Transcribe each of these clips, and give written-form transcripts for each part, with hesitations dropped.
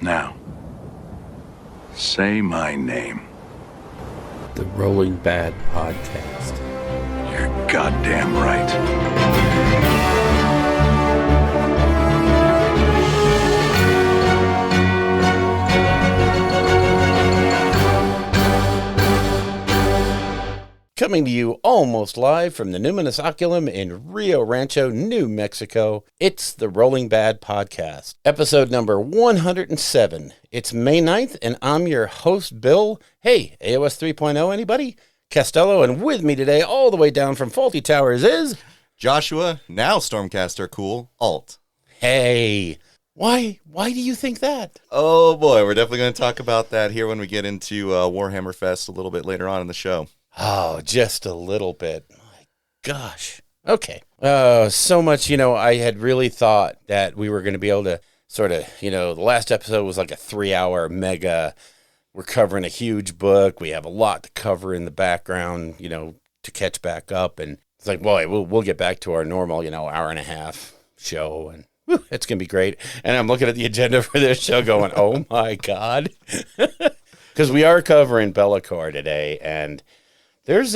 Now, say my name. The Rolling Bad Podcast. You're goddamn right. Coming to you almost live from the Numinous Oculum in Rio Rancho, New Mexico, it's the Rolling Bad Podcast, episode number 107. It's May 9th, and I'm your host, Bill. Hey, AOS 3.0, anybody? Costello, and with me today, all the way down from Faulty Towers is... Joshua, now Stormcaster Cool, Alt. Hey, why do you think that? Oh boy, we're definitely going to talk about that here when we get into Warhammer Fest a little bit later on in the show. Oh, just a little bit. My gosh. Okay. So much, I had really thought that we were going to be able to sort of, the last episode was like a 3-hour mega. We're covering a huge book. We have a lot to cover in the background, to catch back up. And it's like, boy, we'll get back to our normal, hour and a half show. And whew, it's going to be great. And I'm looking at the agenda for this show going, oh my God. Because we are covering Be'lakor today. And there's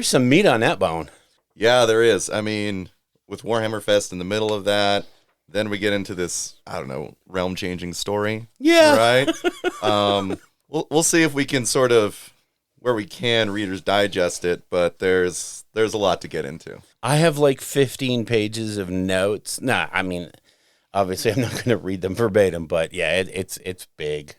some meat on that bone. Yeah, there is. I mean, with Warhammer Fest in the middle of that, then we get into this, realm-changing story. Yeah. Right? We'll see if we can sort of, where we can, Reader's Digest it, but there's a lot to get into. I have like 15 pages of notes. Obviously I'm not going to read them verbatim, but yeah, it's big.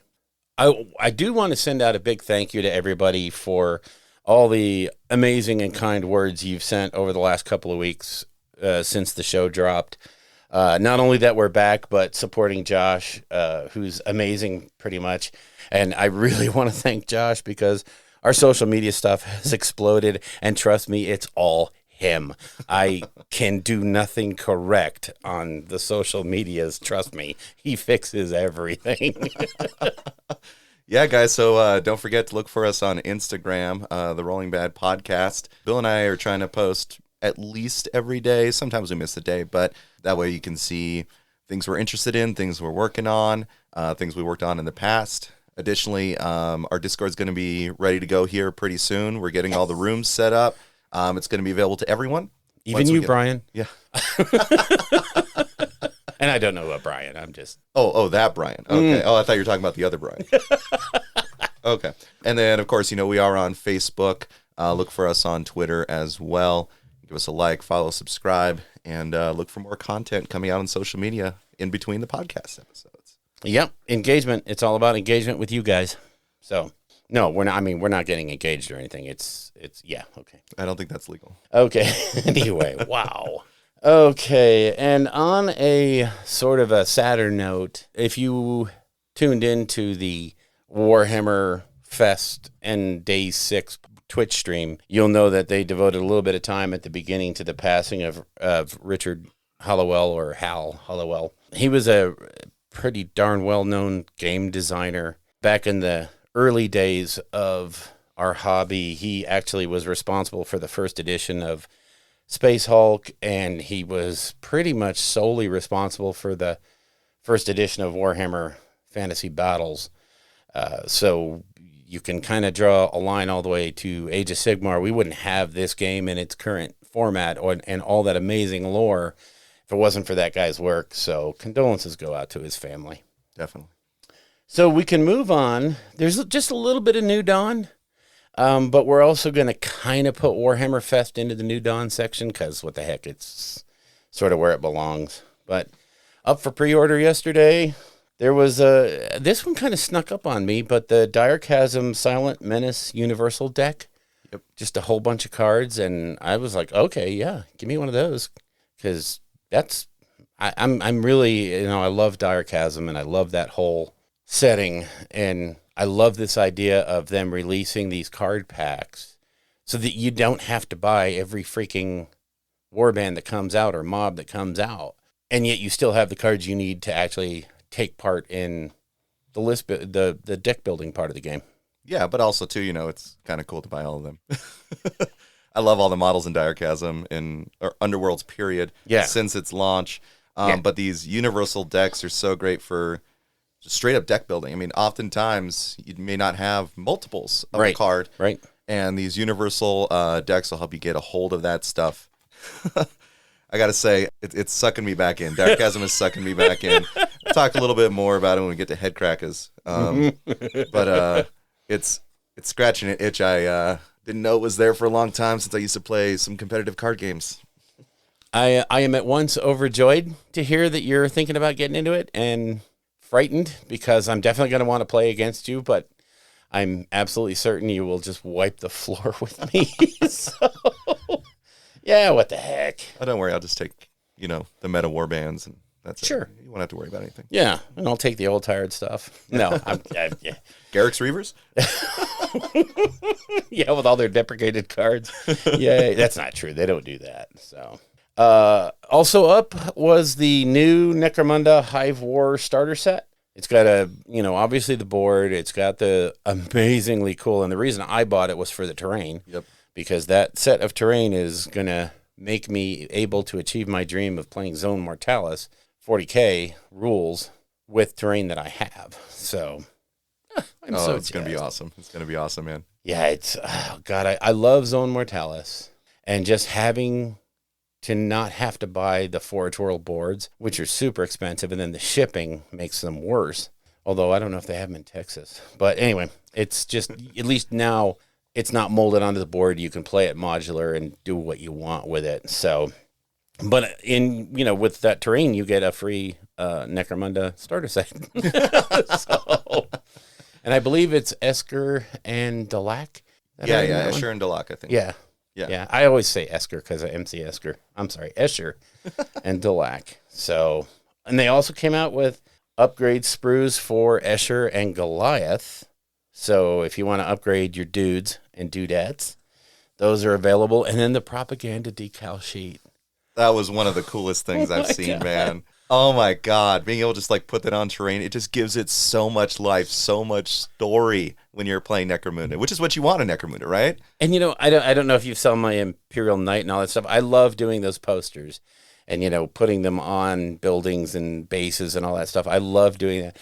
I do want to send out a big thank you to everybody for all the amazing and kind words you've sent over the last couple of weeks since the show dropped. Not only that we're back, but supporting Josh, who's amazing pretty much. And I really want to thank Josh because our social media stuff has exploded. And trust me, it's all him. I can do nothing correct on the social medias. Trust me, he fixes everything. Yeah, guys, so don't forget to look for us on Instagram, the Rolling Bad Podcast. Bill and I are trying to post at least every day. Sometimes we miss a day, but that way you can see things we're interested in, things we're working on, things we worked on in the past. Additionally, our Discord's going to be ready to go here pretty soon. We're getting all the rooms set up. It's going to be available to everyone. Even you, Brian? Yeah. And I don't know about Brian. I'm just... Oh, that Brian. Okay. Oh, I thought you were talking about the other Brian. Okay. And then, of course, we are on Facebook. Look for us on Twitter as well. Give us a like, follow, subscribe, and look for more content coming out on social media in between the podcast episodes. Yep. Engagement. It's all about engagement with you guys. So, no, we're not. We're not getting engaged or anything. It's yeah. Okay. I don't think that's legal. Okay. Anyway, wow. Okay, and on a sort of a sadder note, if you tuned into the Warhammer Fest and Day 6 Twitch stream, you'll know that they devoted a little bit of time at the beginning to the passing of Richard Hollowell, or Hal Hollowell. He was a pretty darn well-known game designer. Back in the early days of our hobby, he actually was responsible for the first edition of Space Hulk, and he was pretty much solely responsible for the first edition of Warhammer Fantasy Battles. So you can kind of draw a line all the way to Age of Sigmar. We wouldn't have this game in its current format and all that amazing lore if it wasn't for that guy's work. So condolences go out to his family. Definitely. So we can move on. There's just a little bit of New Dawn. But we're also going to kind of put Warhammer Fest into the New Dawn section because what the heck, it's sort of where it belongs. But up for pre-order yesterday, there was this one kind of snuck up on me, but the Dire Chasm Silent Menace Universal deck. Yep. Just a whole bunch of cards, and I was like, okay, yeah, give me one of those because I'm really, I love Dire Chasm and I love that whole setting, and I love this idea of them releasing these card packs so that you don't have to buy every freaking warband that comes out or mob that comes out. And yet you still have the cards you need to actually take part in the list, the deck building part of the game. Yeah, but also, too, it's kind of cool to buy all of them. I love all the models in Dire Chasm or Underworlds, period, since its launch. But these universal decks are so great for just straight up deck building. I mean, oftentimes you may not have multiples of a card. Right. And these universal decks will help you get a hold of that stuff. I got to say, it's sucking me back in. Darkchasm is sucking me back in. I'll talk a little bit more about it when we get to head crackers. But it's scratching an itch I didn't know it was there for a long time since I used to play some competitive card games. I am at once overjoyed to hear that you're thinking about getting into it and frightened because I'm definitely going to want to play against you, but I'm absolutely certain you will just wipe the floor with me. So, yeah, what the heck? Oh, don't worry. I'll just take, the meta war bands, and that's it. Sure. You won't have to worry about anything. Yeah, and I'll take the old tired stuff. No, yeah. Garrick's Reavers? Yeah, with all their deprecated cards. Yeah, that's not true. They don't do that. So, also up was the new Necromunda Hive War starter set. It's got obviously the board. It's got the amazingly cool, and the reason I bought it was for the terrain. Yep. Because that set of terrain is going to make me able to achieve my dream of playing Zone Mortalis 40K rules with terrain that I have. So, it's going to be awesome. It's going to be awesome, man. Yeah, I love Zone Mortalis. And just having to not have to buy the Forge World boards, which are super expensive, and then the shipping makes them worse. Although I don't know if they have them in Texas. But anyway, it's just, at least now, it's not molded onto the board. You can play it modular and do what you want with it. So, but with that terrain, you get a free Necromunda starter set. So, and I believe it's Esker and Delac. Yeah, Escher and Delac, I think. Yeah. I always say Esker because I MC Esker. I'm sorry, Escher and Delac. So, and they also came out with upgrade sprues for Escher and Goliath. So if you want to upgrade your dudes and dudettes, those are available. And then the propaganda decal sheet. That was one of the coolest things I've seen, man. Oh my God. Being able to just put that on terrain, it just gives it so much life, so much story when you're playing Necromunda, which is what you want in Necromunda, right? And I don't know if you saw my Imperial Knight and all that stuff. I love doing those posters and, putting them on buildings and bases and all that stuff. I love doing that.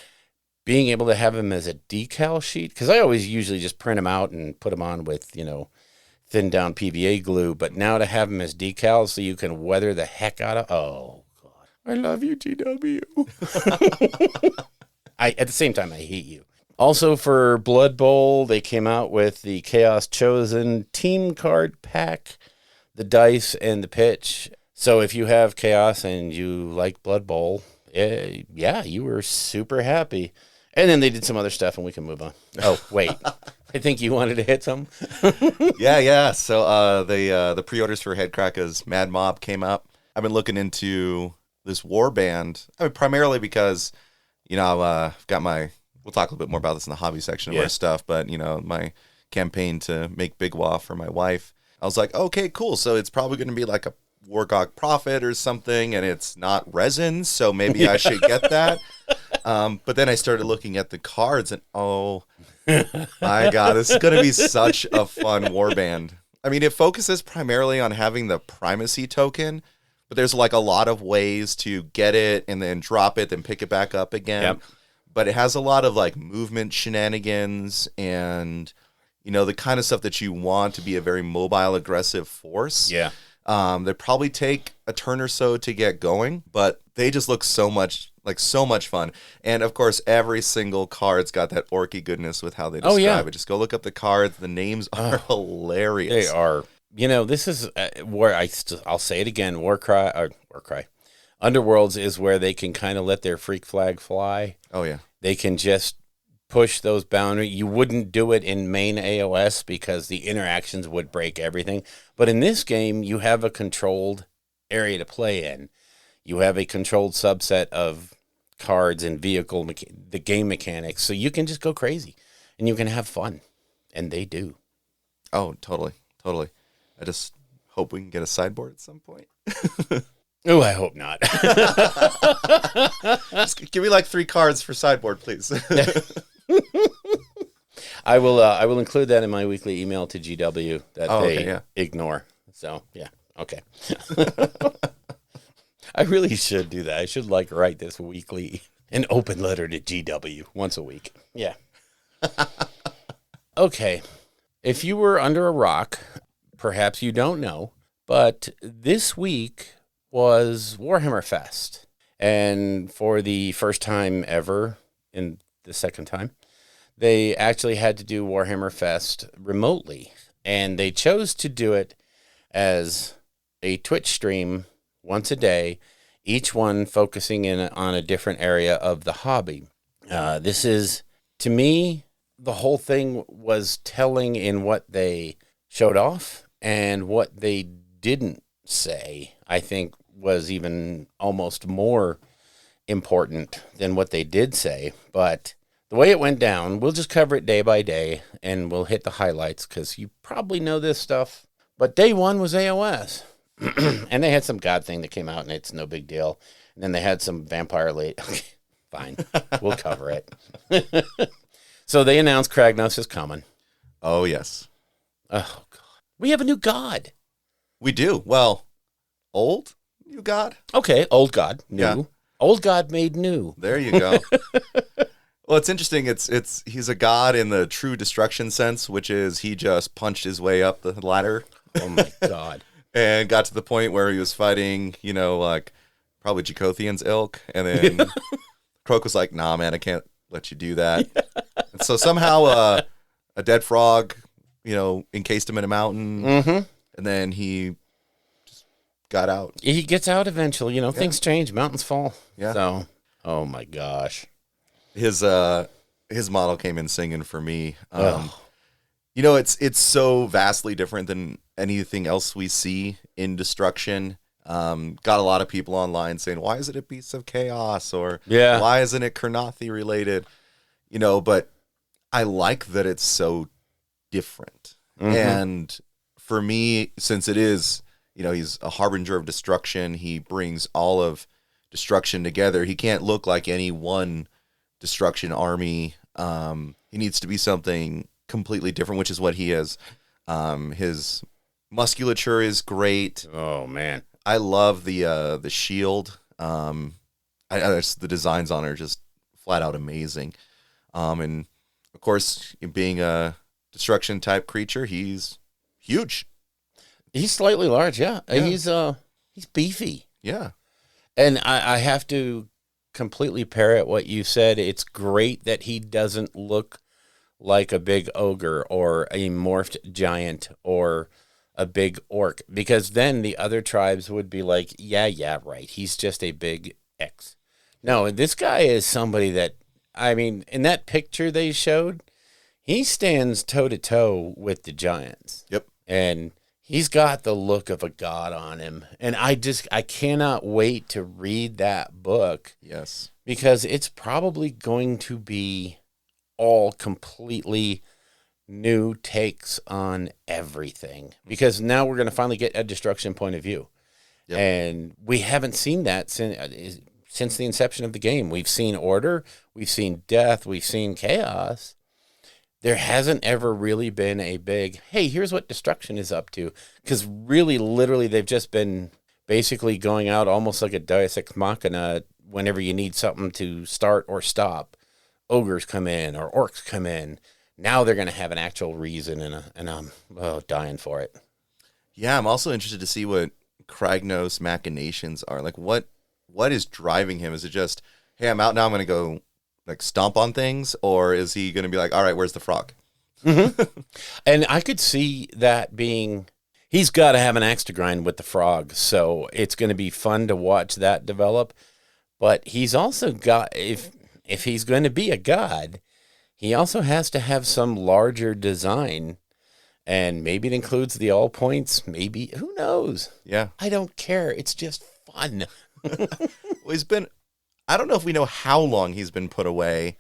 Being able to have them as a decal sheet, because I always usually just print them out and put them on with, thinned down PVA glue. But now to have them as decals so you can weather the heck out of, oh, God. I love you, GW. At the same time, I hate you. Also for Blood Bowl, they came out with the Chaos Chosen team card pack, the dice, and the pitch. So if you have Chaos and you like Blood Bowl, you were super happy. And then they did some other stuff, and we can move on. Oh, wait. I think you wanted to hit some. Yeah. So the pre-orders for Headcracker's Mad Mob came up. I've been looking into this war band. I mean, primarily because, I've got we'll talk a little bit more about this in the hobby section of our stuff, but, my campaign to make Big Wa for my wife. I was like, okay, cool. So it's probably going to be like a Wargog Prophet or something, and it's not resin, so maybe I should get that. But then I started looking at the cards, and oh my God, this is going to be such a fun warband. I mean, it focuses primarily on having the primacy token, but there's a lot of ways to get it and then drop it, then pick it back up again. Yep. But it has a lot of movement shenanigans and, the kind of stuff that you want to be a very mobile, aggressive force. Yeah. They probably take a turn or so to get going, but they just look so much fun. And of course, every single card's got that orky goodness with how they describe it. Just go look up the cards. The names are hilarious. They are. This is where I'll say it again. Warcry. Underworlds is where they can kind of let their freak flag fly. Oh yeah. They can just push those boundaries. You wouldn't do it in main AOS because the interactions would break everything. But in this game, you have a controlled area to play in. You have a controlled subset of cards and the game mechanics. So you can just go crazy and you can have fun. And they do. Oh, totally. I just hope we can get a sideboard at some point. Oh, I hope not. Just give me 3 cards for sideboard, please. I will include that in my weekly email to GW that ignore. So, yeah. Okay. I really should do that. I should write this weekly An open letter to GW once a week. Yeah. Okay. If you were under a rock, perhaps you don't know, but this week was Warhammer Fest. And for the first time ever, in the second time, they actually had to do Warhammer Fest remotely. And they chose to do it as a Twitch stream once a day, each one focusing in on a different area of the hobby. This is, to me, the whole thing was telling in what they showed off, and what they didn't say, I think, was even almost more important than what they did say. But the way it went down, we'll just cover it day by day, and we'll hit the highlights, because you probably know this stuff. But day one was AOS. And they had some god thing that came out, and it's no big deal. And then they had some vampire late. Okay, fine. We'll cover it. So they announced Kragnos is coming. Oh, yes. Oh, God. We have a new god. We do. Well, old new god? Okay, old god, new. Yeah. Old god made new. There you go. Well, it's interesting. He's a god in the true destruction sense, which is he just punched his way up the ladder. Oh, my God. And got to the point where he was fighting, like probably Jacothian's ilk. And then Croak was like, nah, man, I can't let you do that. Yeah. And so somehow a dead frog, encased him in a mountain. Mm-hmm. And then he just got out. He gets out eventually. Things change. Mountains fall. Yeah. So, oh, my gosh. His model came in singing for me. It's so vastly different than anything else we see in Destruction. Got a lot of people online saying, why is it a Beast of Chaos? Or why isn't it Kurnothi related? But I like that it's so different. Mm-hmm. And for me, since it is, he's a harbinger of destruction, he brings all of destruction together. He can't look like any one destruction army. He needs to be something completely different, which is what he is. His musculature is great. Oh man, I love the shield. The designs on it are just flat out amazing. And of course, being a destruction type creature, he's huge. He's slightly large. Yeah. He's beefy. Yeah. And I have to completely parrot what you said. It's great that he doesn't look like a big ogre or a morphed giant or a big orc, because then the other tribes would be like, yeah, right. He's just a big X. No, this guy is somebody that, in that picture they showed, he stands toe to toe with the giants. Yep. And he's got the look of a god on him. And I cannot wait to read that book. Yes. Because it's probably going to be all completely new takes on everything. Because now we're going to finally get a destruction point of view. Yep. And we haven't seen that since the inception of the game. We've seen order, we've seen death, we've seen chaos. There hasn't ever really been a big, hey, here's what destruction is up to. Because really, literally, they've just been basically going out almost like a Deus Ex Machina whenever you need something to start or stop. Ogres come in or orcs come in. Now they're going to have an actual reason, and I'm dying for it. Yeah, I'm also interested to see what Kragnos' machinations are. Like, what is driving him? Is it just, hey, I'm out now, I'm going to go stomp on things? Or is he going to be like, all right, where's the frog? Mm-hmm. And I could see that being, he's got to have an axe to grind with the frog. So it's going to be fun to watch that develop. But he's also got, if he's going to be a god, he also has to have some larger design. And maybe it includes the all points. Maybe, who knows? Yeah. I don't care. It's just fun. Well, I don't know if we know how long he's been put away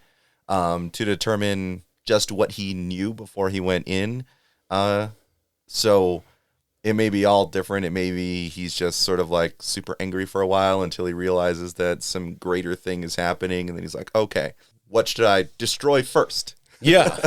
to determine just what he knew before he went in. So it may be all different. It may be he's just sort of super angry for a while until he realizes that some greater thing is happening. And then he's like, okay, what should I destroy first? Yeah.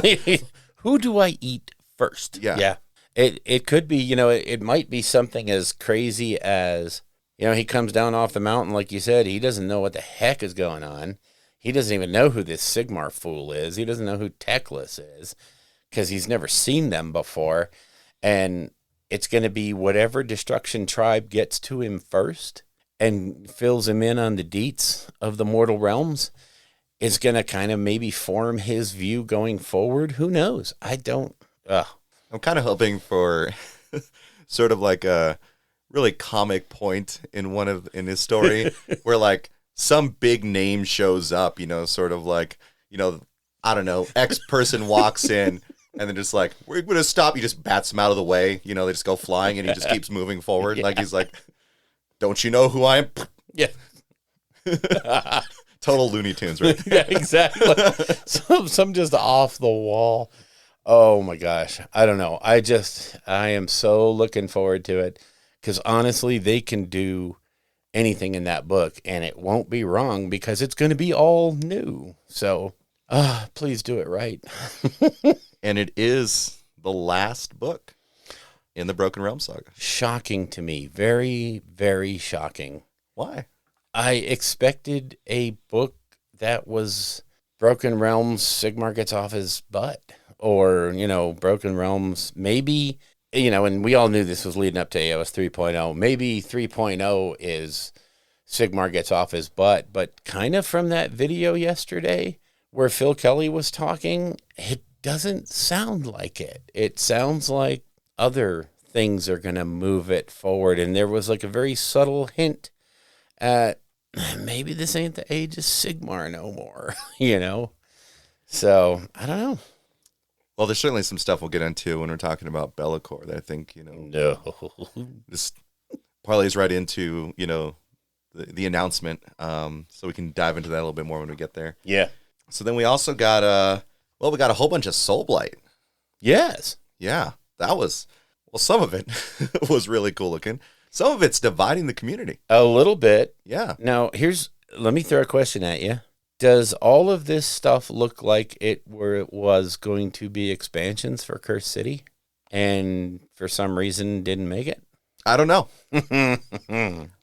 Who do I eat first? Yeah. Yeah. It could be, it might be something as crazy as, he comes down off the mountain, like you said, he doesn't know what the heck is going on. He doesn't even know who this Sigmar fool is. He doesn't know who Teclis is because he's never seen them before. And it's going to be whatever Destruction Tribe gets to him first and fills him in on the deets of the mortal realms is going to kind of maybe form his view going forward. Who knows? I don't. I'm kind of hoping for sort of like a really comic point in his story where like some big name shows up, sort of like, I don't know, X person walks in and then just like, we're going to stop. He just bats him out of the way. They just go flying and he just keeps moving forward. Yeah. Like, he's like, don't you know who I am? Yeah. Total Looney Tunes, right? Yeah, exactly. some just off the wall. Oh my gosh. I don't know. I am so looking forward to it because honestly, they can do anything in that book and it won't be wrong because it's going to be all new. So please do it right. And it is the last book in the Broken Realm saga. Shocking to me. Very, very shocking. Why? I expected a book that was Broken Realms, Sigmar gets off his butt. Or, Broken Realms, maybe, and we all knew this was leading up to AOS 3.0. Maybe 3.0 is Sigmar gets off his butt. But kind of from that video yesterday where Phil Kelly was talking, it doesn't sound like it. It sounds like other things are going to move it forward. And there was like a very subtle hint at maybe this ain't the age of Sigmar no more, So, I don't know. Well, there's certainly some stuff we'll get into when we're talking about Be'lakor that I think, no. This parlays right into, the announcement. So we can dive into that a little bit more when we get there. Yeah. So then we also got, we got a whole bunch of Soulblight. Yes. Yeah. That was, some of it was really cool looking. Some of it's dividing the community. A little bit. Yeah. Now, let me throw a question at you. Does all of this stuff look like it was going to be expansions for Cursed City and for some reason didn't make it? I don't know.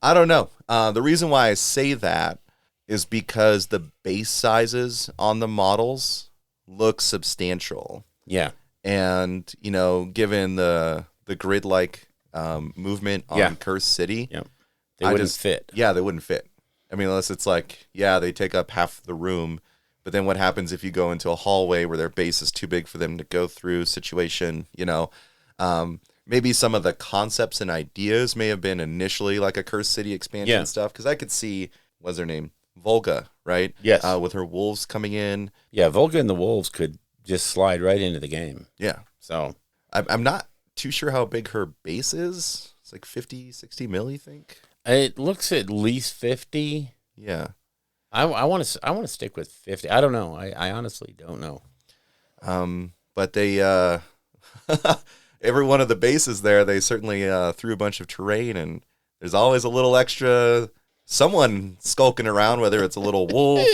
I don't know. The reason why I say that is because the base sizes on the models look substantial. Yeah. And, given the grid-like movement on Cursed City, they wouldn't fit. Yeah, they wouldn't fit. I mean, unless it's like, they take up half the room, but then what happens if you go into a hallway where their base is too big for them to go through situation, maybe some of the concepts and ideas may have been initially like a Cursed City expansion stuff, because I could see, what's her name? Volga, right? Yes. With her wolves coming in. Yeah, Volga and the wolves could just slide right into the game. Yeah. So I'm not too sure how big her base is. It's like 50, 60 mil, you think? It looks at least 50. Yeah. I want to stick with 50. I don't know. I honestly don't know. But they every one of the bases there, they certainly threw a bunch of terrain, and there's always a little extra someone skulking around, whether it's a little wolf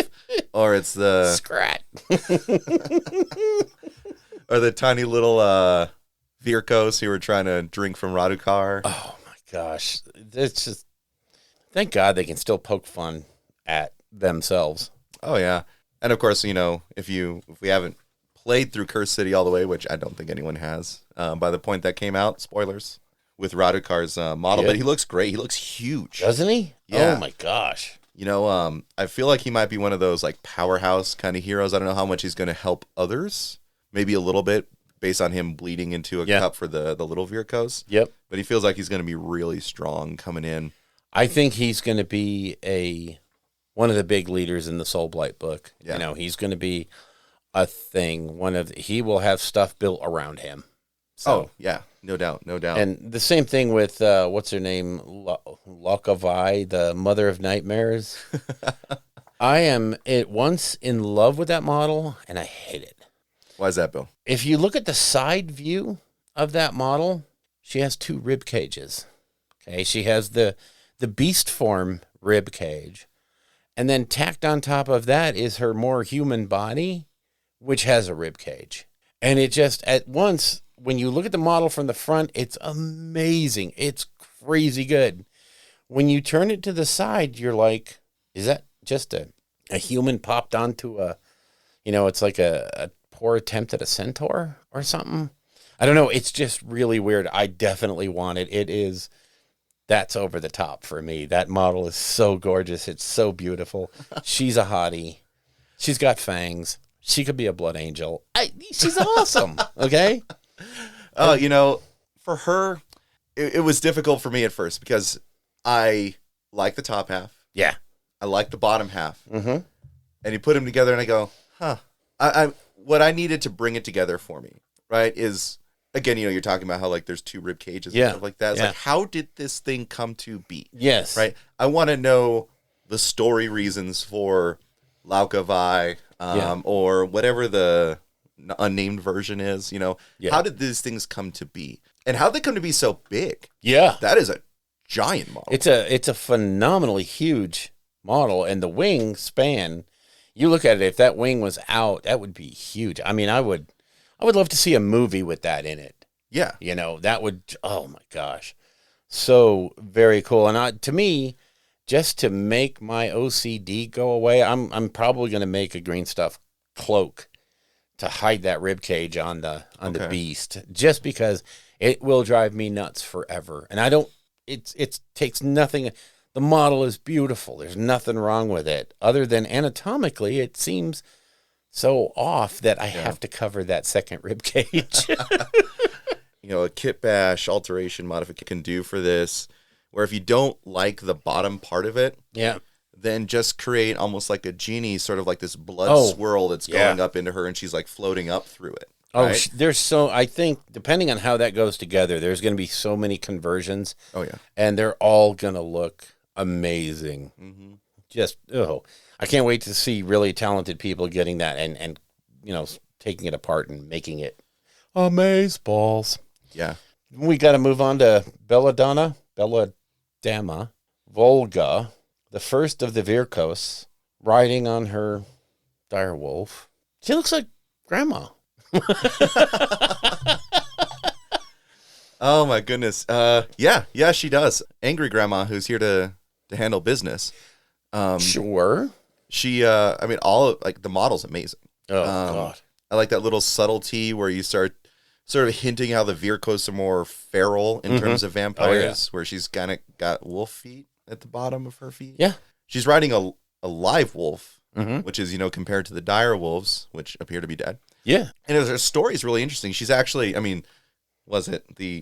or it's the Scrat or the tiny little Virkos who were trying to drink from Radukar. Oh my gosh. It's just, thank God they can still poke fun at themselves. Oh yeah. And of course, if we haven't played through Cursed City all the way, which I don't think anyone has, by the point that came out, spoilers, with Radukar's model, but he looks great. He looks huge. Doesn't he? Yeah. Oh my gosh. I feel like he might be one of those like powerhouse kind of heroes. I don't know how much he's going to help others. Maybe a little bit based on him bleeding into a cup for the little Virkos. Yep. But he feels like he's going to be really strong coming in. I think he's going to be one of the big leaders in the Soulblight book. Yeah. He's going to be a thing. He will have stuff built around him. So, yeah, no doubt. And the same thing with, what's her name? Lokavai, the Mother of Nightmares. I am at once in love with that model, and I hate it. Why is that, Bill? If you look at the side view of that model, she has 2 rib cages. Okay, she has the beast form rib cage, and then tacked on top of that is her more human body, which has a rib cage. And it just, at once, when you look at the model from the front, it's amazing. It's crazy good. When you turn it to the side, you're like, is that just a a human popped onto it's like a poor attempt at a centaur or something. I don't know. It's just really weird. I definitely want it. That's over the top for me. That model is so gorgeous. It's so beautiful. She's a hottie. She's got fangs. She could be a blood angel. She's awesome. Okay. For her, it was difficult for me at first because I like the top half. Yeah. I like the bottom half. Mm-hmm. And you put them together and I go, what I needed to bring it together for me, right, is, again, you're talking about how, like, there's 2 rib cages and stuff like that. It's like, how did this thing come to be? Yes. Right? I want to know the story reasons for Laukavai, or whatever the unnamed version is, How did these things come to be? And how did they come to be so big? Yeah. That is a giant model. It's a phenomenally huge model, and the wing span, you look at it, if that wing was out, that would be huge. I mean, I would love to see a movie with that in it. Yeah. That would, oh my gosh. So very cool. And to me, just to make my OCD go away, I'm probably going to make a green stuff cloak to hide that rib cage on the beast, just because it will drive me nuts forever. And it takes nothing. The model is beautiful. There's nothing wrong with it other than anatomically it seems so off that I have to cover that second rib cage. A kit bash alteration modification can do for this, where if you don't like the bottom part of it, then just create almost like a genie, sort of like this blood swirl that's going up into her, and she's like floating up through it. Right? I think depending on how that goes together, there's going to be so many conversions. Oh yeah. And they're all going to look amazing. Mm-hmm. I can't wait to see really talented people getting that and taking it apart and making it amazeballs. Yeah. We got to move on to Belladama, Volga, the first of the Virkos, riding on her direwolf. She looks like Grandma. Oh my goodness. Yeah, she does. Angry Grandma who's here to handle business. Sure. She all of, like, the model's amazing. Oh God. I like that little subtlety where you start sort of hinting how the Virkos are more feral in terms of vampires, where she's kind of got wolf feet at the bottom of her feet. Yeah. She's riding a live wolf, which is, compared to the Direwolves, which appear to be dead. Yeah. And her story is really interesting. She's actually,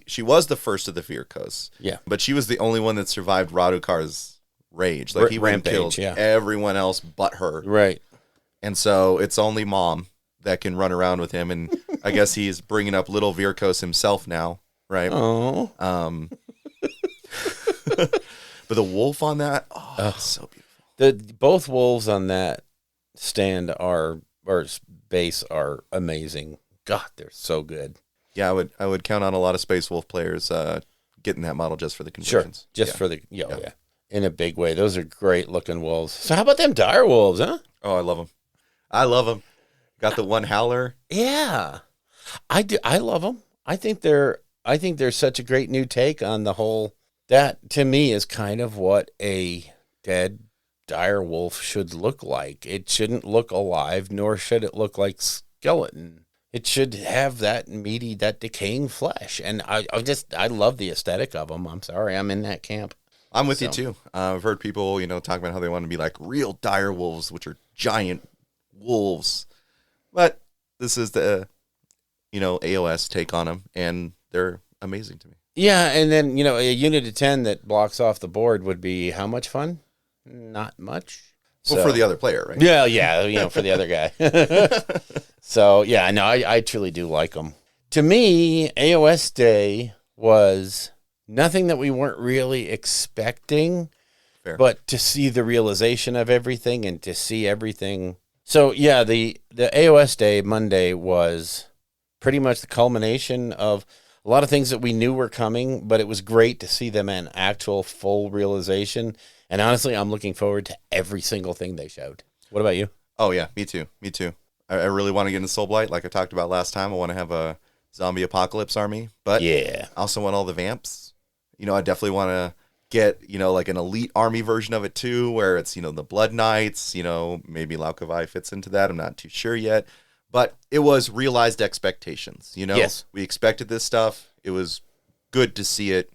she was the first of the Virkos. Yeah. But she was the only one that survived Radukar's rage. Like, he went and killed everyone else but her. Right. And so it's only Mom that can run around with him, and I guess he's bringing up little Virkos himself now, right? Oh. But the wolf on that, it's so beautiful. Both wolves on that stand or base are amazing. God, they're so good. Yeah, I would count on a lot of Space Wolf players getting that model just for the conversions. Sure, just for the in a big way. Those are great looking wolves. So how about them direwolves, huh? Oh, I love them. Got the one howler. Yeah, I do. I love them. I think they're such a great new take on the whole. That to me is kind of what a dead direwolf should look like. It shouldn't look alive, nor should it look like skeleton. It should have that meaty, that decaying flesh. And I love the aesthetic of them. I'm sorry, I'm in that camp. I'm with you too. I've heard people, talk about how they want to be like real direwolves, which are giant wolves. But this is the, AOS take on them, and they're amazing to me. Yeah, and then, a unit of 10 that blocks off the board would be how much fun? Not much. Well, for the other player, right? Yeah, for the other guy. So, yeah, no, I truly do like them. To me, AOS Day was nothing that we weren't really expecting, but to see the realization of everything and to see everything. So, yeah, the AOS Day Monday was pretty much the culmination of a lot of things that we knew were coming, but it was great to see them in actual full realization. And honestly, I'm looking forward to every single thing they showed. What about you? Oh, yeah, me too. I really want to get into Soulblight, like I talked about last time. I want to have a zombie apocalypse army, but I also want all the vamps. I definitely want to get, like an elite army version of it too, where it's, the Blood Knights, maybe Laukavai fits into that. I'm not too sure yet. But it was realized expectations, Yes. We expected this stuff. It was good to see it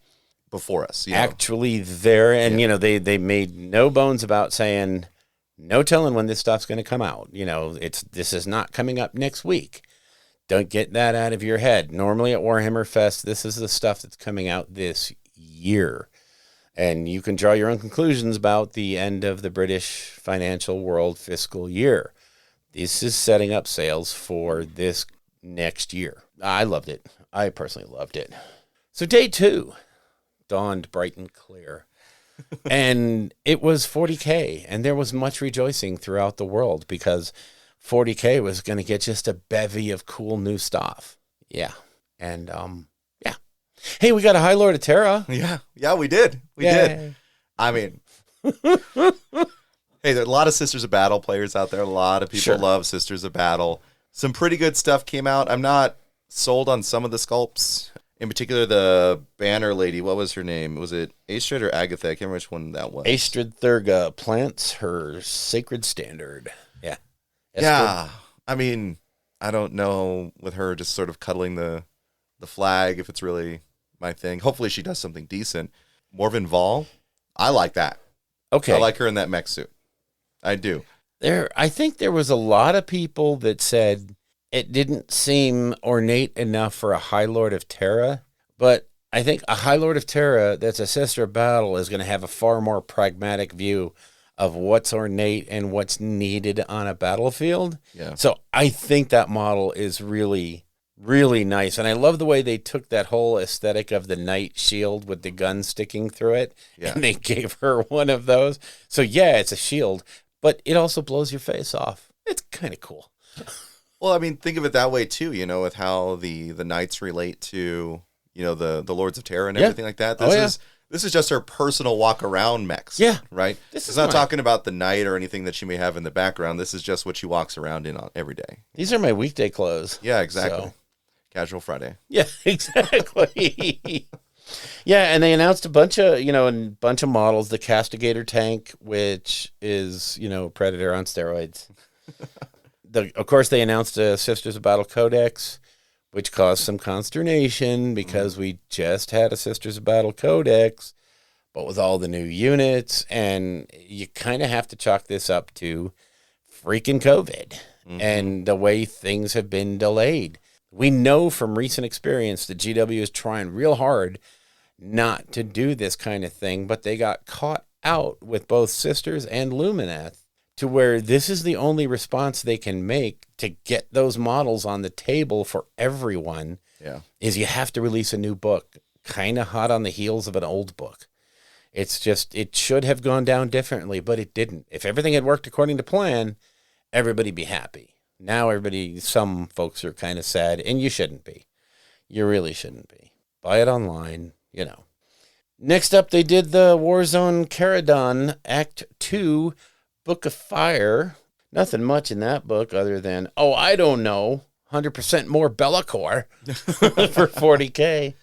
before us. Actually there, and, they made no bones about saying, no telling when this stuff's going to come out. This is not coming up next week. Don't get that out of your head. Normally at Warhammer Fest, this is the stuff that's coming out this year. And you can draw your own conclusions about the end of the British financial world fiscal year. This is setting up sales for this next year. I loved it. I personally loved it. So day 2 dawned bright and clear. And it was 40K. And there was much rejoicing throughout the world because 40K was going to get just a bevy of cool new stuff. Yeah. And, yeah. Hey, we got a High Lord of Terra. Yeah, we did. We did. I mean... Hey, there are a lot of Sisters of Battle players out there. A lot of people love Sisters of Battle. Some pretty good stuff came out. I'm not sold on some of the sculpts. In particular, the banner lady. What was her name? Was it Astrid or Agatha? I can't remember which one that was. Astrid Thurga plants her sacred standard. Yeah. Yeah. I mean, I don't know with her just sort of cuddling the flag if it's really my thing. Hopefully she does something decent. Morven Vol, I like that. Okay. I like her in that mech suit. I do. I think there was a lot of people that said it didn't seem ornate enough for a High Lord of Terra, but I think a High Lord of Terra that's a Sister of Battle is going to have a far more pragmatic view of what's ornate and what's needed on a battlefield. Yeah. So I think that model is really, really nice. And I love the way they took that whole aesthetic of the knight shield with the gun sticking through it, and they gave her one of those. So yeah, it's a shield, but it also blows your face off. It's kind of cool. Well, I mean, think of it that way too, with how the knights relate to, the Lords of Terra and everything like that. This is just her personal walk around mechs. Yeah. Right? It's not talking about the knight or anything that she may have in the background. This is just what she walks around in on every day. These are my weekday clothes. Yeah, exactly. So. Casual Friday. Yeah, exactly. Yeah, and they announced a bunch of models. The Castigator tank, which is, Predator on steroids. Of course, they announced a Sisters of Battle Codex, which caused some consternation because we just had a Sisters of Battle Codex, but with all the new units, and you kind of have to chalk this up to freaking COVID and the way things have been delayed. We know from recent experience that GW is trying real hard not to do this kind of thing, but they got caught out with both Sisters and Lumineth to where this is the only response they can make to get those models on the table for everyone. Yeah. Is you have to release a new book, kind of hot on the heels of an old book. It's just, it should have gone down differently, but it didn't. If everything had worked according to plan, everybody'd be happy. Now some folks are kind of sad, and you shouldn't be. You really shouldn't be. Buy it online, Next up, they did the Warzone Caradon Act 2 Book of Fire. Nothing much in that book other than, I don't know, 100% more Bellacore for 40K.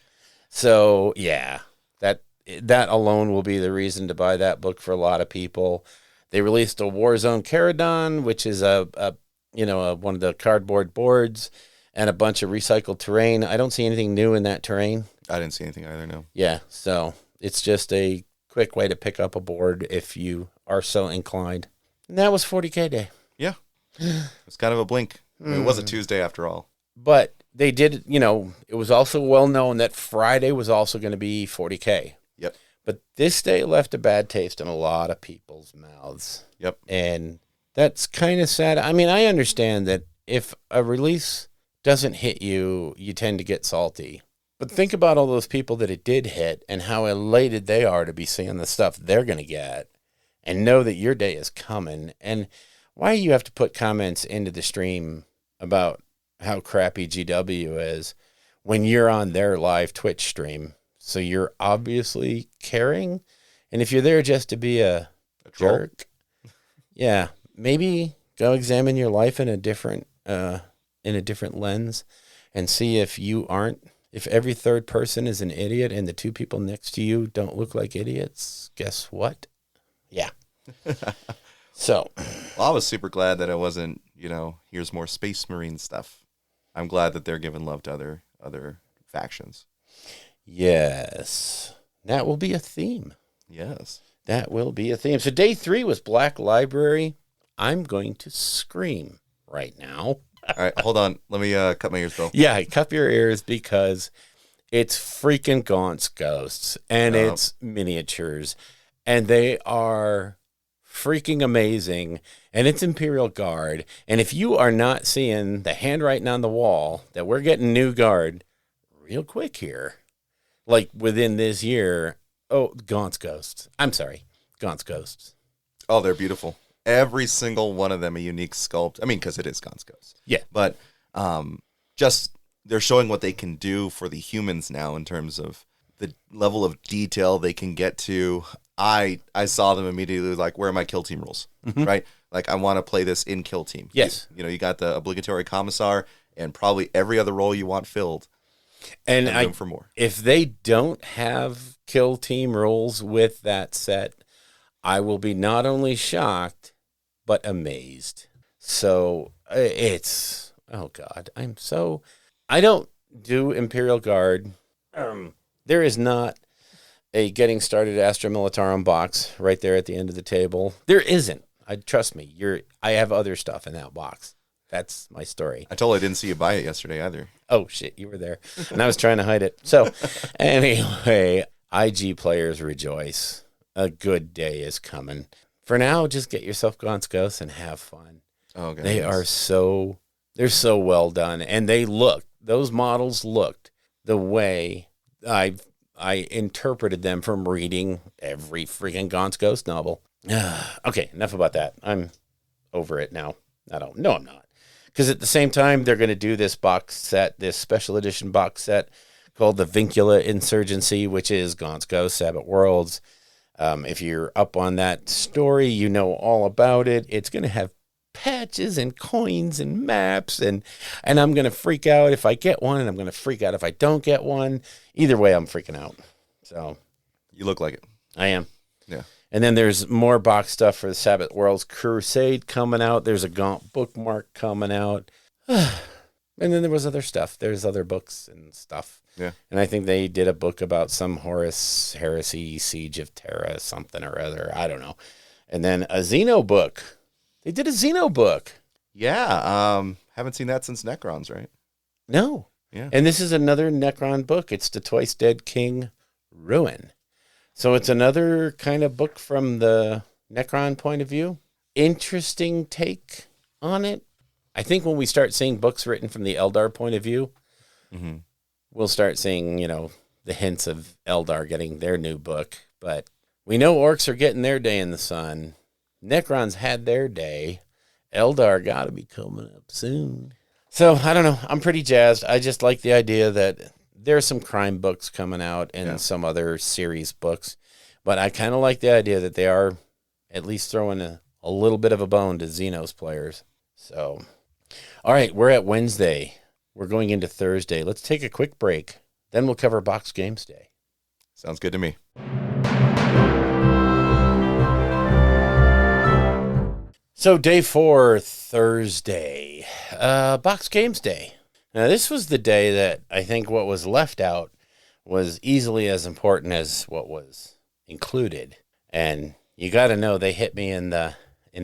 So, yeah, that alone will be the reason to buy that book for a lot of people. They released a Warzone Caradon, which is one of the cardboard boards and a bunch of recycled terrain. I don't see anything new in that terrain. I didn't see anything either, no. Yeah, so it's just a quick way to pick up a board if you are so inclined. And that was 40K day. Yeah. It's kind of a blink. It was a Tuesday after all. But they did, it was also well known that Friday was also going to be 40K. Yep. But this day left a bad taste in a lot of people's mouths. Yep. And that's kind of sad. I mean, I understand that if a release doesn't hit you, you tend to get salty. But think about all those people that it did hit and how elated they are to be seeing the stuff they're going to get and know that your day is coming. And why you have to put comments into the stream about how crappy GW is when you're on their live Twitch stream. So you're obviously caring. And if you're there just to be a jerk, yeah, maybe go examine your life in a different lens and see if you aren't If every third person is an idiot and the two people next to you don't look like idiots, guess what? Yeah. So. Well, I was super glad that it wasn't, here's more Space Marine stuff. I'm glad that they're giving love to other factions. Yes. That will be a theme. Yes. That will be a theme. So day 3 was Black Library. I'm going to scream right now. All right, hold on. Let me cut my ears, Bill. Yeah, cup your ears because it's freaking Gaunt's Ghosts and it's miniatures and they are freaking amazing and it's Imperial Guard. And if you are not seeing the handwriting on the wall that we're getting new guard real quick here, like within this year, Gaunt's Ghosts. I'm sorry, Gaunt's Ghosts. Oh, they're beautiful. Every single one of them a unique sculpt. I mean, because it is Gaunt's Ghost. Yeah. But just they're showing what they can do for the humans now in terms of the level of detail they can get to. I saw them immediately like, where are my kill team rules? Mm-hmm. Right? Like, I want to play this in kill team. Yes. You got the obligatory commissar and probably every other role you want filled. And room for more. If they don't have kill team rules with that set, I will be not only shocked, but amazed. So it's, oh God, I don't do Imperial Guard. There is not a getting started Astra Militarum box right there at the end of the table. There isn't. Trust me, I have other stuff in that box. That's my story. I totally didn't see you buy it yesterday either. Oh shit, you were there. And I was trying to hide it. So anyway, IG players rejoice. A good day is coming. For now, just get yourself Gaunt's Ghosts and have fun. Oh, God, they're so well done. And those models looked the way I interpreted them from reading every freaking Gaunt's Ghost novel. Okay, enough about that. I'm over it now. I'm not. Because at the same time, they're going to do this box set, this special edition box set called the Vincula Insurgency, which is Gaunt's Ghost, Sabbath Worlds. If you're up on that story, you know all about it. It's going to have patches and coins and maps, and I'm going to freak out if I get one, and I'm going to freak out if I don't get one. Either way, I'm freaking out. So you look like it. I am. Yeah. And then there's more box stuff for the Sabbath Worlds Crusade coming out. There's a Gaunt bookmark coming out. And then there was other stuff. There's other books and stuff. Yeah. And I think they did a book about some Horus Heresy, Siege of Terra, something or other. I don't know. And then a Xeno book. They did a Xeno book. Yeah. Haven't seen that since Necrons, right? No. Yeah. And this is another Necron book. It's the Twice Dead King Ruin. So it's another kind of book from the Necron point of view. Interesting take on it. I think when we start seeing books written from the Eldar point of view, we'll start seeing, the hints of Eldar getting their new book. But we know orcs are getting their day in the sun. Necrons had their day. Eldar got to be coming up soon. So, I don't know. I'm pretty jazzed. I just like the idea that there's some crime books coming out and some other series books. But I kind of like the idea that they are at least throwing a little bit of a bone to Xenos players. So, all right, we're at Wednesday. We're going into Thursday. Let's take a quick break. Then we'll cover Box Games Day. Sounds good to me. So day 4, Thursday, Box Games Day. Now this was the day that I think what was left out was easily as important as what was included. And you got to know they hit me in the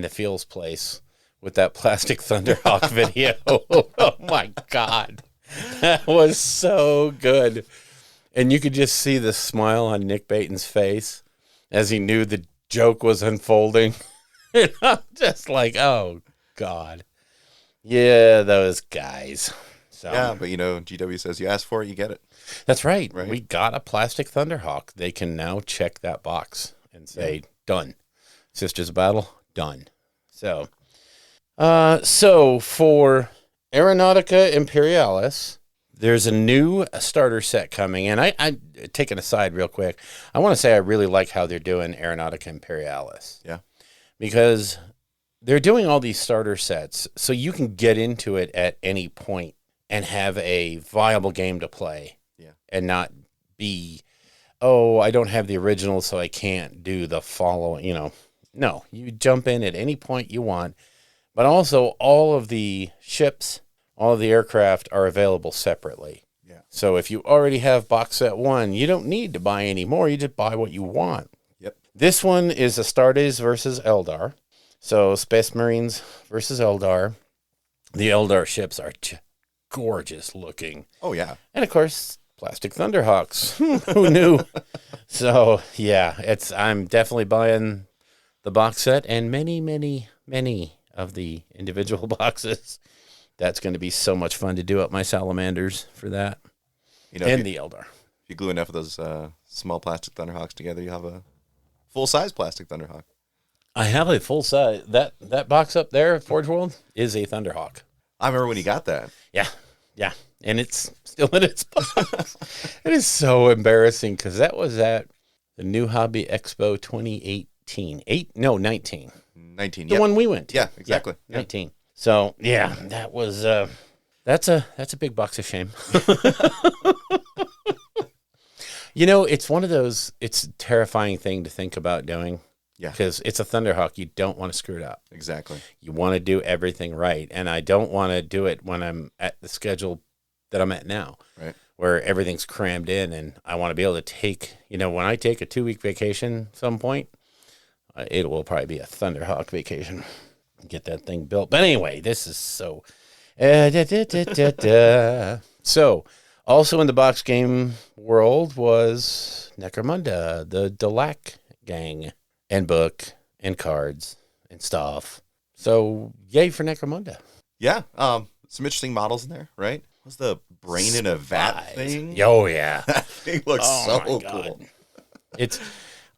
feels place with that Plastic Thunderhawk video. Oh my God. That was so good. And you could just see the smile on Nick Baton's face as he knew the joke was unfolding. And I'm just like, oh, God. Yeah, those guys. So, yeah, but GW says you ask for it, you get it. That's right. We got a Plastic Thunderhawk. They can now check that box and say, done. Sisters of Battle, done. So for Aeronautica Imperialis, there's a new starter set coming. And I take an aside real quick. I want to say I really like how they're doing Aeronautica Imperialis. Yeah. Because they're doing all these starter sets so you can get into it at any point and have a viable game to play and not be, oh, I don't have the original, so I can't do the following, No, you jump in at any point you want. But also, all of the ships, all of the aircraft are available separately. Yeah. So if you already have box set 1, you don't need to buy any more. You just buy what you want. Yep. This one is Astartes versus Eldar. So Space Marines versus Eldar. The Eldar ships are gorgeous looking. Oh, yeah. And of course, plastic Thunderhawks. Who knew? So, yeah, I'm definitely buying the box set and many, many, many of the individual boxes. That's going to be so much fun to do up my salamanders for that. And the Eldar. If you glue enough of those small plastic Thunderhawks together, you have a full-size plastic Thunderhawk. I have a full size. That box up there, Forge World, is a Thunderhawk. I remember when you got that. Yeah. And it's still in its box. It is so embarrassing because that was at the New Hobby Expo 2018. 19. 19, The one we went to. Yeah, exactly. Yeah, 19. So, yeah, that was, that's a big box of shame. It's one of those, it's a terrifying thing to think about doing. Yeah. Because it's a Thunderhawk. You don't want to screw it up. Exactly. You want to do everything right. And I don't want to do it when I'm at the schedule that I'm at now. Right. Where everything's crammed in. And I want to be able to take, when I take a 2-week vacation some point, it will probably be a Thunderhawk vacation. Get that thing built. But anyway, this is so... So, also in the box game world was Necromunda, the Delac gang. And book, and cards, and stuff. So, yay for Necromunda. Yeah, some interesting models in there, right? What's the brain in a vat thing? Oh, yeah. That thing looks so cool. It's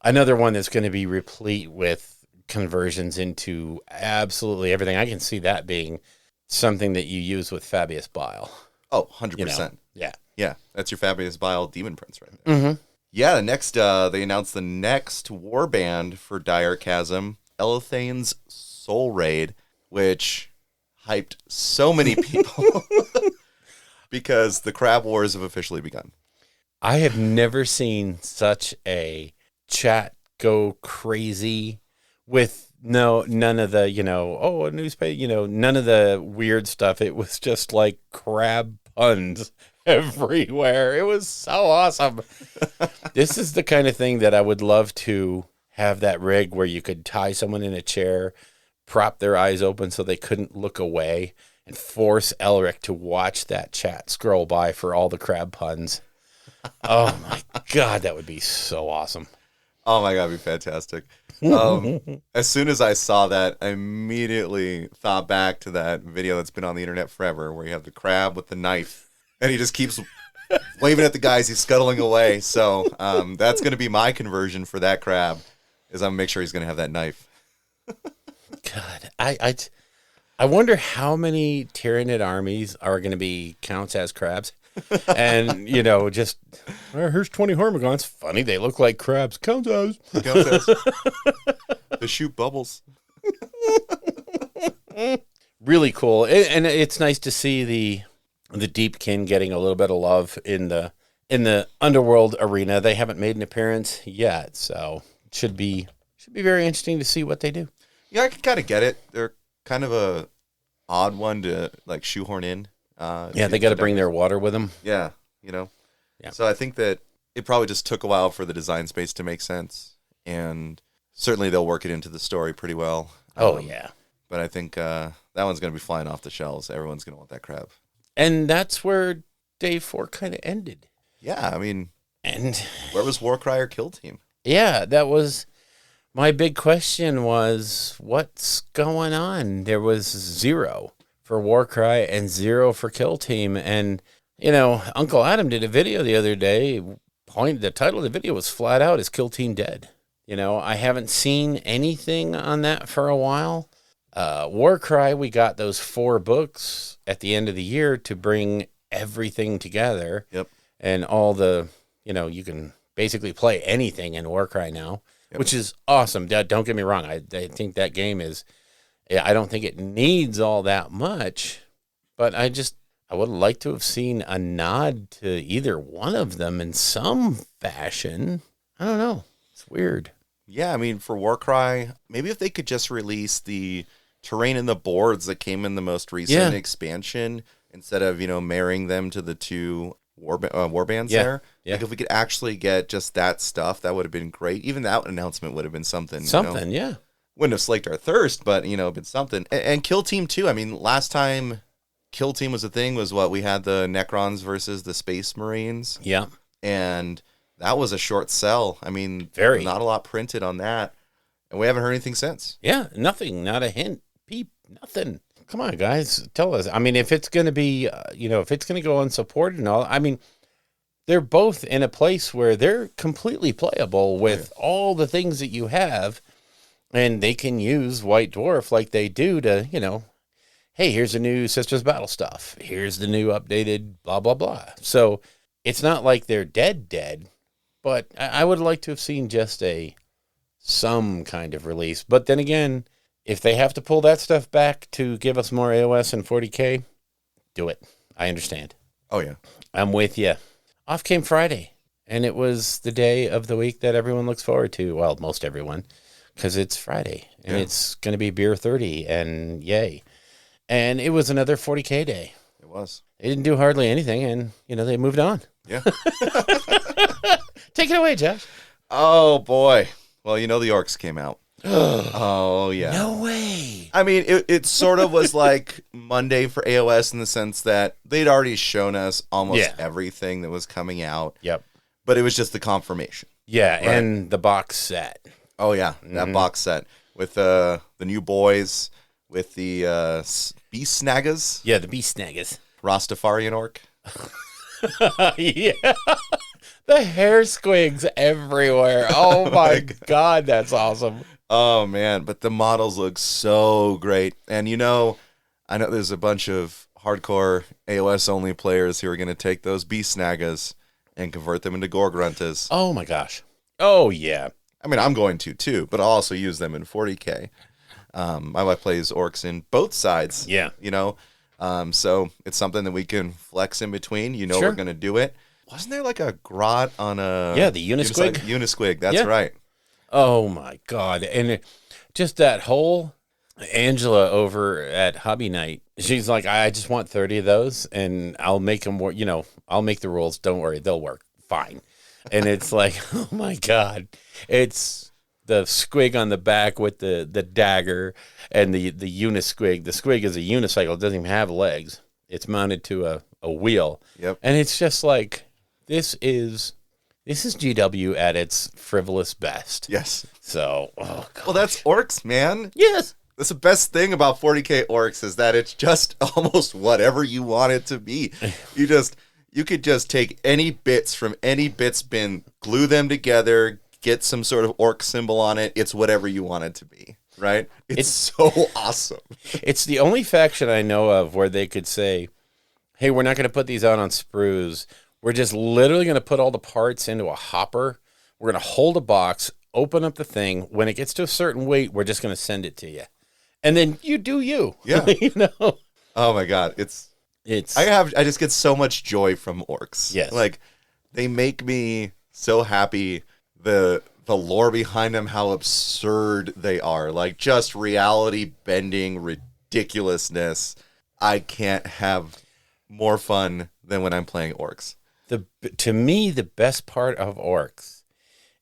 another one that's going to be replete with conversions into absolutely everything. I can see that being something that you use with Fabius Bile. Oh, 100%. Yeah. Yeah, that's your Fabius Bile Demon Prince right there. Mm-hmm. Yeah, the next, they announced the next warband for Dire Chasm, Elethane's Soul Raid, which hyped so many people because the Crab Wars have officially begun. I have never seen such a chat go crazy with none of the, a newspaper, none of the weird stuff. It was just like crab puns everywhere. It was so awesome. This is the kind of thing that I would love to have that rig where you could tie someone in a chair, prop their eyes open so they couldn't look away, and force Elric to watch that chat scroll by for all the crab puns. Oh my God, that would be so awesome. Oh my God, it'd be fantastic. As soon as I saw that, I immediately thought back to that video that's been on the internet forever where you have the crab with the knife and he just keeps waving at the guys he's scuttling away. So that's going to be my conversion for that crab, is I'm going to make sure he's going to have that knife. God, I wonder how many Tyranid armies are going to be counts as crabs. And, just, here's 20 Hormigons. Funny, they look like crabs. Counts as. They shoot bubbles. Really cool. And it's nice to see the Deepkin getting a little bit of love in the underworld arena. They haven't made an appearance yet, so it should be very interesting to see what they do. Yeah, I can kind of get it. They're kind of a odd one to like shoehorn in. They got to bring their water with them. Yeah, Yeah. So I think that it probably just took a while for the design space to make sense, and certainly they'll work it into the story pretty well. Yeah. But I think that one's going to be flying off the shelves. Everyone's going to want that crab. And that's where Day 4 kind of ended. Yeah, I mean, and where was Warcry or Kill Team? Yeah, that was my big question was, what's going on? There was 0 for Warcry and 0 for Kill Team. And, Uncle Adam did a video the other day. The title of the video was flat out, "Is Kill Team dead?" I haven't seen anything on that for a while. Warcry, we got those 4 books at the end of the year to bring everything together. Yep. And all the, you can basically play anything in Warcry now, Yep. which is awesome. Don't get me wrong. I think that game I don't think it needs all that much, but I would like to have seen a nod to either one of them in some fashion. I don't know. It's weird. Yeah, I mean, for Warcry, maybe if they could just release the terrain and the boards that came in the most recent expansion instead of, marrying them to the two warbands there. Yeah. Like, if we could actually get just that stuff, that would have been great. Even that announcement would have been something. Yeah. Wouldn't have slaked our thirst, but, been something. And Kill Team, too. I mean, last time Kill Team was a thing was what? We had the Necrons versus the Space Marines. Yeah. And that was a short sell. I mean, Very. Not a lot printed on that. And we haven't heard anything since. Yeah, nothing. Not a hint. Peep. Nothing. Come on, guys. Tell us. I mean, if it's going to be, if it's going to go unsupported and all, I mean, they're both in a place where they're completely playable with all the things that you have. And they can use White Dwarf like they do to, hey, here's the new Sisters Battle stuff. Here's the new updated blah, blah, blah. So it's not like they're dead, but I would like to have seen just some kind of release. But then again, if they have to pull that stuff back to give us more AOS and 40K, do it. I understand. Oh, yeah. I'm with you. Off came Friday, and it was the day of the week that everyone looks forward to. Well, most everyone, because it's Friday, and it's going to be Beer 30, and yay. And it was another 40K day. It was. They didn't do hardly anything, and, they moved on. Yeah. Take it away, Josh. Oh, boy. Well, the orcs came out. Oh, yeah. No way. I mean, it sort of was like Monday for AOS in the sense that they'd already shown us almost everything that was coming out. Yep. But it was just the confirmation. Yeah, Right. and the box set. Oh, yeah. That box set with the new boys, with the beast snaggers. Yeah, the beast snaggers. Rastafarian orc. Yeah. The hair squigs everywhere. Oh, my God, that's awesome. Oh, man. But the models look so great. And, I know there's a bunch of hardcore AOS-only players who are going to take those beast snaggers and convert them into Gorgruntas. Oh, my gosh. Oh, yeah. I mean, I'm going to, too, but I'll also use them in 40K. My wife plays orcs in both sides. Yeah. So it's something that we can flex in between. Sure. We're going to do it. Wasn't there like a grot on a... Yeah, the Unisquig. Unisquig, that's right. Oh, my God. And just that whole Angela over at Hobby Night, she's like, I just want 30 of those, and I'll make them work. I'll make the rules. Don't worry. They'll work fine. And it's like, oh, my God. It's the squig on the back with the dagger and the Unisquig. The squig is a unicycle. It doesn't even have legs. It's mounted to a wheel. Yep. And it's just like, this is GW at its frivolous best. Yes. So, oh, God. Well, that's orcs, man. Yes. That's the best thing about 40K orcs is that it's just almost whatever you want it to be. You could just take any bits from any bits bin, glue them together, get some sort of orc symbol on it. It's whatever you want it to be, right? It's so awesome. It's the only faction I know of where they could say, hey, we're not going to put these out on sprues. We're just literally going to put all the parts into a hopper. We're going to hold a box, open up the thing. When it gets to a certain weight, we're just going to send it to you. And then you do you. Yeah. Oh my God. I just get so much joy from orcs. Yes. Like, they make me so happy. The lore behind them, how absurd they are. Like, just reality bending ridiculousness. I can't have more fun than when I'm playing orcs. To me, the best part of orcs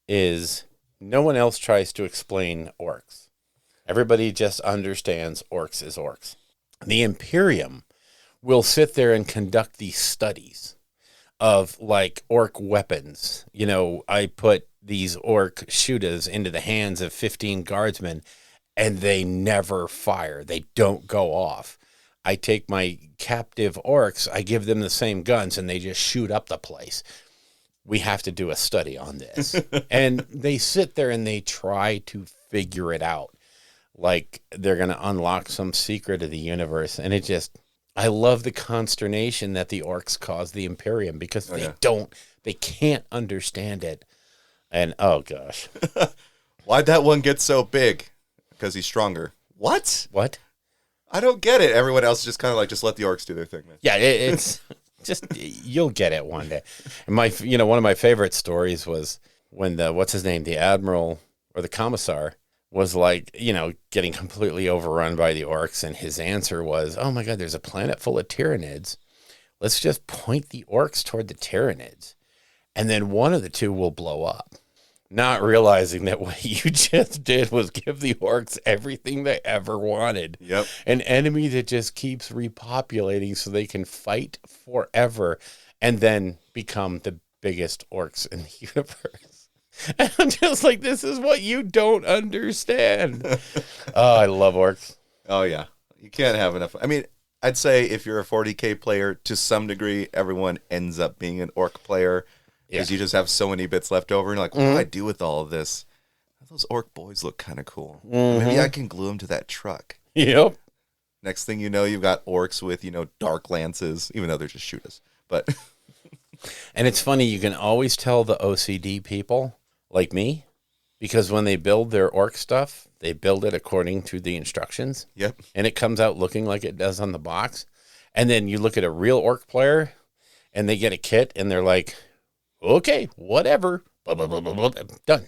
is no one else tries to explain orcs. Everybody just understands orcs as orcs. The Imperium will sit there and conduct these studies of like orc weapons. I put these orc shooters into the hands of 15 guardsmen and they never fire. They don't go off. I take my captive orcs, I give them the same guns, and they just shoot up the place. We have to do a study on this. And they sit there and they try to figure it out. Like they're going to unlock some secret of the universe. And I love the consternation that the orcs cause the Imperium because they can't understand it. And, oh, gosh. Why'd that one get so big? Because he's stronger. What? What? I don't get it. Everyone else is just kind of like, just let the orcs do their thing, man. Yeah, it's just, you'll get it one day. And one of my favorite stories was when what's his name, the admiral or the commissar was like, getting completely overrun by the orcs. And his answer was, oh my God, there's a planet full of Tyranids. Let's just point the orcs toward the Tyranids. And then one of the two will blow up. Not realizing that what you just did was give the orcs everything they ever wanted. Yep. An enemy that just keeps repopulating so they can fight forever and then become the biggest orcs in the universe. And I'm just like, this is what you don't understand. Oh, I love orcs. Oh, yeah. You can't have enough. I mean, I'd say if you're a 40K player, to some degree, everyone ends up being an orc player. Because you just have so many bits left over. And you're like, what do I do with all of this? Those orc boys look kind of cool. Maybe I can glue them to that truck. Yep. Next thing you know, you've got orcs with, dark lances, even though they're just shooters. But and it's funny, you can always tell the OCD people, like me, because when they build their orc stuff, they build it according to the instructions. Yep. And it comes out looking like it does on the box. And then you look at a real orc player, and they get a kit, and they're like, okay, whatever, blah, blah, blah, blah, blah, done.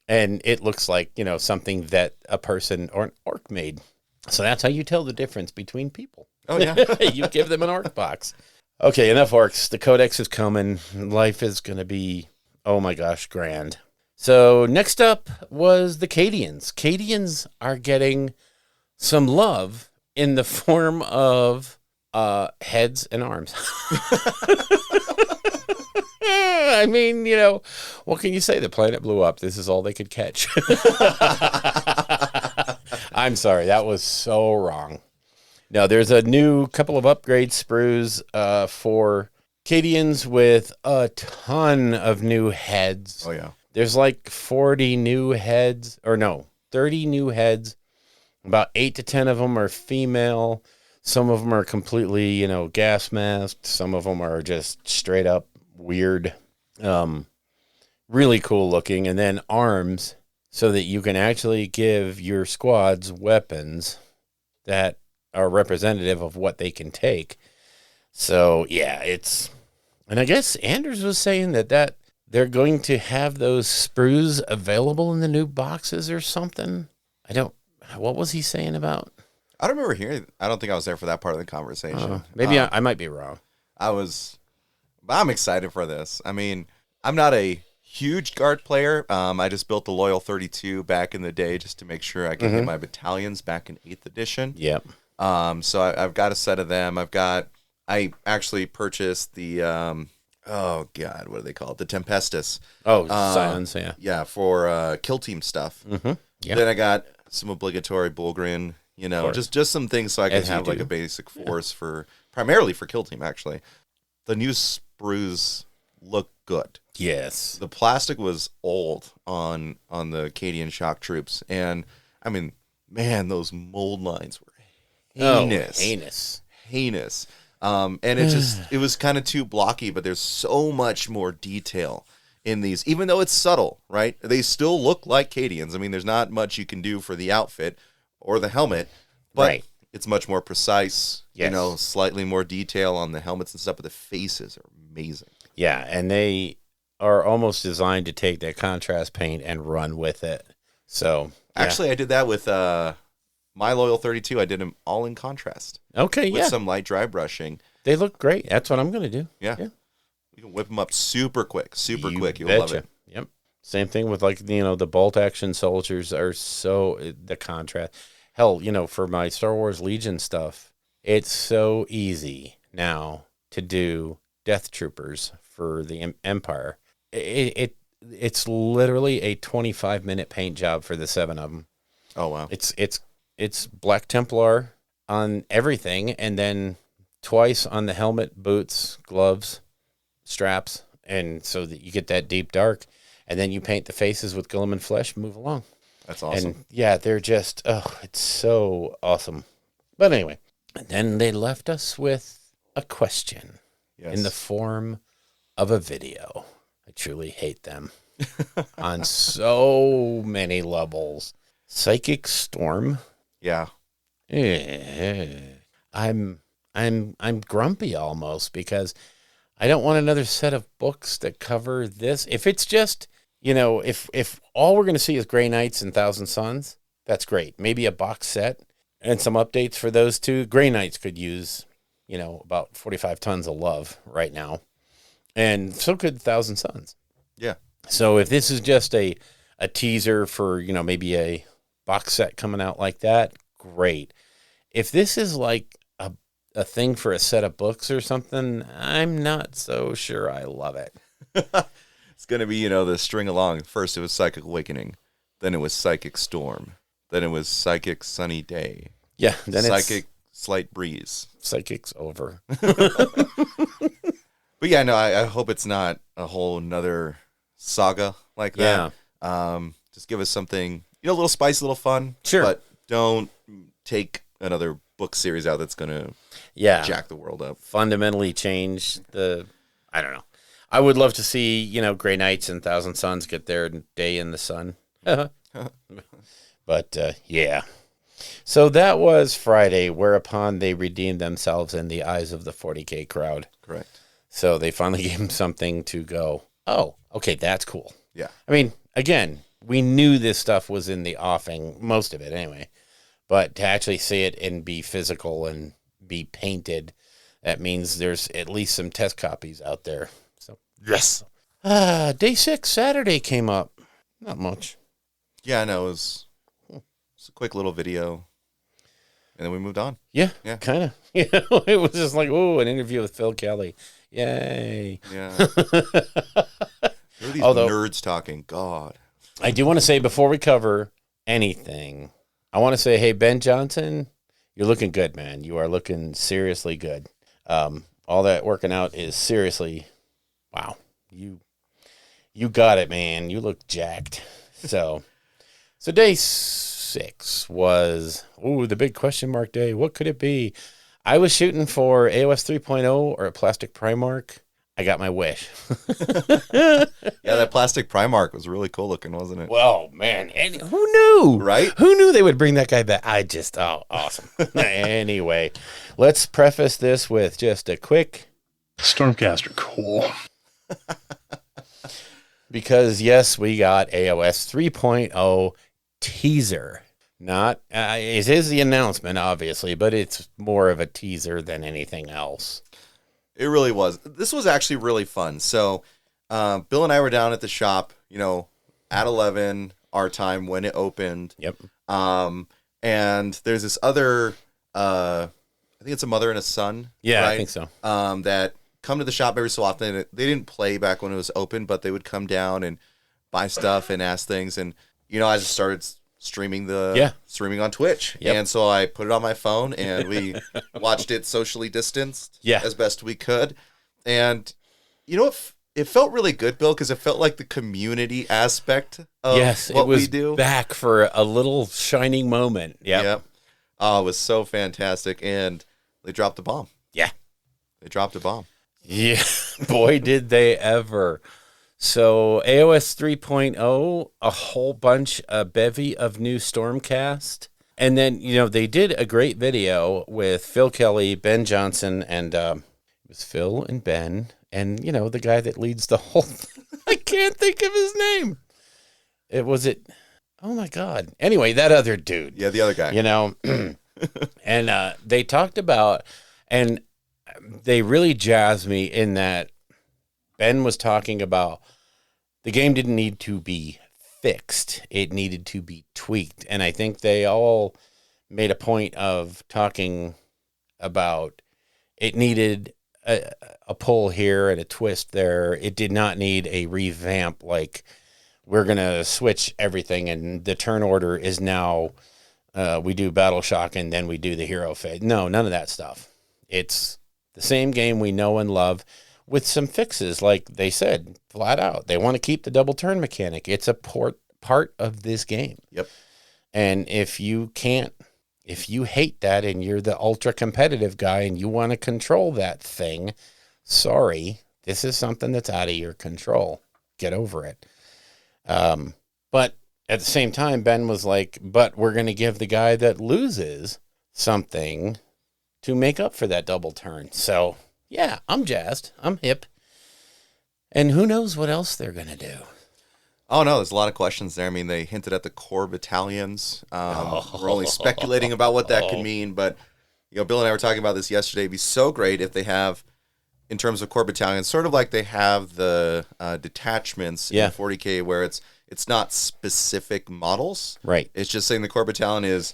And it looks like, something that a person or an orc made. So that's how you tell the difference between people. Oh, yeah. You give them an orc box. Okay, enough orcs. The Codex is coming. Life is going to be, oh my gosh, grand. So next up was the Cadians. Cadians are getting some love in the form of heads and arms. I mean, what can you say? The planet blew up. This is all they could catch. I'm sorry. That was so wrong. No, there's a new couple of upgrade sprues for Cadians with a ton of new heads. Oh, yeah. There's like 40 new heads, or no, 30 new heads. About 8 to 10 of them are female. Some of them are completely, gas masked. Some of them are just straight up weird, really cool looking. And then arms, so that you can actually give your squads weapons that are representative of what they can take. So yeah, and I guess Anders was saying that they're going to have those sprues available in the new boxes or something. What was he saying about? I don't remember hearing. I don't think I was there for that part of the conversation. Maybe I might be wrong. I'm excited for this. I mean, I'm not a huge guard player. I just built the Loyal 32 back in the day just to make sure I could get my battalions back in 8th edition. Yep. So I've got a set of them. I actually purchased the, oh God, what do they call it? The Tempestus. Oh, Silence, yeah. Yeah, for kill team stuff. Mm-hmm. Yep. Then I got some obligatory Bullgrin, just some things so I can have like a basic force primarily for kill team, actually. The new sprues look good. Yes. The plastic was old on the Cadian shock troops. And, I mean, man, those mold lines were heinous. Heinous. And it was kind of too blocky, but there's so much more detail in these, even though it's subtle, right? They still look like Cadians. I mean, there's not much you can do for the outfit or the helmet, but it's much more precise, slightly more detail on the helmets and stuff, but the faces are amazing. Yeah, and they are almost designed to take that contrast paint and run with it. So, actually, I did that with my Loyal 32. I did them all in contrast. Okay, with some light dry brushing. They look great. That's what I'm going to do. Yeah. You can whip them up super quick. You'll love it. Yep. Same thing with the bolt action soldiers are the contrast. Hell, for my Star Wars Legion stuff, it's so easy now to do Death Troopers for the Empire. It's literally a 25-minute paint job for the 7 of them. Oh wow. It's Black Templar on everything, and then twice on the helmet, boots, gloves, straps, and so that you get that deep dark, and then you paint the faces with Guilliman flesh, move along. That's awesome. And yeah, they're just, it's so awesome. But anyway, and then they left us with a question in the form of a video. I truly hate them on so many levels. Psychic Storm. Yeah. I'm grumpy almost because I don't want another set of books that cover this. If it's just, if all we're going to see is Grey Knights and Thousand Suns, that's great. Maybe a box set and some updates for those two. Grey Knights could use, about 45 tons of love right now. And so could Thousand Suns. Yeah. So if this is just a teaser for, maybe a box set coming out like that, great. If this is like a thing for a set of books or something, I'm not so sure I love it. It's going to be, the string along. First it was Psychic Awakening. Then it was Psychic Storm. Then it was Psychic Sunny Day. Yeah. Then Psychic Slight Breeze. Psychic's over. But yeah, no, I hope it's not a whole nother saga like that. Yeah. Just give us something, a little spice, a little fun. Sure. But don't take another book series out that's going to jack the world up. Fundamentally change I don't know. I would love to see, Grey Knights and Thousand Suns get their day in the sun. But, yeah. So that was Friday, whereupon they redeemed themselves in the eyes of the 40K crowd. Correct. So they finally gave him something to go, oh, okay, that's cool. Yeah. I mean, again, we knew this stuff was in the offing, most of it anyway. But to actually see it and be physical and be painted, that means there's at least some test copies out there. So yes. Day 6, Saturday came up. Not much. Yeah, I know. It was a quick little video. And then we moved on. Yeah. Kind of. It was just like, an interview with Phil Kelly. Yay. Yeah. These nerds talking. God. I do want to say before we cover anything, I want to say, hey, Ben Johnson, you're looking good, man. You are looking seriously good. All that working out is seriously, wow. You got it, man. You look jacked. So day 6 was, the big question mark day. What could it be? I was shooting for AOS 3.0 or a plastic Primarch. I got my wish. Yeah, that plastic Primarch was really cool looking, wasn't it? Well, man, and who knew? Right? Who knew they would bring that guy back? Awesome. Anyway, let's preface this with just a quick... Stormcast are cool. Because, yes, we got AOS 3.0 teaser. Not, it is the announcement, obviously, but it's more of a teaser than anything else. It really was. This was actually really fun. So, Bill and I were down at the shop, at 11 our time when it opened. Yep. And there's this other, I think it's a mother and a son. Yeah, right? I think so. That come to the shop every so often. They didn't play back when it was open, but they would come down and buy stuff and ask things. And, I just started streaming on Twitch. Yep. And so I put it on my phone and we watched it socially distanced as best we could. And it felt really good, Bill, because it felt like the community aspect of what we do. Back for a little shining moment. Yep. Oh, it was so fantastic. And they dropped a bomb. Yeah. They dropped a bomb. Yeah. Boy, did they ever. So AOS 3.0, a whole bunch, a bevy of new Stormcast. And then, they did a great video with Phil Kelly, Ben Johnson, and it was Phil and Ben, and, the guy that leads the whole thing. I can't think of his name. Oh my God. Anyway, that other dude. Yeah, the other guy. And they talked about, and they really jazzed me in that Ben was talking about the game didn't need to be fixed. It needed to be tweaked. And I think they all made a point of talking about it needed a pull here and a twist there. It did not need a revamp like we're going to switch everything and the turn order is now we do Battle Shock and then we do the hero phase. No, none of that stuff. It's the same game we know and love, with some fixes, like they said, flat out. They want to keep the double turn mechanic. It's a part of this game. Yep. And if you hate that and you're the ultra competitive guy and you want to control that thing, sorry, this is something that's out of your control. Get over it. But at the same time, Ben was like, but we're going to give the guy that loses something to make up for that double turn. So, yeah, I'm jazzed. I'm hip. And who knows what else they're going to do. Oh, no, there's a lot of questions there. I mean, they hinted at the core battalions. We're only speculating about what that could mean, but Bill and I were talking about this yesterday. It'd be so great if they have, in terms of core battalions, sort of like they have the detachments in 40K, where it's not specific models. Right. It's just saying the core battalion is,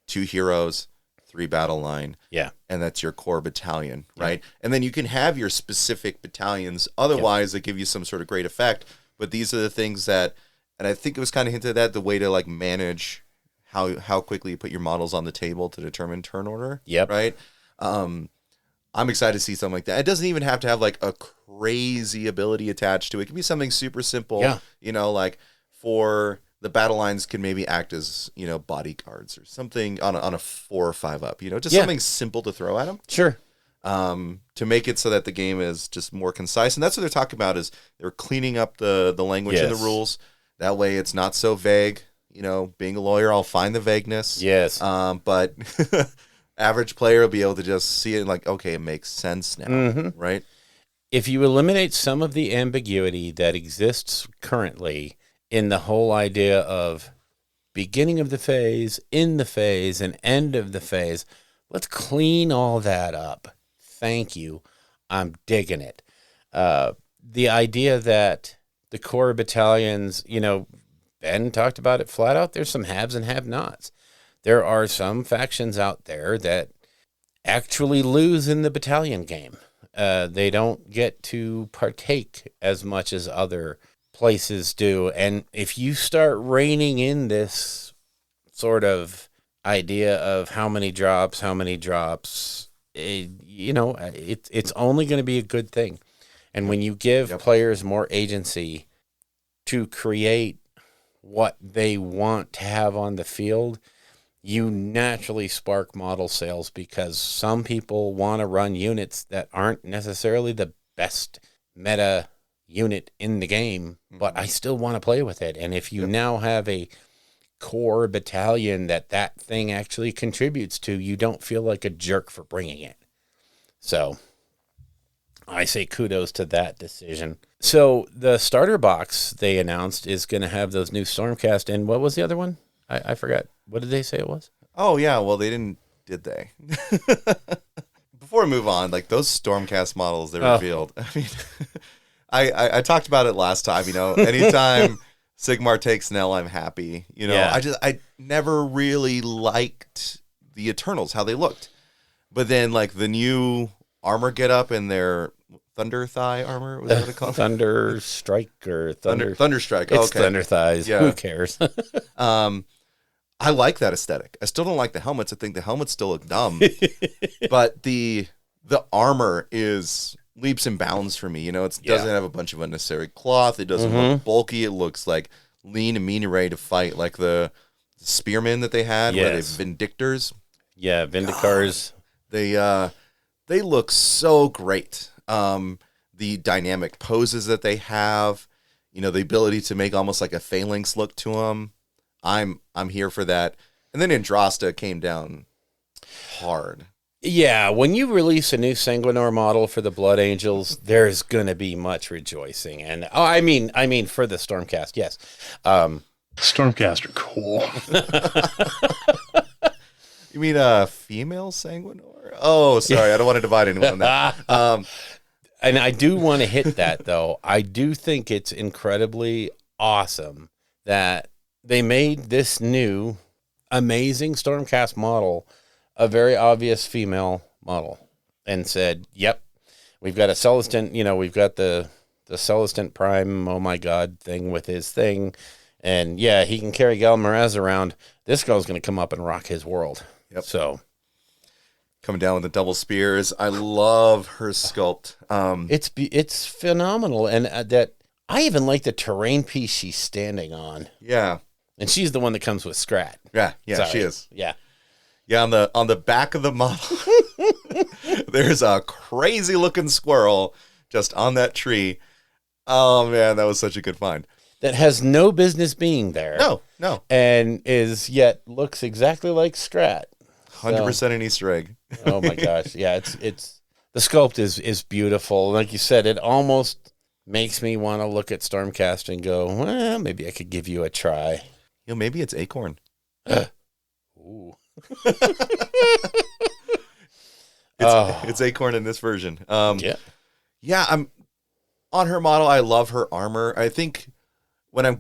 2 heroes, 3 battle line. Yeah. And that's your core battalion, right? Yeah. And then you can have your specific battalions otherwise that give you some sort of great effect. But these are the things that, and I think it was kind of hinted at, the way to like manage how quickly you put your models on the table to determine turn order. Yep. Right. I'm excited to see something like that. It doesn't even have to have like a crazy ability attached to it. It can be something super simple. Yeah. Like for the battle lines can maybe act as, bodyguards or something on a 4 or 5 up, just something simple to throw at them. Sure. To make it so that the game is just more concise. And that's what they're talking about, is they're cleaning up the language and the rules. That way it's not so vague. Being a lawyer, I'll find the vagueness. Yes. But average player will be able to just see it and like, okay, it makes sense now, right? If you eliminate some of the ambiguity that exists currently in the whole idea of beginning of the phase, in the phase, and end of the phase, let's clean all that up. Thank you. I'm digging it. The idea that the core battalions, Ben talked about it flat out. There's some haves and have-nots. There are some factions out there that actually lose in the battalion game. They don't get to partake as much as other places do. And if you start reining in this sort of idea of how many drops, it's only going to be a good thing. And when you give players more agency to create what they want to have on the field, you naturally spark model sales, because some people want to run units that aren't necessarily the best meta unit in the game, but I still want to play with it. And if you now have a core battalion that thing actually contributes to, you don't feel like a jerk for bringing it. So I say kudos to that decision. So the starter box they announced is going to have those new Stormcast, and what was the other one? I forgot. What did they say it was? Oh, yeah. Well, they didn't, did they? Before we move on, like those Stormcast models they revealed. I mean, I talked about it last time, anytime Sigmar takes an L, I'm happy. I never really liked the Eternals, how they looked. But then like the new armor get up and their Thunder Thigh armor, was that what it called? Thunder Strike or Thunder Strike. It's Thunder Thighs. Yeah. Who cares? I like that aesthetic. I still don't like the helmets. I think the helmets still look dumb. But the armor is leaps and bounds for me. It doesn't have a bunch of unnecessary cloth. It doesn't look bulky. It looks like lean and mean and ready to fight, like the spearmen that they had, where they Vindictors. Yeah, Vindicars. They look so great. The dynamic poses that they have, the ability to make almost like a phalanx look to them. I'm here for that. And then Andrasta came down hard. Yeah, when you release a new Sanguinor model for the Blood Angels, there's going to be much rejoicing. And I mean for the Stormcast, yes. Stormcast are cool. You mean a female Sanguinor? Oh, sorry, I don't want to divide anyone on that. And I do want to hit that, though. I do think it's incredibly awesome that they made this new amazing Stormcast model a very obvious female model and said, yep, we've got a Celestant, we've got the Celestant Prime, oh my God, thing with his thing. And yeah, he can carry Galmaraz around. This girl's going to come up and rock his world. Yep. So coming down with the double spears. I love her sculpt. It's phenomenal. And that I even like the terrain piece she's standing on. Yeah. And she's the one that comes with Scrat. Yeah, Sorry. she is. Yeah. Yeah, on the back of the model, there's a crazy looking squirrel just on that tree. Oh man, that was such a good find. That has no business being there. No. And looks exactly like Scrat. 100% an Easter egg. Oh my gosh. Yeah, it's the sculpt is beautiful. Like you said, it almost makes me want to look at Stormcast and go, well, maybe I could give you a try. Maybe it's Acorn. Ooh. It's Acorn in this version. Yeah, I'm on her model. I love her armor. I think when I'm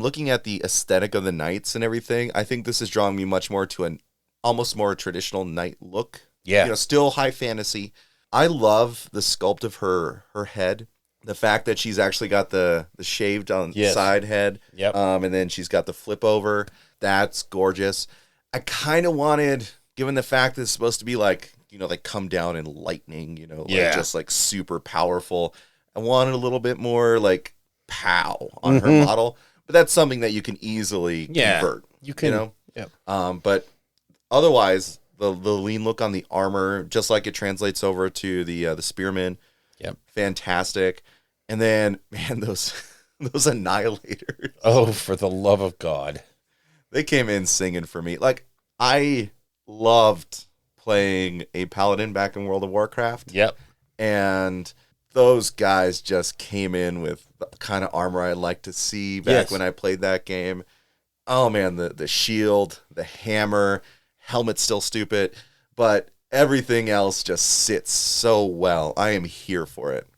looking at the aesthetic of the knights and everything, I think this is drawing me much more to an almost more traditional knight look. Yeah. Still high fantasy. I love the sculpt of her head. The fact that she's actually got the shaved on side head. Yep. And then she's got the flip over. That's gorgeous. I kind of wanted, given the fact that it's supposed to be like, like come down in lightning, just like super powerful. I wanted a little bit more like pow on her model, but that's something that you can easily convert. You can, but otherwise, the lean look on the armor, just like it translates over to the spearmen. Yep. Fantastic. And then, man, those annihilators. Oh, for the love of God. They came in singing for me. Like, I loved playing a paladin back in World of Warcraft. Yep. And those guys just came in with the kind of armor I like to see back when I played that game. Oh, man, the shield, the hammer, helmet's still stupid, but everything else just sits so well. I am here for it.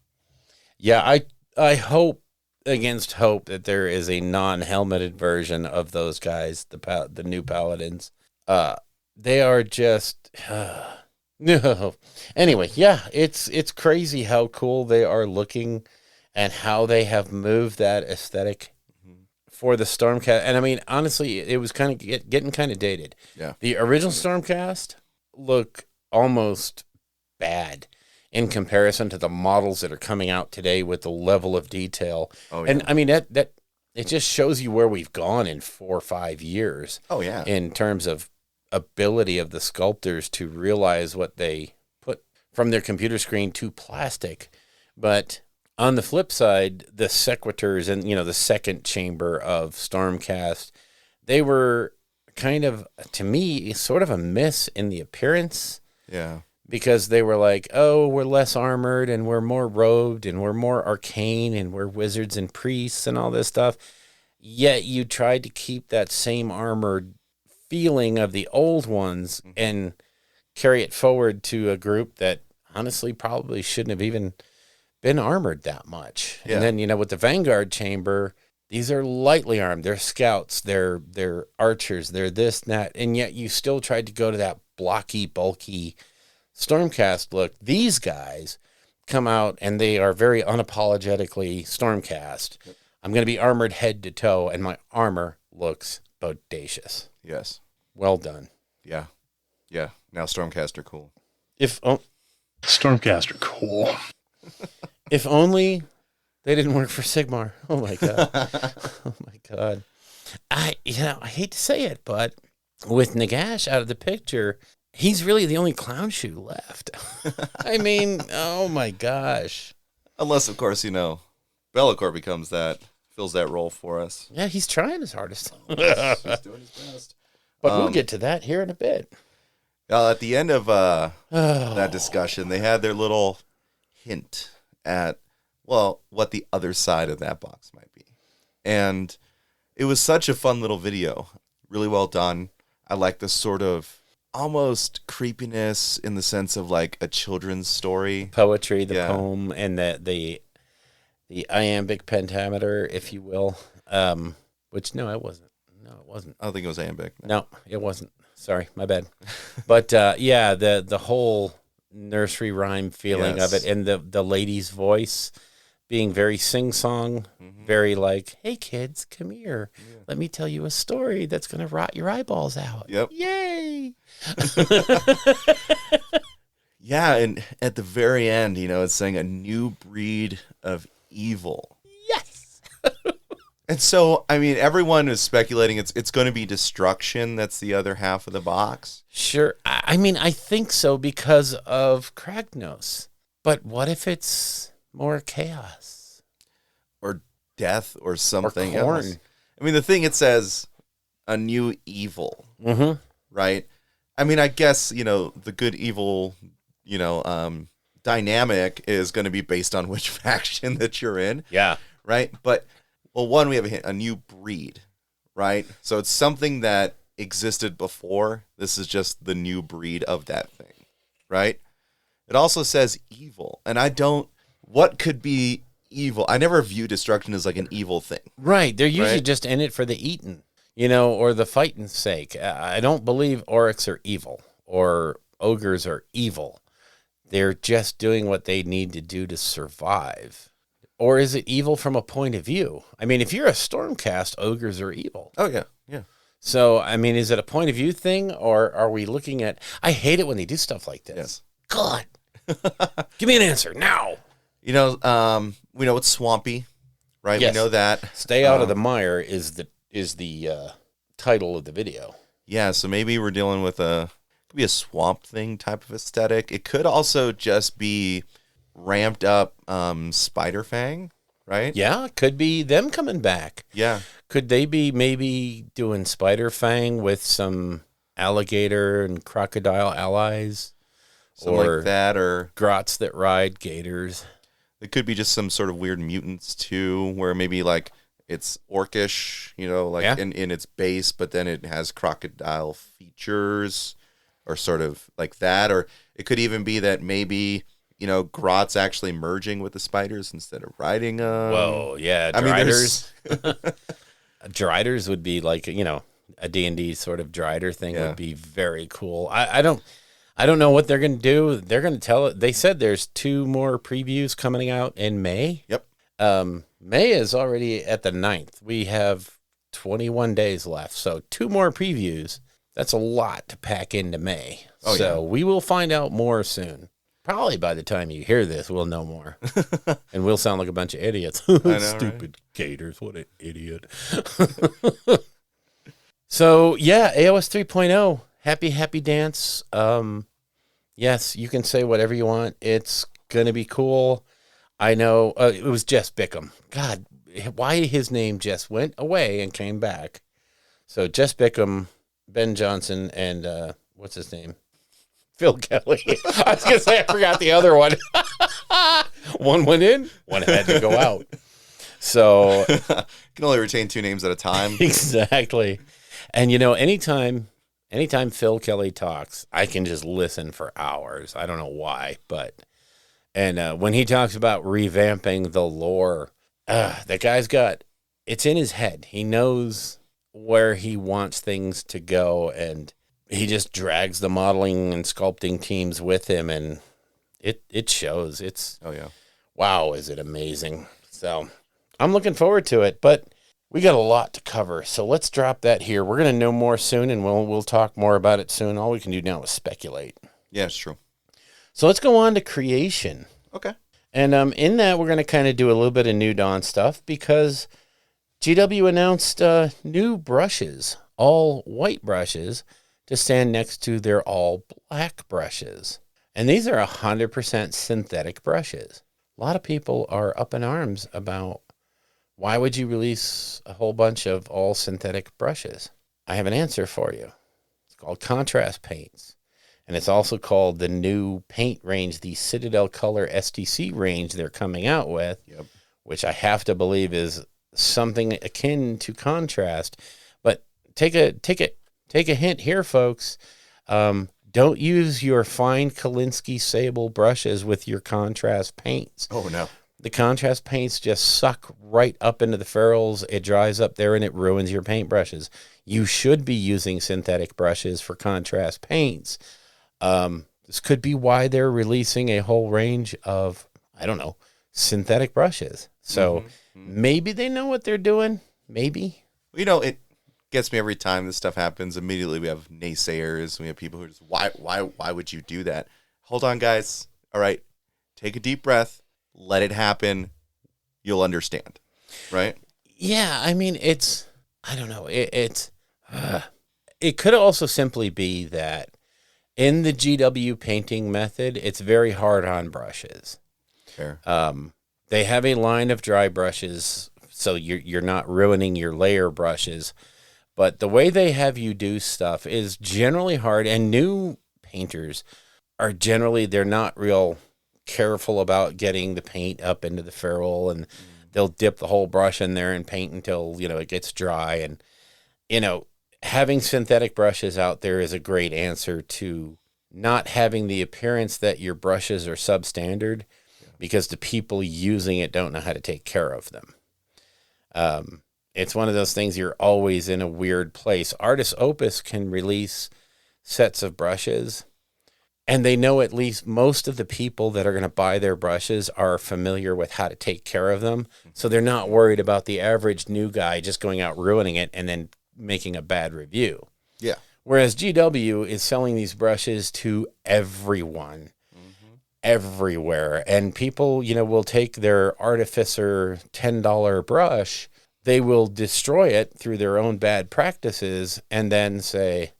Yeah, I hope against hope that there is a non-helmeted version of those guys, the new paladins. They are just no. Anyway, yeah, it's crazy how cool they are looking and how they have moved that aesthetic for the Stormcast. And I mean, honestly, it was kind of getting kind of dated. Yeah. The original Stormcast look almost bad in comparison to the models that are coming out today with the level of detail. Oh, yeah. And I mean, that it just shows you where we've gone in 4 or 5 years. Oh, yeah. In terms of ability of the sculptors to realize what they put from their computer screen to plastic. But on the flip side, the sequiturs and, the second chamber of Stormcast, they were kind of, to me, sort of a miss in the appearance. Yeah. Because they were like, oh, we're less armored and we're more robed and we're more arcane and we're wizards and priests and all this stuff. Yet you tried to keep that same armored feeling of the old ones and carry it forward to a group that honestly probably shouldn't have even been armored that much. Yeah. And then, with the Vanguard chamber, these are lightly armed. They're scouts. They're archers. They're this and that. And yet you still tried to go to that blocky, bulky Stormcast look. These guys come out and they are very unapologetically Stormcast. Yep. I'm going to be armored head to toe, and my armor looks bodacious. Yes. Well done. Yeah. Yeah. Now Stormcast are cool. Stormcast are cool. If only they didn't work for Sigmar. Oh my God. Oh my God. I hate to say it, but with Nagash out of the picture, he's really the only clown shoe left. I mean, oh my gosh. Unless, of course, Be'lakor fills that role for us. Yeah, he's trying his hardest. He's doing his best. But we'll get to that here in a bit. At the end of that discussion, they had their little hint at, what the other side of that box might be. And it was such a fun little video. Really well done. I like the sort of almost creepiness in the sense of like a children's story. Poetry, the poem, and the iambic pentameter, if you will. Which, no, it wasn't. I don't think it was iambic. No, it wasn't. Sorry, my bad. But the whole nursery rhyme feeling of it, and the lady's voice being very sing-song, very like, hey kids, come here. Yeah. Let me tell you a story that's going to rot your eyeballs out. Yep. Yay! Yeah, and at the very end, it's saying a new breed of evil. Yes! And so, I mean, everyone is speculating it's going to be destruction. That's the other half of the box. Sure. I mean, I think so because of Kragnos. But what if it's more chaos? Or death or something else? I mean, the thing, it says a new evil, right? I mean, I guess, the good evil, dynamic is going to be based on which faction that you're in. Yeah. Right. But, well, one, we have a new breed, right? So it's something that existed before. This is just the new breed of that thing, right? It also says evil. And what could be evil? I never view destruction as like an evil thing. Right. They're usually Right? just in it for the eating, or the fighting's sake. I don't believe orcs are evil or ogres are evil. They're just doing what they need to do to survive. Or is it evil from a point of view? I mean, if you're a Stormcast, ogres are evil. Oh, yeah. Yeah. So, I mean, is it a point of view thing, or are we looking at... I hate it when they do stuff like this. Yes. God. Give me an answer now. We know it's swampy, right? Yes. We know that. Stay out of the mire is the title of the video. Yeah, so maybe we're dealing with could be a swamp thing type of aesthetic. It could also just be ramped up Spider Fang, right? Yeah, could be them coming back. Yeah. Could they be maybe doing Spider Fang with some alligator and crocodile allies? Something like that, or grots that ride gators. it could be just some sort of weird mutants too, where maybe like it's orcish, in its base, but then it has crocodile features, or sort of like that. Or it could even be that maybe grots actually merging with the spiders instead of riding them. Whoa, yeah, Driders. Driders would be like a D&D sort of Drider thing. Would be very cool. I don't know what they're going to do. They're going to tell it. They said there's 2 more previews coming out in May. Yep. May is already at the 9th. We have 21 days left. So 2 more previews. That's a lot to pack into May. Oh, so we will find out more soon. Probably by the time you hear this, we'll know more. And we'll sound like a bunch of idiots. I know, Stupid gators. What an idiot. So, yeah, AOS 3.0. Happy dance. Yes, you can say whatever you want. It's going to be cool. I know it was Jess Bickham. God, why his name just went away and came back. So Jess Bickham, Ben Johnson, and what's his name? Phil Kelly. I was going to say I forgot the other one. One went in, one had to go out. So you can only retain 2 names at a time. Exactly. And anytime Phil Kelly talks, I can just listen for hours. I don't know why, but when he talks about revamping the lore, that guy's it's in his head. He knows where he wants things to go, and he just drags the modeling and sculpting teams with him, and it shows. It's wow, is it amazing? So I'm looking forward to it, but we got a lot to cover, so let's drop that here. We're going to know more soon, and we'll talk more about it soon. All we can do now is speculate. Yeah, it's true. So let's go on to creation. Okay. And in that, we're going to kind of do a little bit of New Dawn stuff, because GW announced new brushes, all white brushes, to stand next to their all black brushes. And these are 100% synthetic brushes. A lot of people are up in arms about, why would you release a whole bunch of all synthetic brushes? I have an answer for you. It's called contrast paints. And it's also called the new paint range, the Citadel Color STC range they're coming out with, which I have to believe is something akin to contrast. But take a hint here, folks. Don't use your fine Kolinsky sable brushes with your contrast paints. Oh, no. The contrast paints just suck right up into the ferrules. It dries up there and it ruins your paintbrushes. You should be using synthetic brushes for contrast paints. This could be why they're releasing a whole range of, synthetic brushes. So maybe they know what they're doing. Maybe. It gets me every time this stuff happens. Immediately we have naysayers. We have people who are just, why would you do that? Hold on, guys. All right. Take a deep breath. Let it happen. You'll understand. Right? Yeah. I mean, I don't know. It could also simply be that in the GW painting method, it's very hard on brushes. Fair. They have a line of dry brushes, so you're not ruining your layer brushes. But the way they have you do stuff is generally hard, and new painters are generally, they're not real careful about getting the paint up into the ferrule, and they'll dip the whole brush in there and paint until, it gets dry. And, having synthetic brushes out there is a great answer to not having the appearance that your brushes are substandard, because the people using it don't know how to take care of them. It's one of those things, you're always in a weird place. Artist Opus can release sets of brushes, and they know at least most of the people that are going to buy their brushes are familiar with how to take care of them. So they're not worried about the average new guy just going out ruining it and then making a bad review. Yeah. Whereas GW is selling these brushes to everyone, everywhere. And people, will take their Artificer $10 brush, they will destroy it through their own bad practices, and then say,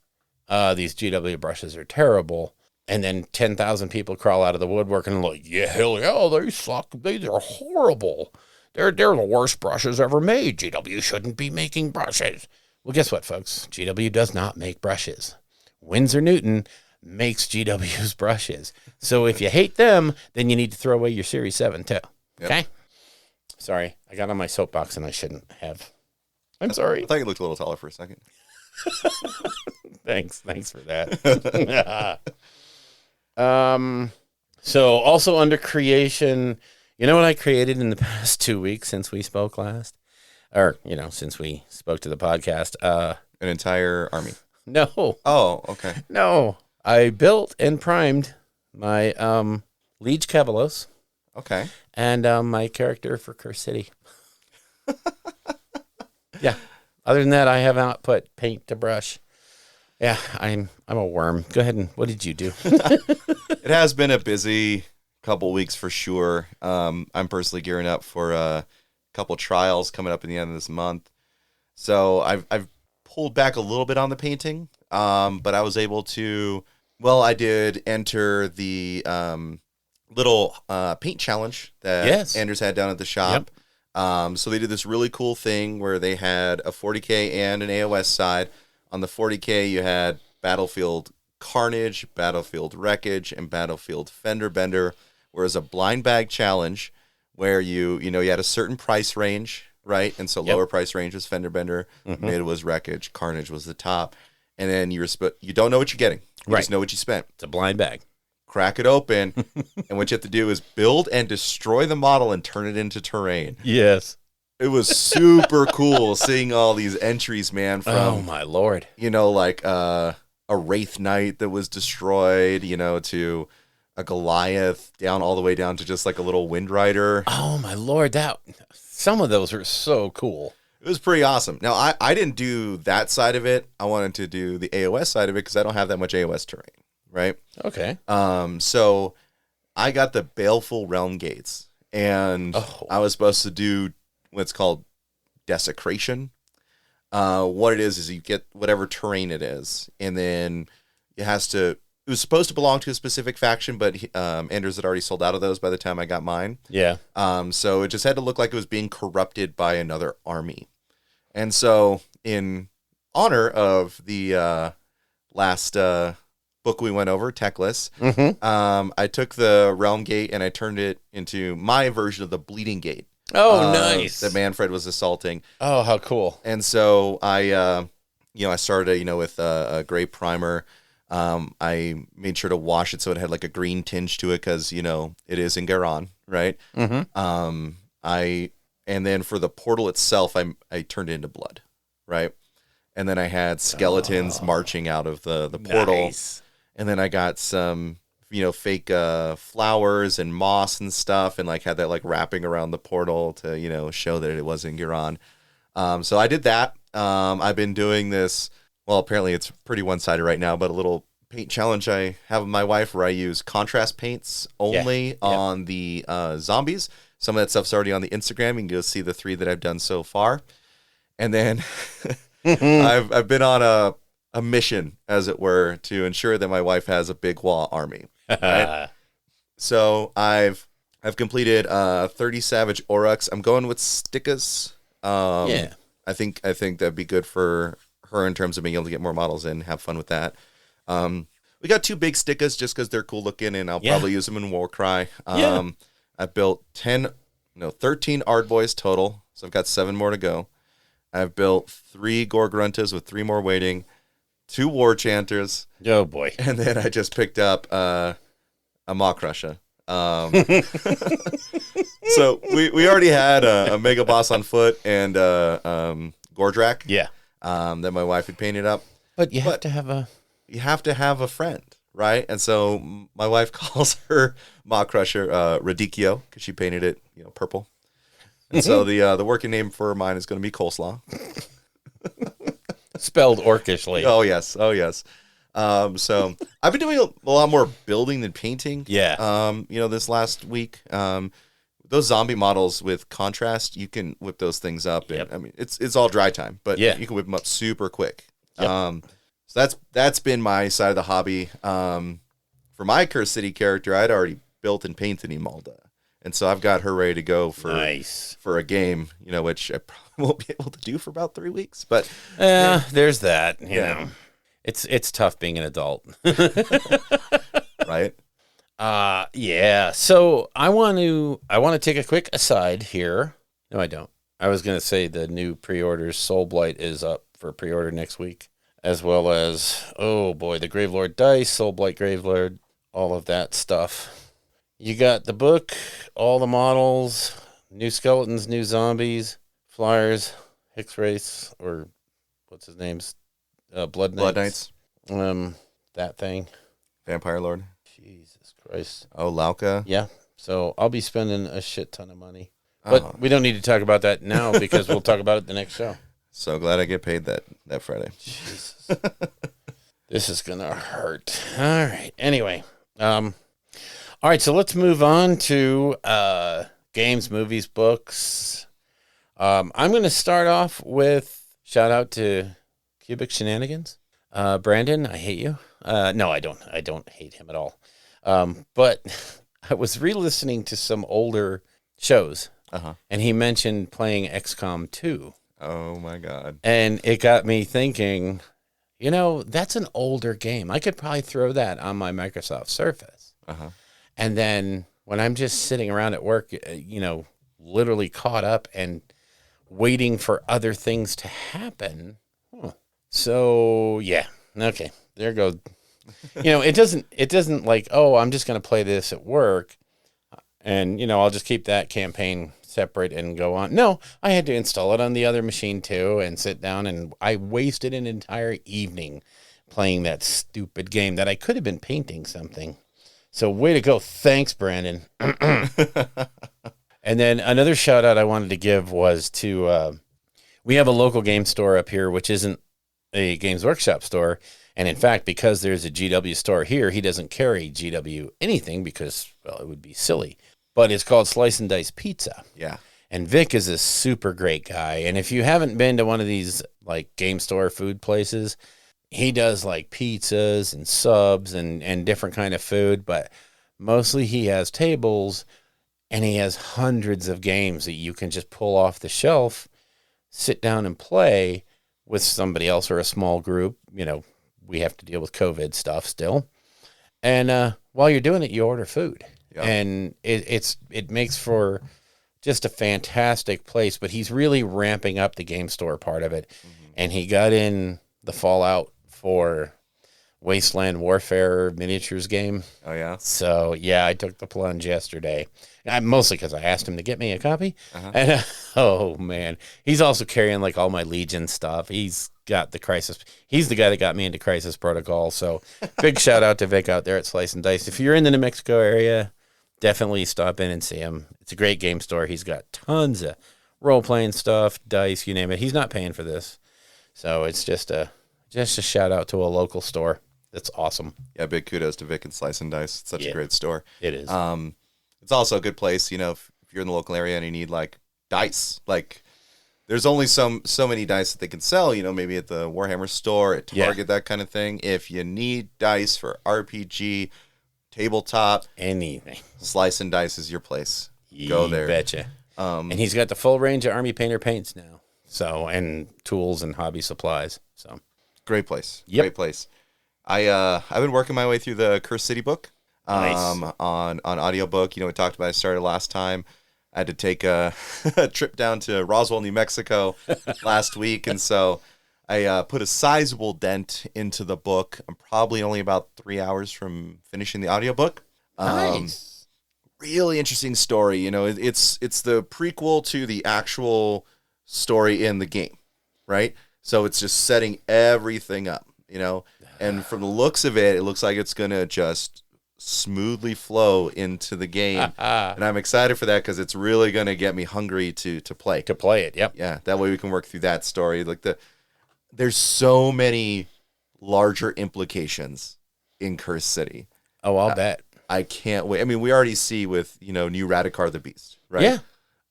these GW brushes are terrible. And then 10,000 people crawl out of the woodwork and like, yeah, hell yeah, they suck. These are horrible. They're the worst brushes ever made. GW shouldn't be making brushes. Well, guess what, folks? GW does not make brushes. Winsor Newton makes GW's brushes. So if you hate them, then you need to throw away your Series 7 too. Okay? Yep. Sorry, I got on my soapbox and I shouldn't have. I'm sorry. I thought you looked a little taller for a second. Thanks for that. So also under creation, you know what I created in the past 2 weeks since we spoke last? Or, since we spoke to the podcast? An entire army. No. Oh, okay. No. I built and primed my Liege Cavalos. Okay. And my character for Curse City. Yeah. Other than that, I have not put paint to brush. Yeah, I'm a worm. Go ahead and what did you do? It has been a busy couple weeks for sure. I'm personally gearing up for a couple trials coming up in the end of this month. So I've pulled back a little bit on the painting, but I was able to. Well, I did enter the little paint challenge that Anders had down at the shop. Yep. So they did this really cool thing where they had a 40K and an AOS side. On the 40K, you had Battlefield Carnage, Battlefield Wreckage, and Battlefield Fender Bender, whereas a blind bag challenge where you had a certain price range, right? And so lower price range was Fender Bender, mid was Wreckage, Carnage was the top, and then you don't know what you're getting. You just know what you spent. It's a blind bag. Crack it open, and what you have to do is build and destroy the model and turn it into terrain. Yes. It was super cool seeing all these entries, man. From, oh, my Lord. Like a Wraith Knight that was destroyed, to a Goliath, all the way down to just like a little Wind Rider. Oh, my Lord. Some of those are so cool. It was pretty awesome. Now, I didn't do that side of it. I wanted to do the AOS side of it because I don't have that much AOS terrain, right? Okay. So I got the Baleful Realm Gates, and I was supposed to do what's called Desecration. What it is you get whatever terrain it is, and then it was supposed to belong to a specific faction, but Anders had already sold out of those by the time I got mine. Yeah. So it just had to look like it was being corrupted by another army. And so in honor of the last book we went over, Techless, I took the Realm Gate and I turned it into my version of the Bleeding Gate. Oh, nice. That Manfred was assaulting. Oh, how cool. And so I started, with a gray primer. I made sure to wash it so it had like a green tinge to it because, it is in Garon, right? And then for the portal itself, I turned it into blood, right? And then I had skeletons marching out of the portal. Nice. And then I got some fake flowers and moss and stuff, and like had that like wrapping around the portal to show that it was in Garon. So I did that. I've been doing this. Well, apparently it's pretty one-sided right now, but a little paint challenge I have with my wife where I use contrast paints only on the zombies. Some of that stuff's already on the Instagram. You can go see the 3 that I've done so far. And then I've been on a mission, as it were, to ensure that my wife has a big wall army. Right? So I've completed 30 Savage Aurochs. I'm going with Stickus. I think that'd be good for her in terms of being able to get more models in, have fun with that. We got 2 big stickers just because they're cool looking, and I'll probably use them in Warcry. I built 13 Ard Boys total, so I've got 7 more to go. I've built 3 Gorgruntas with 3 more waiting, 2 War Chanters. Oh, boy. And then I just picked up a Maw Crusher. So we already had a Mega Boss on foot and Gordrak. Yeah. That my wife had painted up. But you have to have a... You have to have a friend, right? And so my wife calls her Maw Crusher Radicchio because she painted it, purple. And so the working name for mine is going to be Coleslaw. Spelled orcishly. Oh, yes. So I've been doing a lot more building than painting. Yeah. This last week. Those zombie models with contrast, you can whip those things up. And, Yep. I mean, it's all dry time, but you can whip them up super quick. Yep. So that's been my side of the hobby. For my Cursed City character, I'd already built and painted Imelda. And so I've got her ready to go for a game, which I probably won't be able to do for about 3 weeks. But there's that. You know, it's tough being an adult, right? Yeah. So I want to take a quick aside here. No, I don't. I was going to say the new pre-orders. Soul Blight is up for pre-order next week, as well as the Gravelord dice, Soul Blight Gravelord, all of that stuff. You got the book, all the models, new skeletons, new zombies, flyers, Hicks Race, or what's his name's? Blood Knights. That thing. Vampire Lord. Jesus Christ. Oh, Lauka. Yeah. So I'll be spending a shit ton of money. But we don't need to talk about that now because we'll talk about it the next show. So glad I get paid that Friday. Jesus. This is going to hurt. All right. Anyway. All right, so let's move on to games, movies, books. I'm going to start off with shout out to Cubic Shenanigans. Brandon, I hate you. No, I don't. I don't hate him at all. But I was re-listening to some older shows, and he mentioned playing XCOM 2. Oh, my God. And it got me thinking, that's an older game. I could probably throw that on my Microsoft Surface. And then when I'm just sitting around at work, literally caught up and waiting for other things to happen. So, yeah. Okay. There goes. It doesn't like, I'm just going to play this at work and, I'll just keep that campaign separate and go on. No, I had to install it on the other machine too and sit down, and I wasted an entire evening playing that stupid game that I could have been painting something. So way to go. Thanks, Brandon. And then another shout out I wanted to give was to, we have a local game store up here, which isn't a Games Workshop store. And in fact, because there's a GW store here, he doesn't carry GW anything because, it would be silly. But it's called Slice and Dice Pizza. Yeah. And Vic is a super great guy. And if you haven't been to one of these like game store food places, he does like pizzas and subs and different kind of food, but mostly he has tables and he has hundreds of games that you can just pull off the shelf, sit down and play with somebody else or a small group. We have to deal with COVID stuff still. And while you're doing it, you order food. Yep. And it makes for just a fantastic place, but he's really ramping up the game store part of it. And he got in the Fallout for Wasteland Warfare miniatures game. Oh, yeah? So, yeah, I took the plunge yesterday. Mostly because I asked him to get me a copy. And, oh, man. He's also carrying, like, all my Legion stuff. He's got the Crisis. He's the guy that got me into Crisis Protocol. So, big shout out to Vic out there at Slice and Dice. If you're in the New Mexico area, definitely stop in and see him. It's a great game store. He's got tons of role-playing stuff, dice, you name it. He's not paying for this. So, it's just a shout out to a local store. That's awesome. Yeah, big kudos to Vic and Slice and Dice. It's such a great store. It is. It's also a good place, if you're in the local area and you need like dice. Like there's only so many dice that they can sell, maybe at the Warhammer store, at Target, that kind of thing. If you need dice for RPG, tabletop, anything, Slice and Dice is your place. Go there. Betcha. And he's got the full range of Army Painter paints now. So, and tools and hobby supplies. So, Great place. Yep. Great place. I've been working my way through the Cursed City book. Nice. On audiobook. We talked about it, I started last time. I had to take a, a trip down to Roswell, New Mexico last week, and so I put a sizable dent into the book. I'm probably only about 3 hours from finishing the audiobook. nice. Really interesting story. It's the prequel to the actual story in the game, right? So it's just setting everything up, and from the looks of it, it looks like it's gonna just smoothly flow into the game, and I'm excited for that because it's really gonna get me hungry to play. To play it, yep. Yeah, that way we can work through that story. There's so many larger implications in Cursed City. Oh, I'll bet. I can't wait. I mean, we already see with new Radikar the Beast, right? Yeah.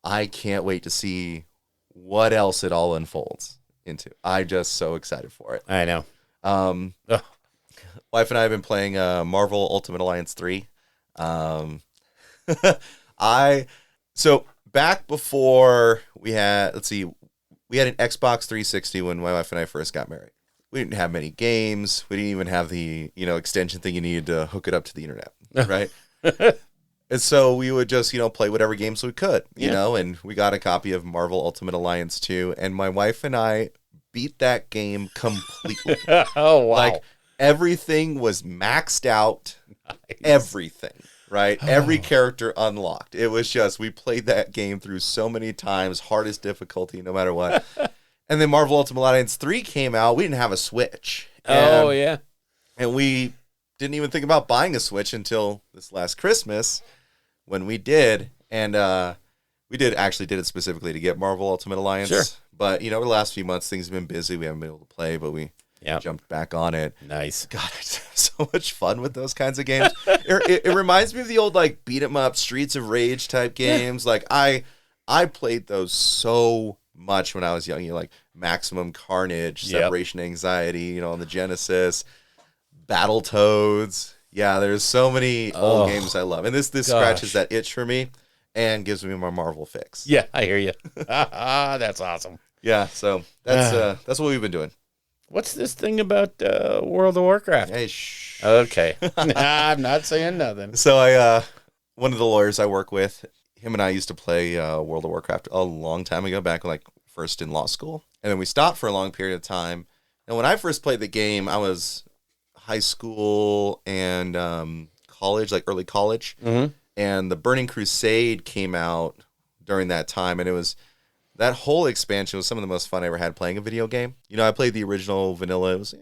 I can't wait to see what else it all unfolds into. I'm just so excited for it. I know. Wife and I have been playing Marvel Ultimate Alliance 3. So back before we had, we had an Xbox 360 when my wife and I first got married. We didn't have many games. We didn't even have the, extension thing you needed to hook it up to the internet, right? And so we would just, play whatever games we could, and we got a copy of Marvel Ultimate Alliance 2, and my wife and I beat that game completely. Oh, wow. Like, everything was maxed out. Nice. Everything, right? Every character unlocked. It was just, we played that game through so many times, hardest difficulty, no matter what. And then Marvel Ultimate Alliance 3 came out. We didn't have a Switch. Yeah. And we didn't even think about buying a Switch until this last Christmas when we did. And we did it specifically to get Marvel Ultimate Alliance. Sure. But, over the last few months, things have been busy. We haven't been able to play, but we jumped back on it. Nice. God, I just have so much fun with those kinds of games. It reminds me of the old, beat 'em up, Streets of Rage type games. Yeah. I played those so much when I was young. Maximum Carnage, Separation Anxiety, on the Genesis, Battletoads. Yeah, there's so many old games I love. And this scratches that itch for me and gives me my Marvel fix. Yeah, I hear you. That's awesome. Yeah, so that's what we've been doing. What's this thing about World of Warcraft? Hey, shh. Okay. I'm not saying nothing. So one of the lawyers I work with, him and I used to play World of Warcraft a long time ago, back first in law school. And then we stopped for a long period of time. And when I first played the game, I was high school and college, early college. Mm-hmm. And the Burning Crusade came out during that time. And that whole expansion was some of the most fun I ever had playing a video game. I played the original vanilla. It was,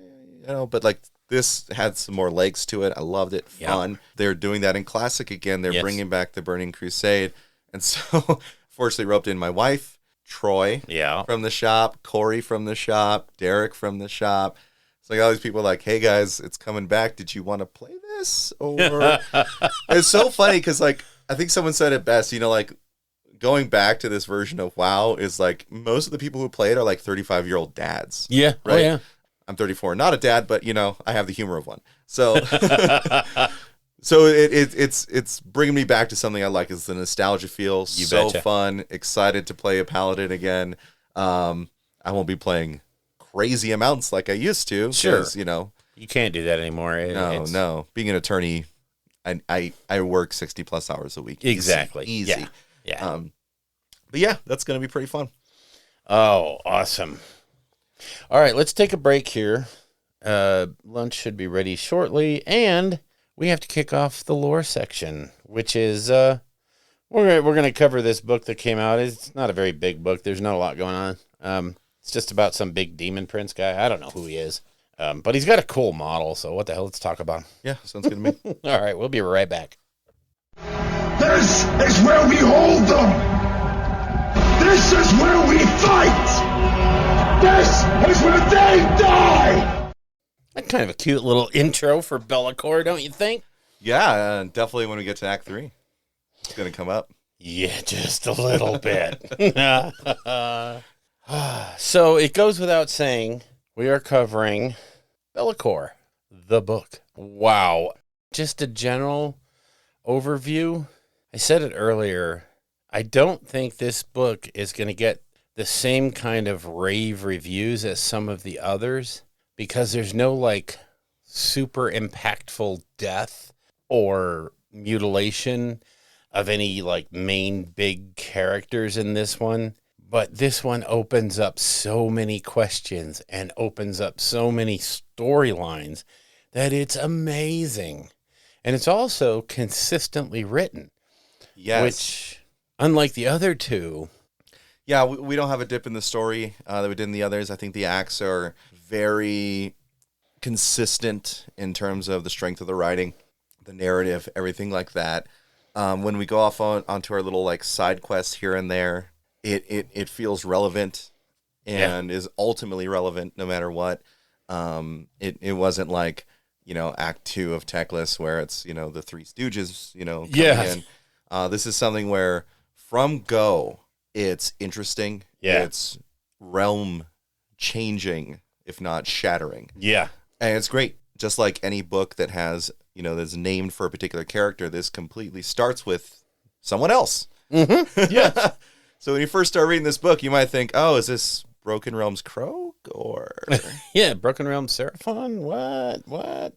but this had some more legs to it. I loved it. Fun. Yep. They're doing that in Classic again. They're bringing back the Burning Crusade. And so, fortunately, roped in my wife, Troy from the shop, Corey from the shop, Derek from the shop. It's all these people hey, guys, it's coming back. Did you want to play this? Or it's so funny because, I think someone said it best, going back to this version of WoW is most of the people who play it are 35-year-old dads. Yeah. Right? Oh, yeah. I'm 34, not a dad, but I have the humor of one. So so it's bringing me back to something I like. It's the nostalgia feel. You so betcha. Fun. Excited to play a paladin again. I won't be playing crazy amounts like I used to. Sure. You can't do that anymore. No. Being an attorney, I work 60 plus hours a week. Exactly. Easy. Yeah. But yeah, that's going to be pretty fun. Oh, awesome. All right, let's take a break here. Lunch should be ready shortly, and we have to kick off the lore section, which is we're going to cover this book that came out. It's not a very big book. There's not a lot going on. It's just about some big demon prince guy. I don't know who he is, but he's got a cool model. So what the hell? Let's talk about him. Yeah, sounds good to me. All right, we'll be right back. This is where we hold them. This is where we fight. This is where they die! That's kind of a cute little intro for Be'lakor, don't you think? Yeah, definitely when we get to Act 3. It's going to come up. Yeah, just a little bit. So it goes without saying, we are covering Be'lakor, the book. Wow. Just a general overview. I said it earlier. I don't think this book is going to get the same kind of rave reviews as some of the others, because there's no like super impactful death or mutilation of any like main big characters in this one. But this one opens up so many questions and opens up so many storylines that it's amazing. And it's also consistently written. Yes. Which, unlike the other two... Yeah, we don't have a dip in the story that we did in the others. I think the acts are very consistent in terms of the strength of the writing, the narrative, everything like that. When we go off onto our little like side quests here and there, it feels relevant and is ultimately relevant no matter what. It wasn't like, Act 2 of Techless where it's, the Three Stooges, coming in. This is something where from go, it's interesting. Yeah. It's realm changing, if not shattering. Yeah. And it's great. Just like any book that has, that's named for a particular character, this completely starts with someone else. Mm-hmm. Yeah. So when you first start reading this book, you might think, oh, is this Broken Realms Croak or... Yeah, Broken Realms Seraphon? What?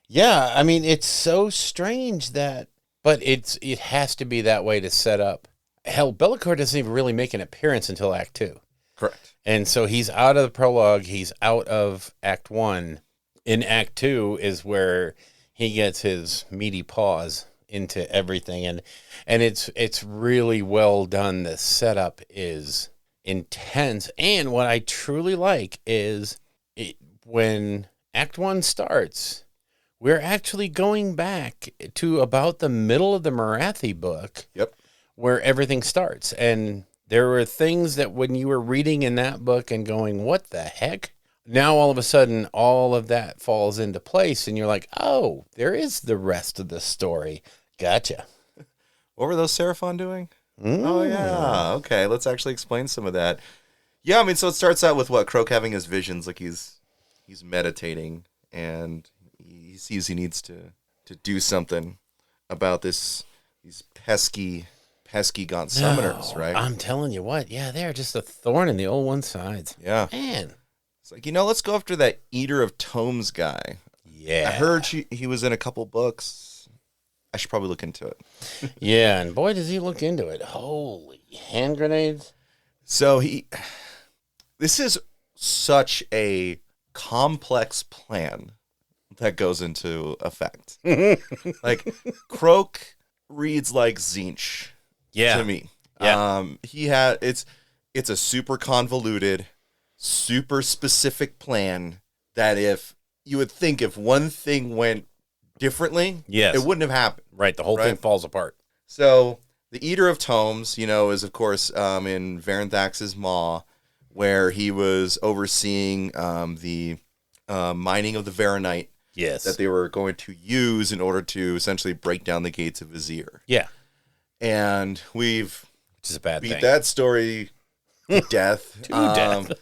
Yeah, I mean, it's so strange that... But it has to be that way to set up. Hell, Be'lakor doesn't even really make an appearance until Act 2. Correct. And so he's out of the prologue. He's out of Act 1. In Act 2 is where he gets his meaty paws into everything. And it's really well done. The setup is intense. And what I truly like is when Act 1 starts, we're actually going back to about the middle of the Morathi book. Yep. Where everything starts. And there were things that when you were reading in that book and going, what the heck? Now all of a sudden, all of that falls into place and you're like, oh, there is the rest of the story. Gotcha. What were those Seraphon doing? Oh, yeah. Okay, let's actually explain some of that. Yeah, I mean, so it starts out with Croak having his visions, like he's meditating and he sees he needs to do something about these pesky gaunt summoners, right? I'm telling you what, yeah, they're just a thorn in the old one's sides. Yeah. Man. It's like, let's go after that Eater of Tomes guy. Yeah. I heard he was in a couple books. I should probably look into it. Yeah, and boy, does he look into it. Holy hand grenades. So this is such a complex plan that goes into effect. Like, Croak reads like Tzeentch. Yeah. To me. Yeah. It's a super convoluted, super specific plan that if you would think if one thing went differently, yes, it wouldn't have happened. Right. The whole thing falls apart. So the Eater of Tomes, is of course in Varenthax's Maw, where he was overseeing the mining of the Varanite. Yes. That they were going to use in order to essentially break down the gates of Azir. Yeah. And which is a bad beat thing. that story to death. Death.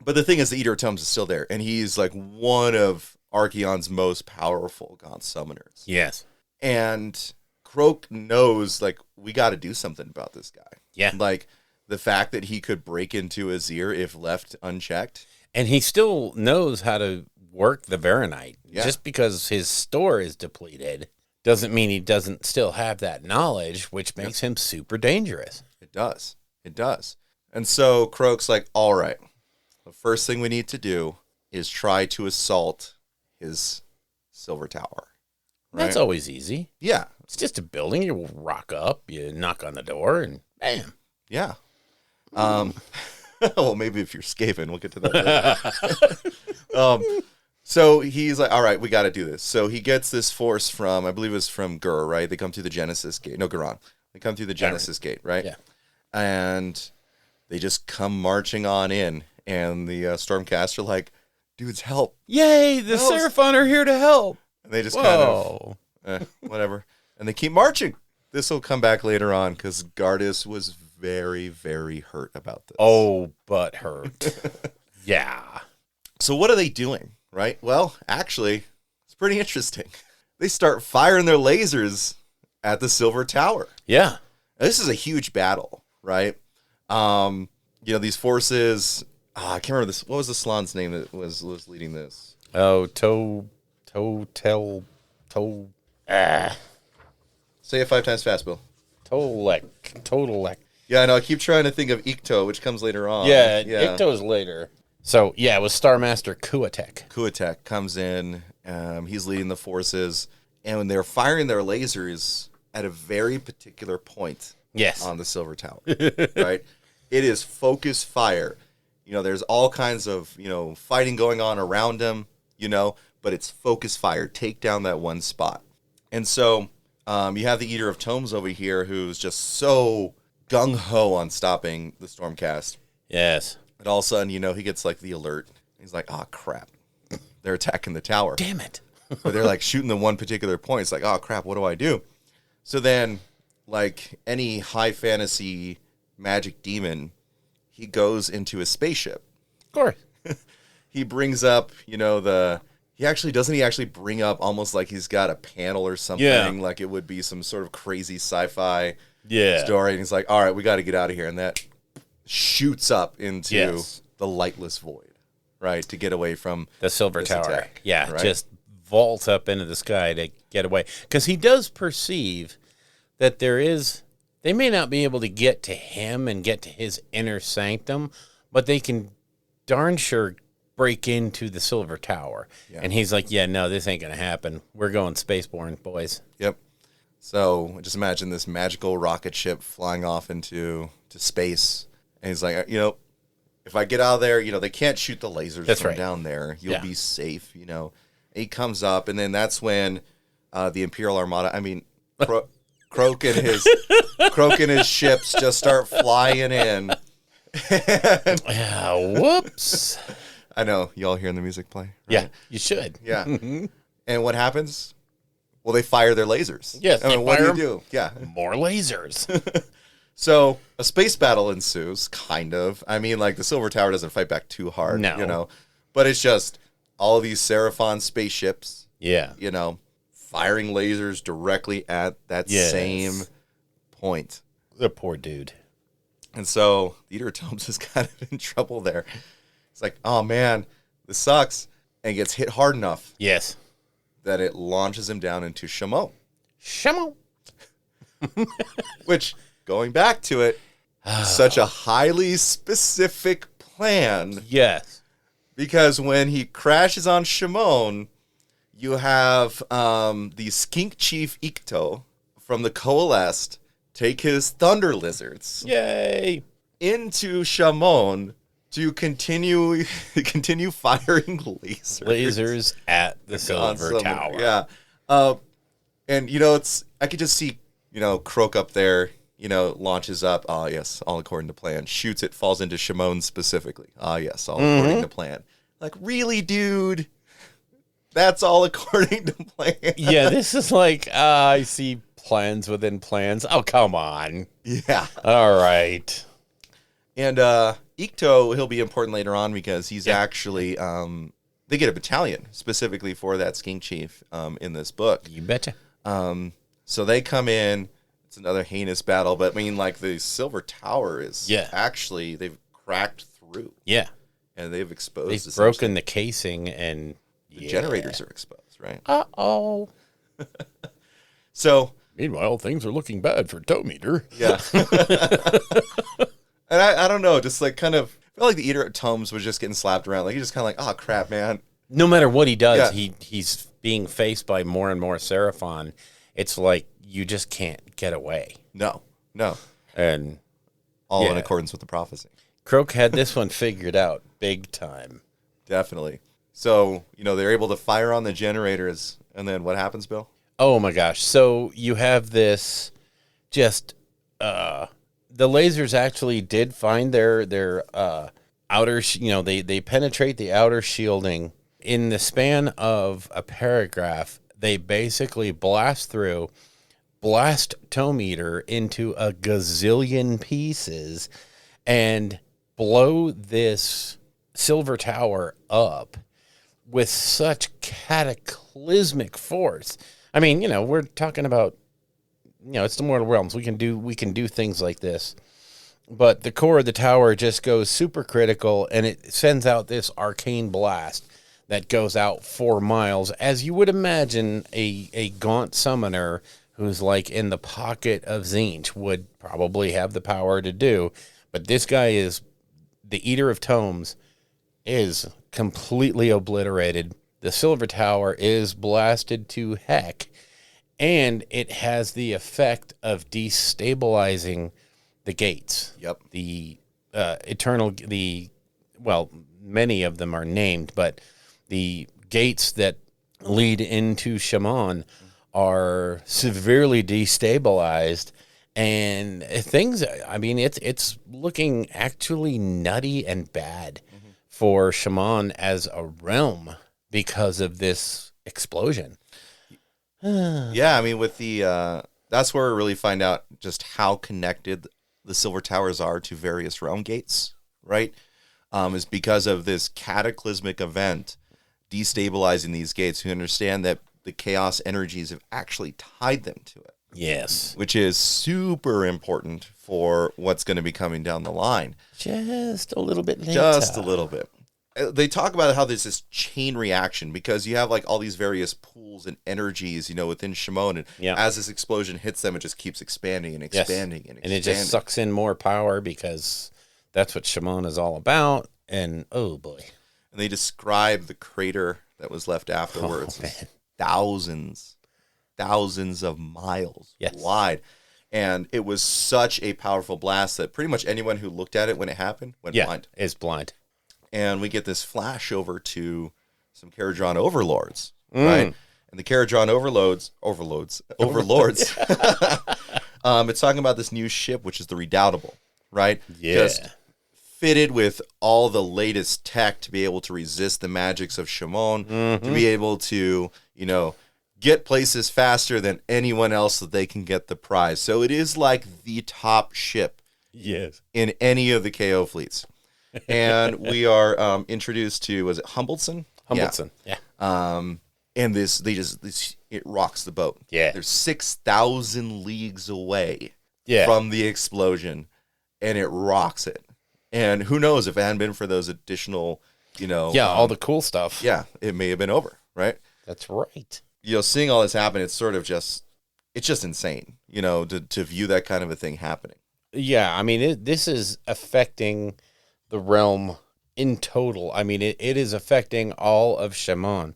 But the thing is, the Eater of Tomes is still there, and he's like one of Archaon's most powerful gaunt summoners. Yes. And Croak knows, like, we got to do something about this guy. Yeah. Like, the fact that he could break into Azir if left unchecked. And he still knows how to work the Varanite. Yeah. Just because his store is depleted doesn't mean he doesn't still have that knowledge, which makes him super dangerous. It does. And so Croak's like, all right, the first thing we need to do is try to assault his silver tower. Right? That's always easy. Yeah. It's just a building. You rock up, you knock on the door, and bam. Yeah. Well, maybe if you're Skaven, we'll get to that later. So he's like, all right, we got to do this. So he gets this force from, I believe it was from Gur, right? They come through the Genesis Gate. No, Guran. They come through the Genesis Gate, right? Yeah. And they just come marching on in. And the Stormcast are like, dudes, help. Yay, the Seraphon are here to help. And they just kind of, whatever. And they keep marching. This will come back later on because Gardas was very, very hurt about this. Oh, but hurt. Yeah. So what are they doing, right? Well, actually, it's pretty interesting. They start firing their lasers at the Silver Tower. Yeah. Now, this is a huge battle, right? these forces. I can't remember this. What was the Slan's name that was leading this? Oh, Say it 5 times fast, Bill. Tolek. Yeah, I know. I keep trying to think of Ikto, which comes later on. Yeah, Ikto's later. So, yeah, it was Star Master Kuatek. Kuatek comes in. He's leading the forces. And when they're firing their lasers at a very particular point on the Silver Tower, right? It is focus fire. There's all kinds of, fighting going on around him, but it's focus fire. Take down that one spot. And so you have the Eater of Tomes over here who's just so gung-ho on stopping the Stormcast. Yes. And all of a sudden, he gets like the alert. He's like, oh, crap. They're attacking the tower. Damn it. But they're like shooting the one particular point. It's like, oh, crap, what do I do? So then, like any high fantasy magic demon, he goes into a spaceship. Of course. He brings up, he actually bring up almost like he's got a panel or something, like it would be some sort of crazy sci-fi story. And he's like, all right, we got to get out of here. And that shoots up into the lightless void, right? To get away from the Silver Tower. Attack, yeah, right? Just vault up into the sky to get away. Because he does perceive that they may not be able to get to him and get to his inner sanctum, but they can darn sure break into the Silver Tower. Yeah. And he's like, yeah, no, this ain't going to happen. We're going spaceborne, boys. Yep. So just imagine this magical rocket ship flying off into space. And he's like, if I get out of there, they can't shoot the lasers from down there. You'll be safe, And he comes up, and then that's when the Imperial Armada, Croak and his ships just start flying in. Whoops. I know. Y'all hearing the music play? Right? Yeah, you should. Yeah. And what happens? Well, they fire their lasers. Yes. What do you do? Yeah. More lasers. So a space battle ensues, kind of. The Silver Tower doesn't fight back too hard, But it's just all of these Seraphon spaceships, firing lasers directly at that same point. The poor dude. And so the Eater of Tomes is kind of in trouble there. It's like, oh man, this sucks. And he gets hit hard enough. Yes. That it launches him down into Shamo. Which, going back to it, such a highly specific plan. Yes. Because when he crashes on Shimon, you have the Skink Chief Ikto from the Coalesced take his Thunder Lizards. Yay! Into Shimon to continue firing lasers at the Silver Tower. Yeah. And, I could just see, Croak up there, launches up. Oh, yes, all according to plan. Shoots it, falls into Shimon specifically. Ah, yes, all according to plan. Like, really, dude? That's all according to plan. Yeah, this is like, I see plans within plans. Oh, come on. Yeah. All right. And Ikto, he'll be important later on because he's actually, they get a battalion specifically for that Skink Chief in this book. You betcha. So they come in. It's another heinous battle, but the Silver Tower is actually, they've cracked through. Yeah. And they've exposed. They've broken the casing and the generators are exposed, right? Uh-oh. So. Meanwhile, things are looking bad for Tometer. Yeah. And I don't know, just kind of, I feel like the Eater of Tomes was just getting slapped around. He's just kind of like, oh, crap, man. No matter what he does, he's being faced by more and more Seraphon. It's like you just can't get away. No. And all in accordance with the prophecy. Croak had this one figured out big time. Definitely. So, they're able to fire on the generators. And then what happens, Bill? Oh, my gosh. So you have this just... the lasers actually did find their outer, they penetrate the outer shielding. In the span of a paragraph, they basically blast Tometer into a gazillion pieces and blow this Silver Tower up with such cataclysmic force. We're talking about, it's the Mortal Realms. We can do things like this But the core of the tower just goes super critical, and it sends out this arcane blast that goes out 4 miles, as you would imagine a gaunt summoner who's like in the pocket of Tzeentch would probably have the power to do. But this guy is the Eater of Tomes, is completely obliterated. The Silver Tower is blasted to heck, and it has the effect of destabilizing the gates. Yep. The many of them are named, but the gates that lead into Shaman are severely destabilized, and things, I mean, it's looking actually nutty and bad for Shaman as a realm because of this explosion. Yeah, I mean, with the that's where we really find out just how connected the Silver Towers are to various realm gates, right? Is because of this cataclysmic event destabilizing these gates. We understand that the chaos energies have actually tied them to it. Yes. Which is super important for what's going to be coming down the line. Just a little bit later. Just a little bit. They talk about how there's this chain reaction because you have like all these various pools and energies, you know, within Shimon. And as this explosion hits them, it just keeps expanding and expanding and expanding. And it just sucks in more power because that's what Shimon is all about. And oh boy. And they describe the crater that was left afterwards. Thousands of miles wide. And it was such a powerful blast that pretty much anyone who looked at it when it happened went blind. Is blind. And we get this flash over to some Caradron overlords, right? And the Caradron overlords. It's talking about this new ship, which is the Redoubtable, right? Yeah. Just fitted with all the latest tech to be able to resist the magics of Shimon, to be able to, you know, get places faster than anyone else so they can get the prize. So it is like the top ship in any of the KO fleets. And we are introduced to, was it Humbleton? Yeah. And it rocks the boat. Yeah. They're 6,000 leagues away Yeah. from the explosion, and it rocks it. And who knows if it hadn't been for those additional, you know. Yeah, all the cool stuff. Yeah, it may have been over, right? That's right. You know, seeing all this happen, it's sort of just, it's just insane, you know, to view that kind of a thing happening. Yeah, I mean, this is affecting the realm in total. I mean, it is affecting all of Shaman.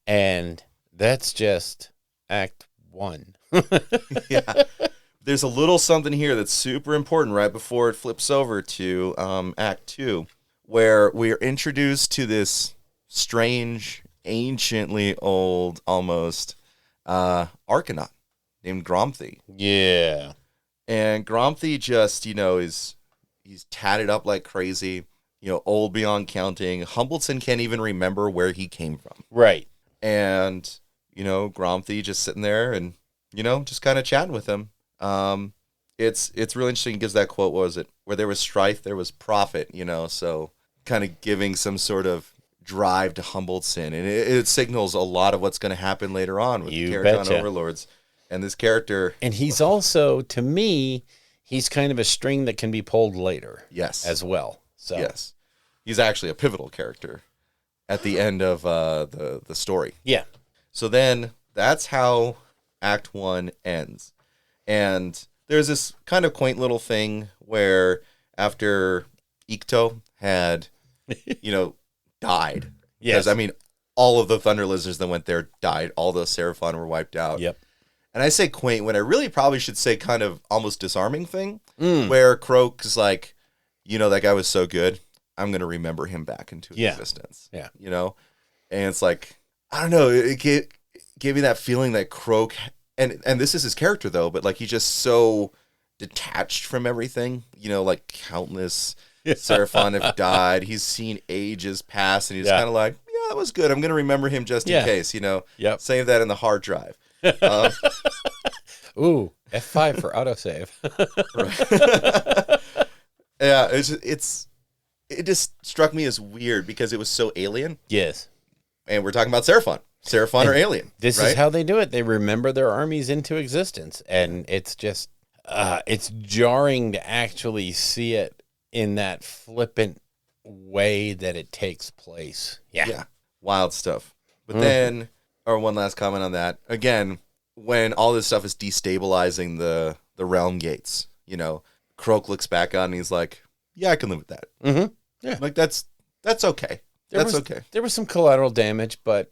And that's just Act 1. Yeah. There's a little something here that's super important right before it flips over to Act 2, where we are introduced to this strange, anciently old, almost, Arcanaut named Gromthy. Yeah. And Gromthy just, you know, he's tatted up like crazy, you know, old beyond counting. Humbleton can't even remember where he came from. Right. And, you know, Gromthy just sitting there and, you know, just kind of chatting with him. It's really interesting. He gives that quote, what was it? Where there was strife, there was profit, you know, so kind of giving some sort of drive to Humbleton. And it signals a lot of what's going to happen later on with the Caradron Overlords. And this character. And he's also, to me, he's kind of a string that can be pulled later. Yes. As well. So. Yes. He's actually a pivotal character at the end of the story. Yeah. So then that's how Act 1 ends. And there's this kind of quaint little thing where after Ikto had, you know, died. Yes. Because, I mean, all of the Thunder Lizards that went there died. All the Seraphon were wiped out. Yep. And I say quaint when I really probably should say kind of almost disarming thing, where Croak is like, you know, that guy was so good, I'm going to remember him back into existence. Yeah. You know? And it's like, I don't know, it gave me that feeling that Croak, and this is his character though, but like he's just so detached from everything, you know, like countless Seraphon have died. He's seen ages pass, and he's kind of like, yeah, that was good. I'm going to remember him just in case, you know? Yep. Save that in the hard drive. Ooh, F5 for autosave. Yeah, it just struck me as weird because it was so alien. Yes. And we're talking about Seraphon. Seraphon are alien. This is how they do it. They remember their armies into existence. And it's just, it's jarring to actually see it in that flippant way that it takes place. Yeah. Wild stuff. But then, or one last comment on that. Again, when all this stuff is destabilizing the realm gates, you know, Croak looks back on and he's like, yeah, I can live with that. Mm-hmm. Yeah. Like, that's okay. Okay. There was some collateral damage, but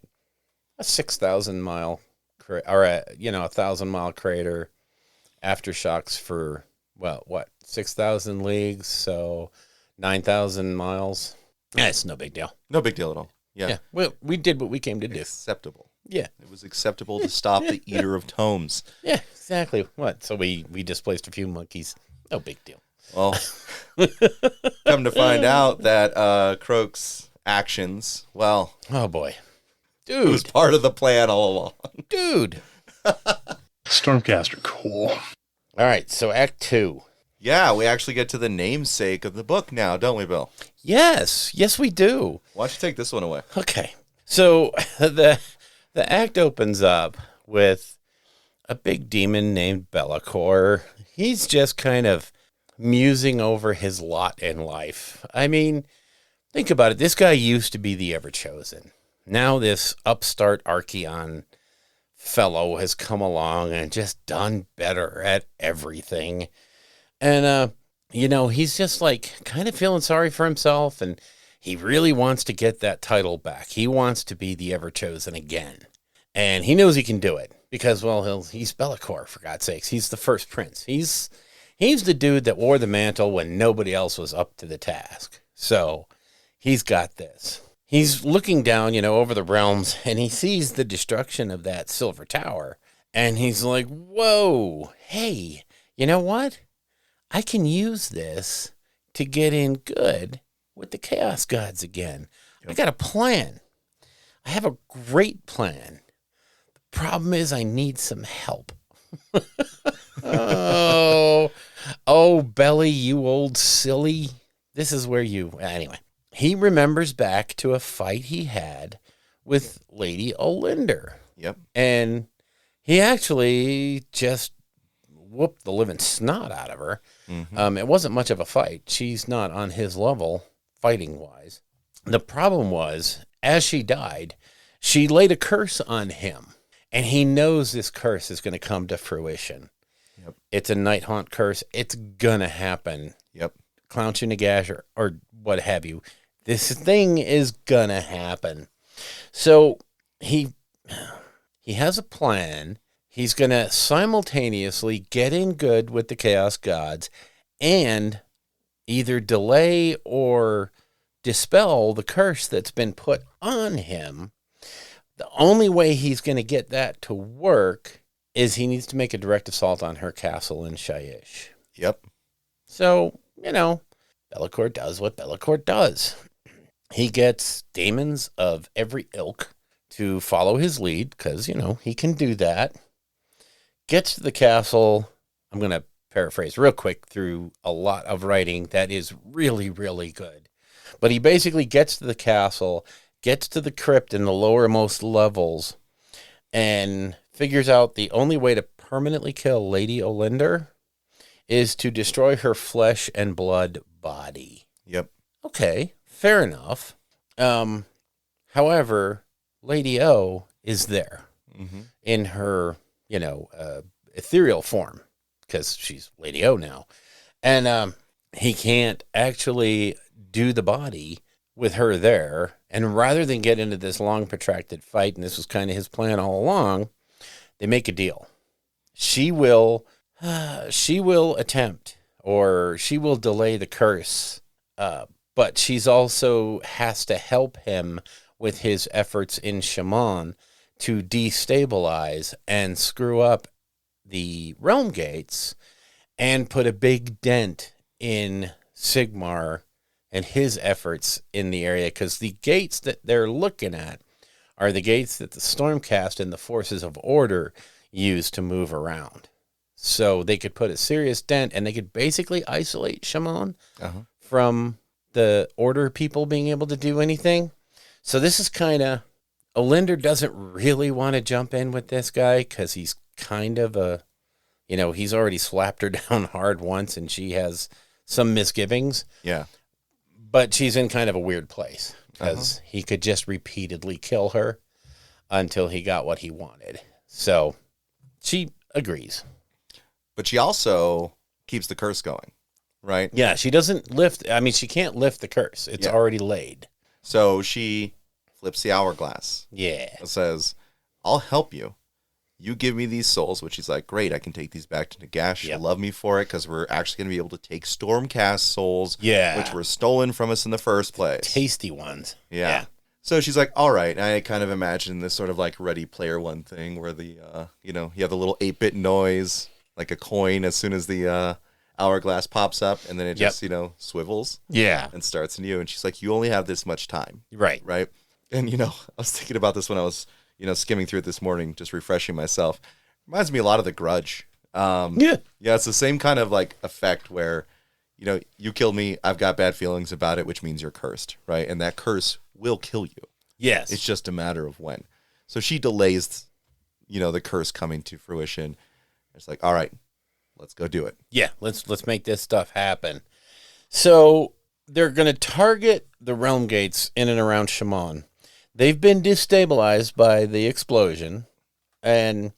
a 6,000 mile or a 1,000-mile crater, aftershocks for, well, what, 6,000 leagues, so 9,000 miles. It's no big deal. No big deal at all. Yeah. Well, we did what we came to do. Acceptable. Yeah. It was acceptable to stop the Eater of Tomes. Yeah, exactly. What? So we displaced a few monkeys. No big deal. Well, come to find out that Croak's actions, well... Oh, boy. It was part of the plan all along. Dude. Stormcaster, cool. All right, so Act 2. Yeah, we actually get to the namesake of the book now, don't we, Bill? Yes, we do. Why don't you take this one away? Okay, so the act opens up with a big demon named Be'lakor. He's just kind of musing over his lot in life. I mean, think about it. This guy used to be the Ever-Chosen. Now this upstart Archeon fellow has come along and just done better at everything. And, he's just like kind of feeling sorry for himself, and he really wants to get that title back. He wants to be the Ever-Chosen again. And he knows he can do it because, well, he's Be'lakor, for God's sakes. He's the first prince. He's the dude that wore the mantle when nobody else was up to the task. So he's got this. He's looking down, over the realms, and he sees the destruction of that silver tower. And he's like, whoa, hey, you know what? I can use this to get in good with the Chaos Gods again. Yep. I got a plan. I have a great plan. The problem is I need some help. Oh, Belly, you old silly. This is where anyway. He remembers back to a fight he had with Lady Olinda. Yep. And he actually just whooped the living snot out of her. Mm-hmm. It wasn't much of a fight. She's not on his level, fighting-wise. The problem was, as she died, she laid a curse on him. And he knows this curse is going to come to fruition. Yep. It's a night haunt curse. It's going to happen. Yep. Clownchu Nagash or what have you. This thing is going to happen. So he has a plan. He's going to simultaneously get in good with the Chaos Gods and either delay or dispel the curse that's been put on him. The only way he's going to get that to work is he needs to make a direct assault on her castle in Shyish. Yep. So, Be'lakor does what Be'lakor does. He gets demons of every ilk to follow his lead because, he can do that. Gets to the castle. I'm going to paraphrase real quick through a lot of writing that is really, really good. But he basically gets to the castle, gets to the crypt in the lowermost levels, and figures out the only way to permanently kill Lady Olinda is to destroy her flesh and blood body. Yep. Okay, fair enough. However, Lady O is there in her, ethereal form because she's Lady O now. And he can't actually do the body with her there. And rather than get into this long protracted fight, and this was kind of his plan all along, they make a deal. She will attempt, or she will delay the curse, but she's also has to help him with his efforts in Shaman to destabilize and screw up the realm gates and put a big dent in Sigmar and his efforts in the area, because the gates that they're looking at are the gates that the Stormcast and the forces of order use to move around. So they could put a serious dent, and they could basically isolate Shaman from the order people being able to do anything. So this is kind of, Olinda doesn't really want to jump in with this guy because he's kind of a, he's already slapped her down hard once, and she has some misgivings. Yeah. But she's in kind of a weird place because he could just repeatedly kill her until he got what he wanted. So she agrees. But she also keeps the curse going, right? Yeah, she doesn't lift. I mean, she can't lift the curse. It's already laid. So she flips the hourglass. Yeah. It says, I'll help you. You give me these souls, which he's like, great, I can take these back to Nagash. She'll love me for it because we're actually going to be able to take Stormcast souls, which were stolen from us in the first place. Tasty ones. Yeah. So she's like, all right. And I kind of imagine this sort of like Ready Player One thing where the, you have the little 8-bit noise, like a coin as soon as the hourglass pops up, and then it just, swivels. Yeah. And starts anew. And she's like, you only have this much time. Right. Right. And, I was thinking about this when I was, skimming through it this morning, just refreshing myself. Reminds me a lot of The Grudge. Yeah, it's the same kind of like effect where, you kill me, I've got bad feelings about it, which means you're cursed, right? And that curse will kill you. Yes. It's just a matter of when. So she delays, the curse coming to fruition. It's like, all right, let's go do it. Yeah, let's make this stuff happen. So they're going to target the realm gates in and around Shaman. They've been destabilized by the explosion, and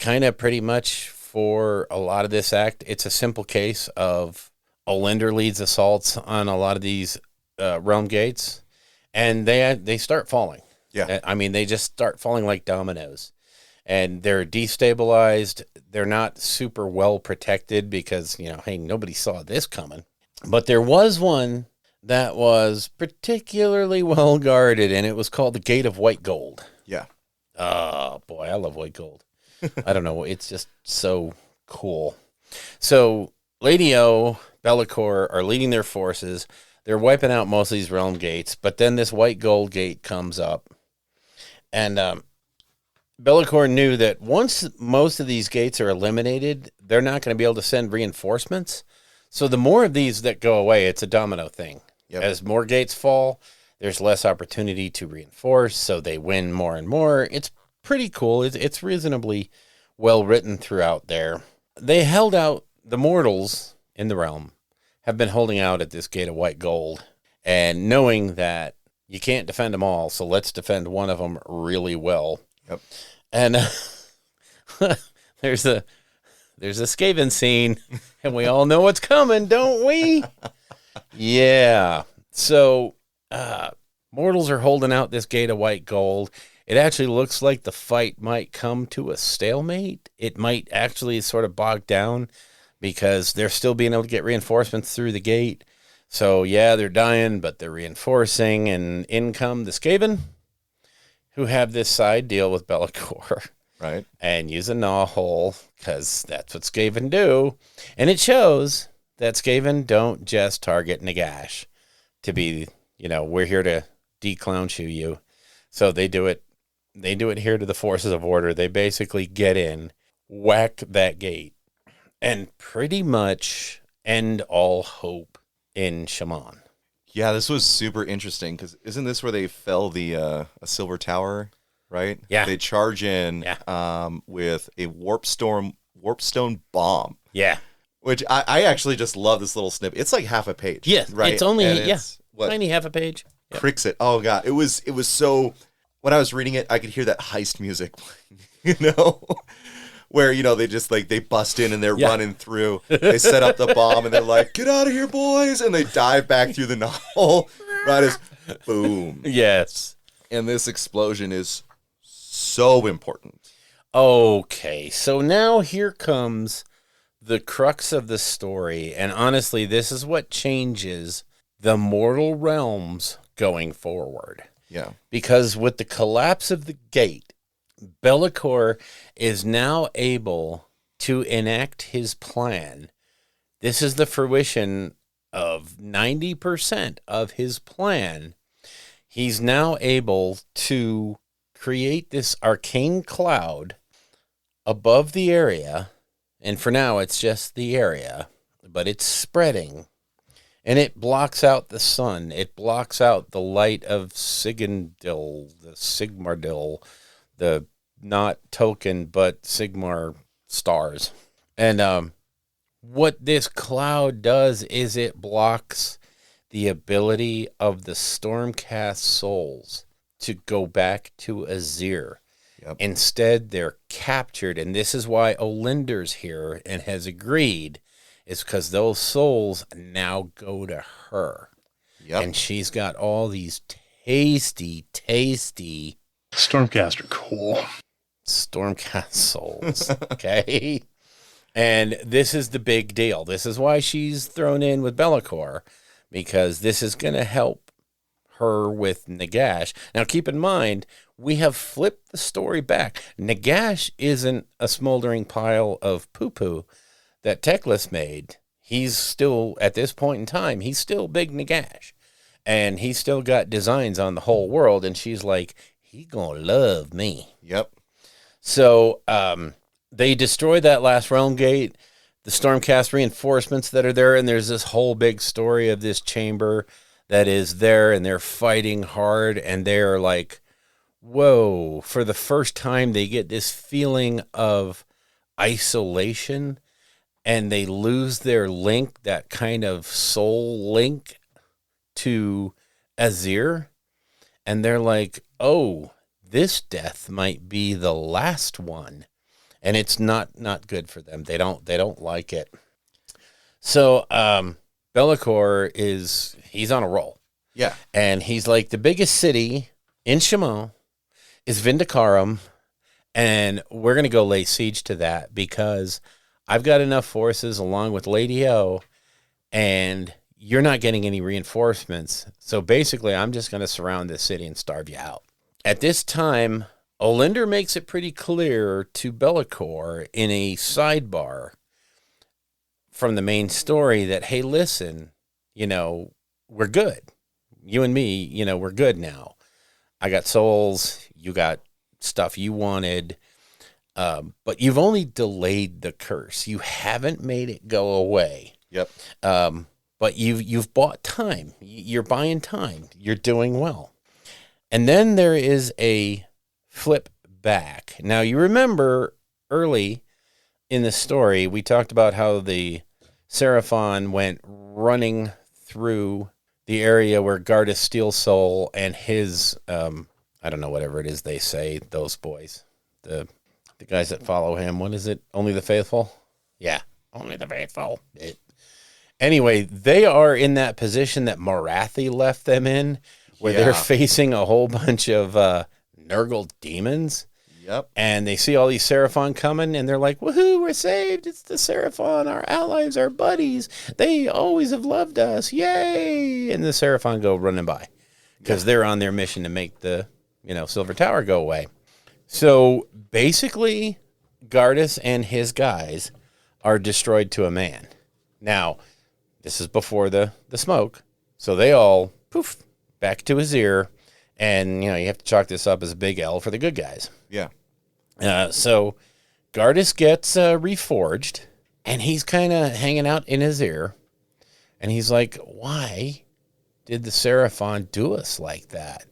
kind of pretty much for a lot of this act, it's a simple case of Olender leads assaults on a lot of these realm gates, and they start falling. Yeah. I mean, they just start falling like dominoes, and they're destabilized. They're not super well protected because, hey, nobody saw this coming. But there was one that was particularly well guarded, and it was called the Gate of White Gold. Yeah. Oh, boy, I love white gold. I don't know. It's just so cool. So Lady O, Be'lakor are leading their forces. They're wiping out most of these realm gates, but then this white gold gate comes up. And Be'lakor knew that once most of these gates are eliminated, they're not going to be able to send reinforcements. So the more of these that go away, it's a domino thing. Yep. As more gates fall, there's less opportunity to reinforce, so they win more and more. It's pretty cool. It's reasonably well written throughout there. They held out, the mortals in the realm have been holding out at this Gate of White Gold, and knowing that you can't defend them all, so let's defend one of them really well. Yep. And there's a Skaven scene, and we all know what's coming, don't we? Yeah. So mortals are holding out this Gate of White Gold. It actually looks like the fight might come to a stalemate. It might actually sort of bog down because they're still being able to get reinforcements through the gate. So, yeah, they're dying, but they're reinforcing. And in come the Skaven, who have this side deal with Be'lakor. Right. And use a gnaw hole, because that's what Skaven do. And it shows that Skaven don't just target Nagash to be, we're here to declown shoe you. So they do it here to the forces of order. They basically get in, whack that gate, and pretty much end all hope in Shaman. Yeah, this was super interesting because isn't this where they fell the a silver tower, right? Yeah. They charge in with a warpstone bomb. Yeah. Which I actually just love this little snippet. It's like half a page. Yes, right? it's only What, tiny half a page. Yep. Cricks it. Oh god, it was so. When I was reading it, I could hear that heist music playing, where they just they bust in and they're running through. They set up the bomb and they're like, "Get out of here, boys!" And they dive back through the novel. Right as boom. Yes. And this explosion is so important. Okay, so now here comes the crux of the story, and honestly, this is what changes the mortal realms going forward. Yeah. Because with the collapse of the gate, Be'lakor is now able to enact his plan. This is the fruition of 90% of his plan. He's now able to create this arcane cloud above the area, and for now it's just the area, but it's spreading. And it blocks out the sun. It blocks out the light of Sigmardil, the not Tolkien, but Sigmar stars. And what this cloud does is it blocks the ability of the Stormcast souls to go back to Azir. Yep. Instead, they're captured, and this is why Olinder's here and has agreed, is because those souls now go to her. Yep. And she's got all these tasty Stormcast are cool. Stormcast souls. Okay. And this is the big deal. This is why she's thrown in with Be'lakor, because this is going to help her with Nagash. Now, keep in mind, we have flipped the story back. Nagash isn't a smoldering pile of poo-poo that Teclis made. He's still, at this point in time, he's still big Nagash. And he's still got designs on the whole world. And she's like, he gonna love me. Yep. So they destroy that last realm gate, the Stormcast reinforcements that are there, and there's this whole big story of this chamber that is there, and they're fighting hard, and they're like, whoa, for the first time they get this feeling of isolation, and they lose their link, that kind of soul link to Azir, and they're like, oh, this death might be the last one. And it's not good for them. They don't like it. So Be'lakor he's on a roll. Yeah. And he's like, the biggest city in Shamo is Vindicarum, and we're gonna go lay siege to that because I've got enough forces along with Lady O, and you're not getting any reinforcements. So basically I'm just gonna surround this city and starve you out. At this time, Olinder makes it pretty clear to Be'lakor in a sidebar from the main story that, hey, listen, we're good. You and me, we're good now. I got souls. You got stuff you wanted. But you've only delayed the curse. You haven't made it go away. Yep. But you've bought time. You're buying time. You're doing well. And then there is a flip back. Now, you remember early in the story, we talked about how the Seraphon went running through the area where Gardas Steel Soul and his, I don't know, whatever it is they say, those boys, the guys that follow him. What is it? Only the Faithful? Yeah, only the Faithful. Anyway, they are in that position that Morathi left them in, where they're facing a whole bunch of Nurgle demons. Yep. And they see all these Seraphon coming, and they're like, woohoo, we're saved. It's the Seraphon, our allies, our buddies. They always have loved us. Yay! And the Seraphon go running by because they're on their mission to make the, Silver Tower go away. So basically, Gardas and his guys are destroyed to a man. Now, this is before the smoke. So they all, poof, back to Azir. And, you have to chalk this up as a big L for the good guys. Yeah. So Gardas gets reforged, and he's kind of hanging out in Azir. And he's like, why did the Seraphon do us like that?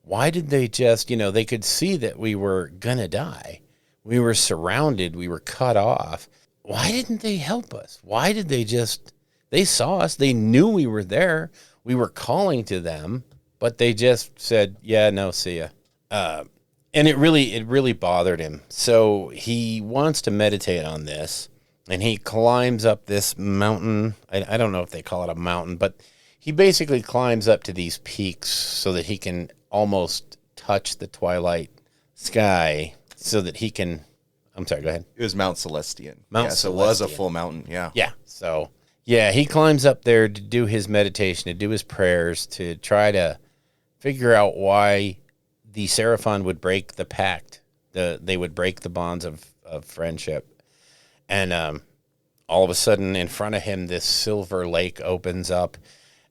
Why did they just, they could see that we were going to die. We were surrounded. We were cut off. Why didn't they help us? Why did they saw us. They knew we were there. We were calling to them. But they just said, yeah, no, see ya. And it really bothered him. So he wants to meditate on this, and he climbs up this mountain. I don't know if they call it a mountain, but he basically climbs up to these peaks so that he can almost touch the twilight sky so that he can... I'm sorry, go ahead. It was Mount Celestian. So it was a full mountain, yeah. Yeah, so... Yeah, he climbs up there to do his meditation, to do his prayers, to try to figure out why the Seraphon would break the pact. They would break the bonds of friendship. And all of a sudden, in front of him, this silver lake opens up,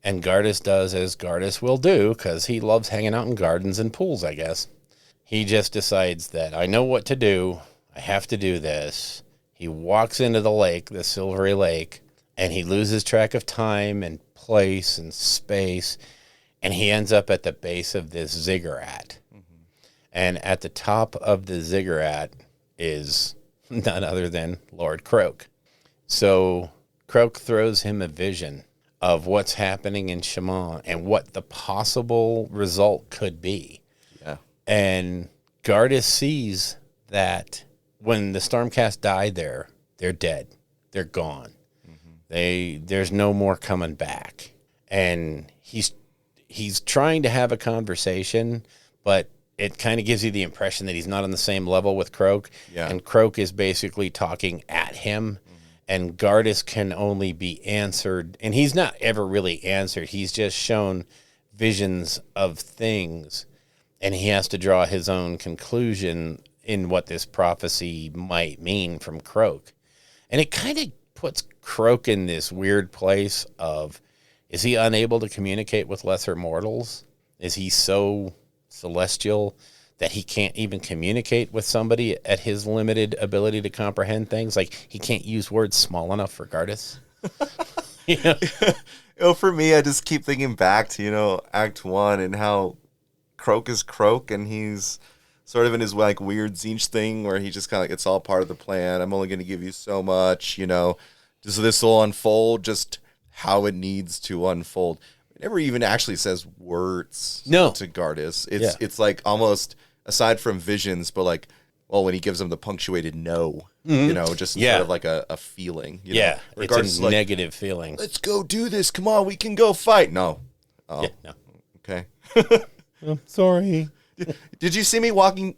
and Gardas does as Gardas will do, because he loves hanging out in gardens and pools, I guess. He just decides that, I know what to do. I have to do this. He walks into the lake, the silvery lake, and he loses track of time and place and space, and he ends up at the base of this ziggurat. Mm-hmm. And at the top of the ziggurat is none other than Lord Croak. So Croak throws him a vision of what's happening in Shaman and what the possible result could be. Yeah. And Gardas sees that when the Stormcast died there, they're dead. They're gone. There's no more coming back. And he's trying to have a conversation, but it kind of gives you the impression that he's not on the same level with Croak. Yeah. And Croak is basically talking at him. And Gardas can only be answered. And he's not ever really answered. He's just shown visions of things. And he has to draw his own conclusion in what this prophecy might mean from Croak. And it kind of puts Croak in this weird place of, is he unable to communicate with lesser mortals? Is he so celestial that he can't even communicate with somebody at his limited ability to comprehend things? Like, he can't use words small enough for Gardas? For me, I just keep thinking back to, Act 1 and how Croak is Croak, and he's sort of in his like weird Zinch thing where he just kind of like, it's all part of the plan. I'm only going to give you so much, just this will unfold just how it needs to unfold. It never even actually says words to Gardas. It's like almost aside from visions, but like, well, when he gives him the punctuated no, just sort of like a feeling. It's a negative feeling. Let's go do this. Come on, we can go fight. No. Oh, no. Okay. I'm sorry. Did you see me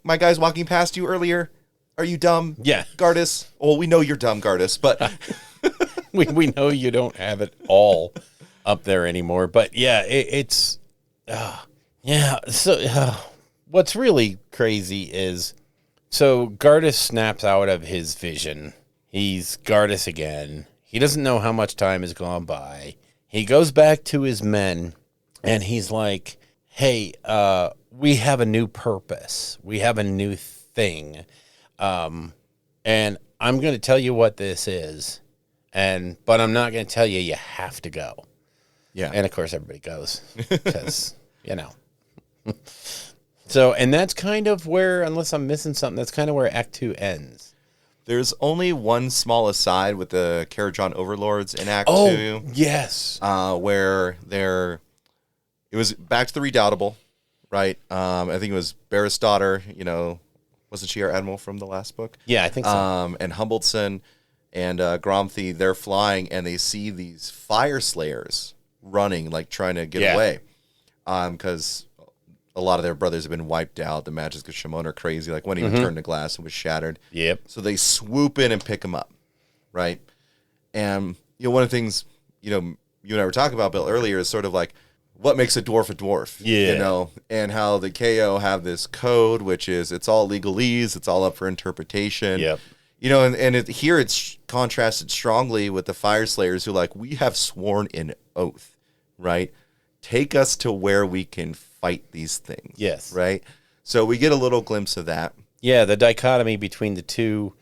my guys walking past you earlier? Are you dumb? Yeah. Gardas? Well, we know you're dumb, Gardas, but... we know you don't have it all up there anymore. But yeah, So what's really crazy is, so Gardas snaps out of his vision. He's Gardas again. He doesn't know how much time has gone by. He goes back to his men and he's like, hey, we have a new purpose. We have a new thing. And I'm going to tell you what this is. But I'm not going to tell you have to go. Yeah. And of course everybody goes because, So, and that's kind of where, unless I'm missing something, that's kind of where Act 2 ends. There's only one small aside with the Karajan overlords in Act 2. Oh, yes. Where it was back to the Redoubtable, right? I think it was Barris' daughter, wasn't she our admiral from the last book? Yeah, I think so. And Humbledson and Gromthy, they're flying and they see these fire slayers running, like trying to get away. Because a lot of their brothers have been wiped out. The magics of Shimon are crazy. Like one even turned to glass and was shattered. Yep. So they swoop in and pick them up, right? And, one of the things, you and I were talking about, Bill, earlier is sort of like, what makes a dwarf, Yeah. And how the KO have this code, which is, it's all legalese, it's all up for interpretation. Yep. Here it's contrasted strongly with the Fire Slayers who we have sworn an oath, right? Take us to where we can fight these things. Yes. Right? So we get a little glimpse of that. Yeah, the dichotomy between the two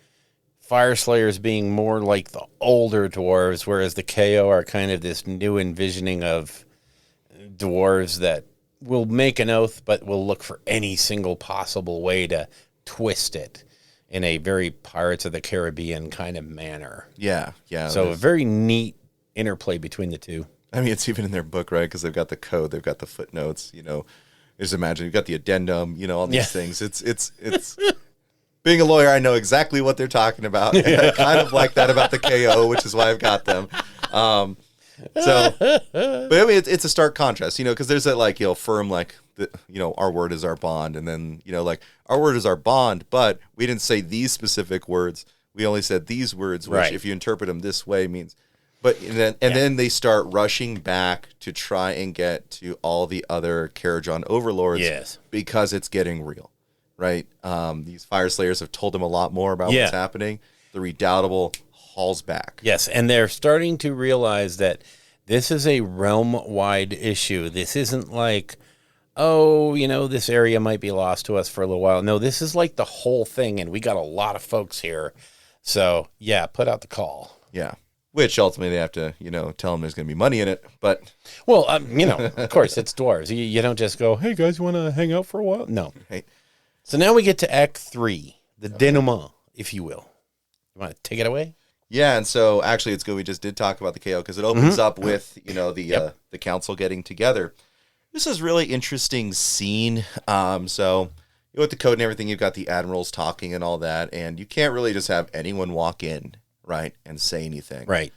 Fire Slayers being more like the older dwarves, whereas the KO are kind of this new envisioning of dwarves that will make an oath, but will look for any single possible way to twist it in a very Pirates of the Caribbean kind of manner. Yeah, yeah. So a very neat interplay between the two. I mean, it's even in their book, right? Because they've got the code, they've got the footnotes, Just imagine, you've got the addendum, all these things. It's being a lawyer, I know exactly what they're talking about. And I kind of like that about the KO, which is why I've got them. But I mean, it's a stark contrast, because there's that firm, our word is our bond. And then, our word is our bond, but we didn't say these specific words. We only said these words, which if you interpret them this way means, then they start rushing back to try and get to all the other Karajan overlords because it's getting real, right? These Fire Slayers have told them a lot more about what's happening. The Redoubtable hauls back. Yes, and they're starting to realize that this is a realm-wide issue. This isn't like, this area might be lost to us for a little while. No, this is like the whole thing, and we got a lot of folks here. So, put out the call. Yeah. Which ultimately they have to, tell them there's going to be money in it. But, well, of course, it's dwarves. You don't just go, hey, guys, you want to hang out for a while? No. Right. So now we get to Act 3, the denouement, if you will. You want to take it away? Yeah, and so actually it's good we just did talk about the KO because it opens up with, the council getting together. This is really interesting scene. So with the code and everything, you've got the admirals talking and all that, and you can't really just have anyone walk in, right, and say anything. Right.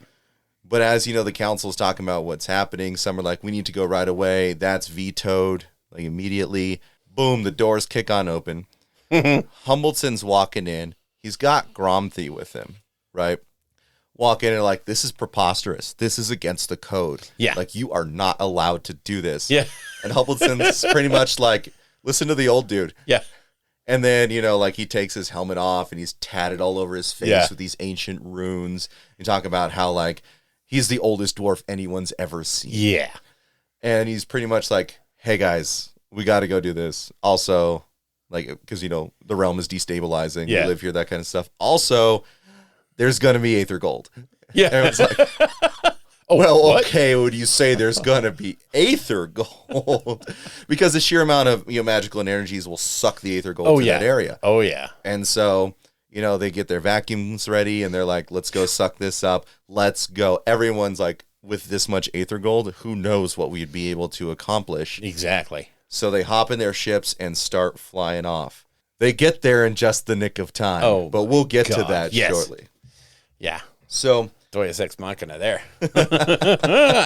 But as the council's talking about what's happening, some are like, we need to go right away. That's vetoed, like immediately. Boom, the doors kick on open. Humbleton's walking in. He's got Gromthy with him, right? Walk in and like, this is preposterous. This is against the code. Yeah. Like, you are not allowed to do this. Yeah. And Humbleton's pretty much like, listen to the old dude. Yeah. And then, like he takes his helmet off and he's tatted all over his face with these ancient runes. You talk about how like he's the oldest dwarf anyone's ever seen. Yeah. And he's pretty much like, hey guys, we got to go do this. Also, like, because, the realm is destabilizing. Yeah. We live here, that kind of stuff. Also, there's going to be Aether Gold. Yeah. And it's like, okay, would you say there's going to be Aether Gold? Because the sheer amount of magical energies will suck the Aether Gold to that area. Oh, yeah. And so, they get their vacuums ready and they're like, let's go suck this up. Let's go. Everyone's like, with this much Aether Gold, who knows what we'd be able to accomplish. Exactly. So they hop in their ships and start flying off. They get there in just the nick of time. But we'll get to that shortly. Yeah. So Deus Ex Machina there.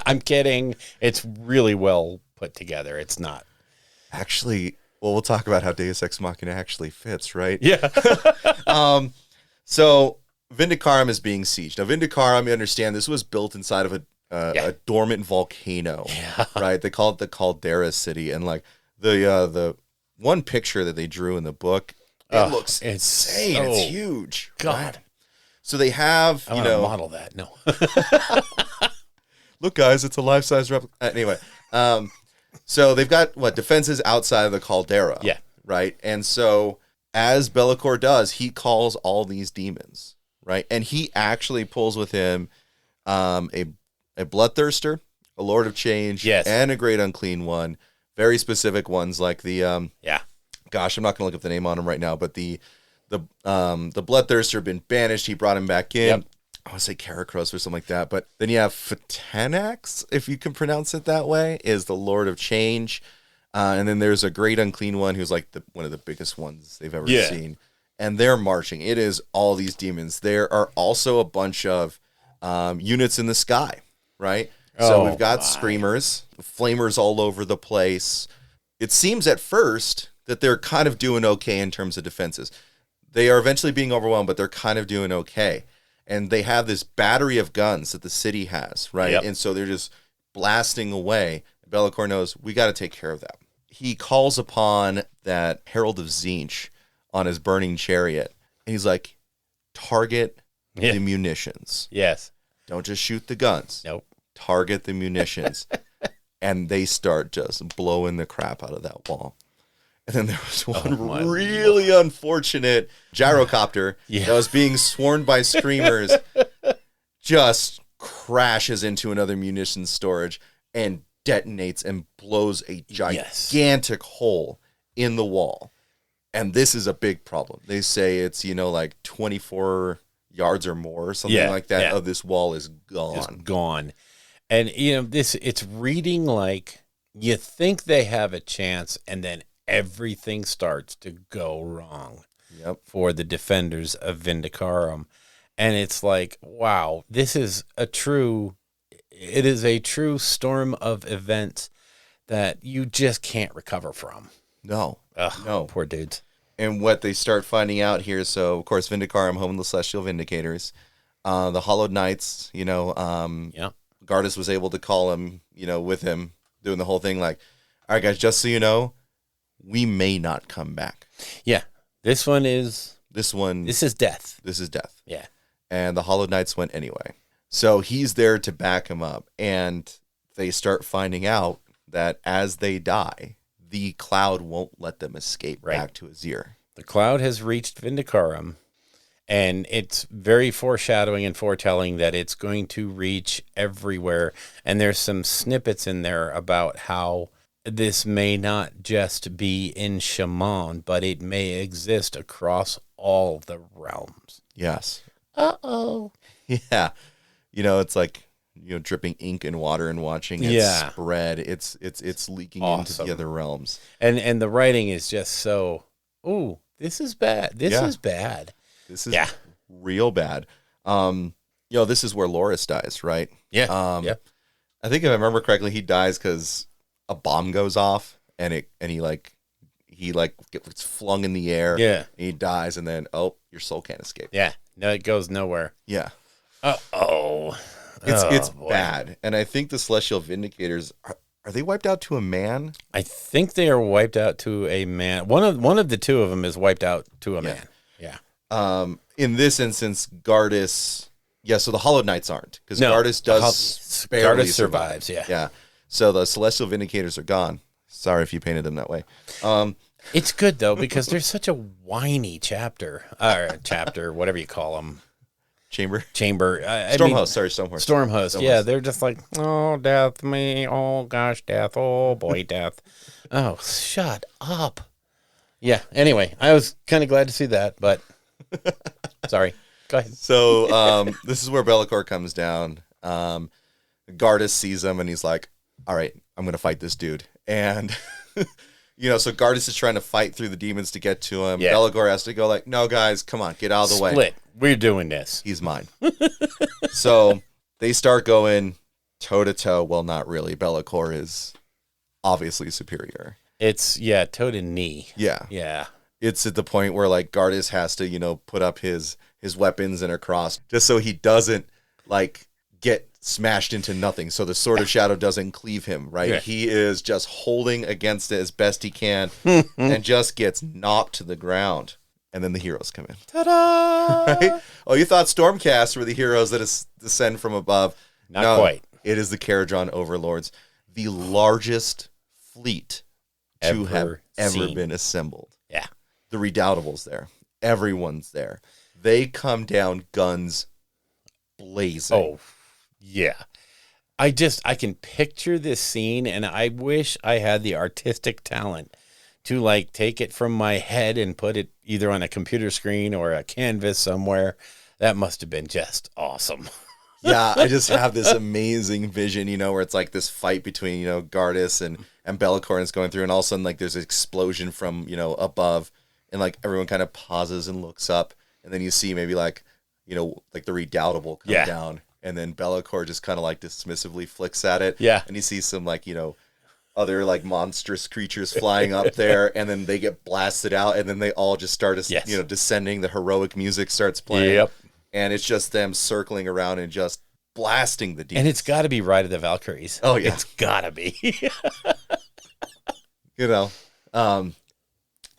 I'm kidding. It's really well put together. It's not. Actually, we'll talk about how Deus Ex Machina actually fits, right? Yeah. So Vindicarum is being sieged. Now, Vindicarum, you understand, this was built inside of a dormant volcano, right? They call it the Caldera City. And like the one picture that they drew in the book, it looks insane. It's huge. God. Right? So they have, I want to model that. No. Look, guys, it's a life-size replica. Anyway, so they've got, defenses outside of the caldera. Yeah. Right? And so, as Be'lakor does, he calls all these demons, right? And he actually pulls with him a Bloodthirster, a Lord of Change, and a Great Unclean One. Very specific ones, like the... Gosh, I'm not going to look up the name on him right now, but the Bloodthirster had been banished. He brought him back in. Yep. I want to say Karakros or something like that. But then you have Phtanax, if you can pronounce it that way, is the Lord of Change. And then there's a Great Unclean One who's like one of the biggest ones they've ever seen. And they're marching. It is all these demons. There are also a bunch of units in the sky, right? So we've got Screamers, Flamers all over the place. It seems at first that they're kind of doing okay in terms of defenses. They are eventually being overwhelmed, but they're kind of doing okay. And they have this battery of guns that the city has, right? Yep. And so they're just blasting away. Be'lakor knows, we got to take care of that. He calls upon that Herald of Tzeentch on his burning chariot. And he's like, target the munitions. Yes. Don't just shoot the guns. Nope. Target the munitions. And they start just blowing the crap out of that wall. And then there was one really unfortunate gyrocopter that was being swarmed by Screamers, just crashes into another munitions storage and detonates and blows a gigantic hole in the wall. And this is a big problem. They say it's, like 24 yards or more, something like that, of this wall is gone. Just gone. And, it's reading like you think they have a chance, and then everything starts to go wrong for the defenders of Vindicarum. And it's like, wow, it is a true storm of events that you just can't recover from. No. No. Poor dudes. And what they start finding out here, so, of course, Vindicarum, home of the Celestial Vindicators, the Hollowed Knights, Gardas was able to call him, with him, doing the whole thing like, all right, guys, just so you know, we may not come back. Yeah. This is death. This is death. Yeah. And the Hollowed Knights went anyway. So he's there to back him up. And they start finding out that as they die, the cloud won't let them escape back to Azir. The cloud has reached Vindicarum, and it's very foreshadowing and foretelling that it's going to reach everywhere. And there's some snippets in there about how this may not just be in Shaman, but it may exist across all the realms. Yes. Uh-oh. Yeah. It's like, dripping ink and water and watching it spread. It's leaking into the other realms. And the writing is just so, ooh, this is bad. This is bad. This is real bad. This is where Loris dies, right? Yeah. I think if I remember correctly, he dies because a bomb goes off and he gets flung in the air. Yeah. And he dies, and then your soul can't escape. Yeah. No, it goes nowhere. Yeah. Uh-oh. It's bad. And I think the Celestial Vindicators are they wiped out to a man? I think they are wiped out to a man. One of the two of them is wiped out to a man. Yeah. In this instance, Gardas. Yeah, so the Hollow Knights aren't, because Gardas does barely survives. Yeah. Yeah. So the Celestial Vindicators are gone. Sorry if you painted them that way. It's good though, because there's such a whiny chapter, whatever you call them. Chamber. Stormhost. Stormhost. Yeah, they're just like, oh, death me. Oh, gosh, death. Oh, boy, death. Oh, shut up. Yeah, anyway, I was kind of glad to see that, but sorry. Go ahead. So this is where Be'lakor comes down. Gardas sees him, and he's like, all right, I'm going to fight this dude. And, so Gardas is trying to fight through the demons to get to him. Yeah. Be'lakor has to go like, no, guys, come on, get out of the way. Split. We're doing this. He's mine. So they start going toe-to-toe. Well, not really. Be'lakor is obviously superior. It's, toe to knee. Yeah. Yeah. It's at the point where, like, Gardas has to, put up his weapons in a cross just so he doesn't, like, get smashed into nothing. So the Sword of Shadow doesn't cleave him, right? Yeah. He is just holding against it as best he can and just gets knocked to the ground. And then the heroes come in. Ta-da! Right? Oh, you thought Stormcast were the heroes that descend from above. Not quite. It is the Caradron Overlords, the largest fleet to have ever been assembled. Yeah. The Redoubtables there. Everyone's there. They come down, guns blazing. Oh, yeah. I can picture this scene, and I wish I had the artistic talent to, like, take it from my head and put it either on a computer screen or a canvas somewhere. That must have been just awesome. Yeah, I just have this amazing vision, where it's like this fight between, Gardas and Be'lakor, and it's going through, and all of a sudden, like, there's an explosion from, above, and, like, everyone kind of pauses and looks up, and then you see maybe, like, like the Redoubtable come down, and then Be'lakor just kind of, like, dismissively flicks at it, and you see some, like, other, like, monstrous creatures flying up there, and then they get blasted out, and then they all just start, descending. The heroic music starts playing. Yep. And it's just them circling around and just blasting the demons. And it's got to be Ride of the Valkyries. Oh, yeah. It's got to be.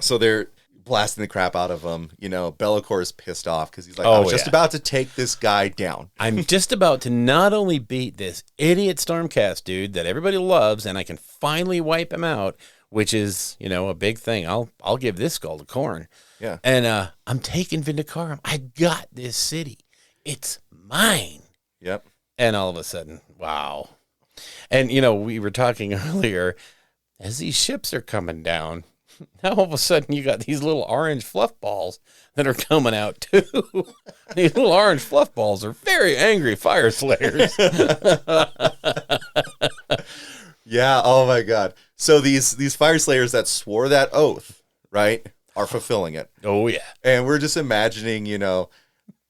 So they're blasting the crap out of them. Be'lakor is pissed off because he's like, I was just about to take this guy down. I'm just about to not only beat this idiot Stormcast dude that everybody loves, and I can finally wipe him out, which is, a big thing. I'll give this skull to Khorne. Yeah. And I'm taking Vindicarum. I got this city. It's mine. Yep. And all of a sudden, wow. And, we were talking earlier, as these ships are coming down, now all of a sudden you got these little orange fluff balls that are coming out too. These little orange fluff balls are very angry fire slayers. Yeah. Oh my God. So these fire slayers that swore that oath, right, are fulfilling it. Oh yeah. And we're just imagining,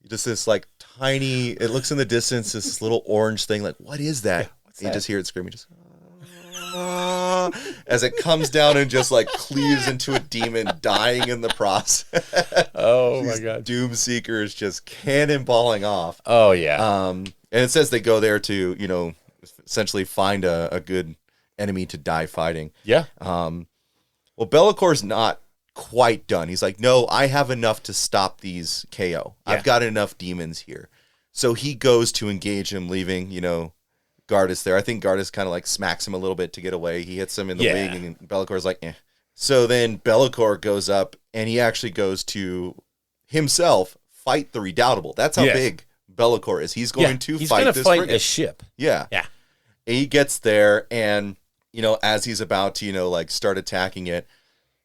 just this like tiny, it looks in the distance, this little orange thing, like, what is that? Yeah, what's and you that? just hear it screaming, just as it comes down and just like cleaves into a demon, dying in the process. Oh my God. Doom Seekers just cannonballing off. Oh yeah. And it says they go there to, essentially find a good enemy to die fighting. Yeah. Well, Be'lakor's not quite done. He's like, no, I have enough to stop these KO. Yeah. I've got enough demons here. So he goes to engage him, leaving, Gardas there. I think Gardas kind of like smacks him a little bit to get away. He hits him in the wing, and Be'lakor's like, eh. So then Be'lakor goes up, and he actually goes to himself fight the Redoubtable. That's how big Be'lakor is. He's going to fight this frigate. A ship. Yeah. Yeah. And he gets there, and, as he's about to, start attacking it,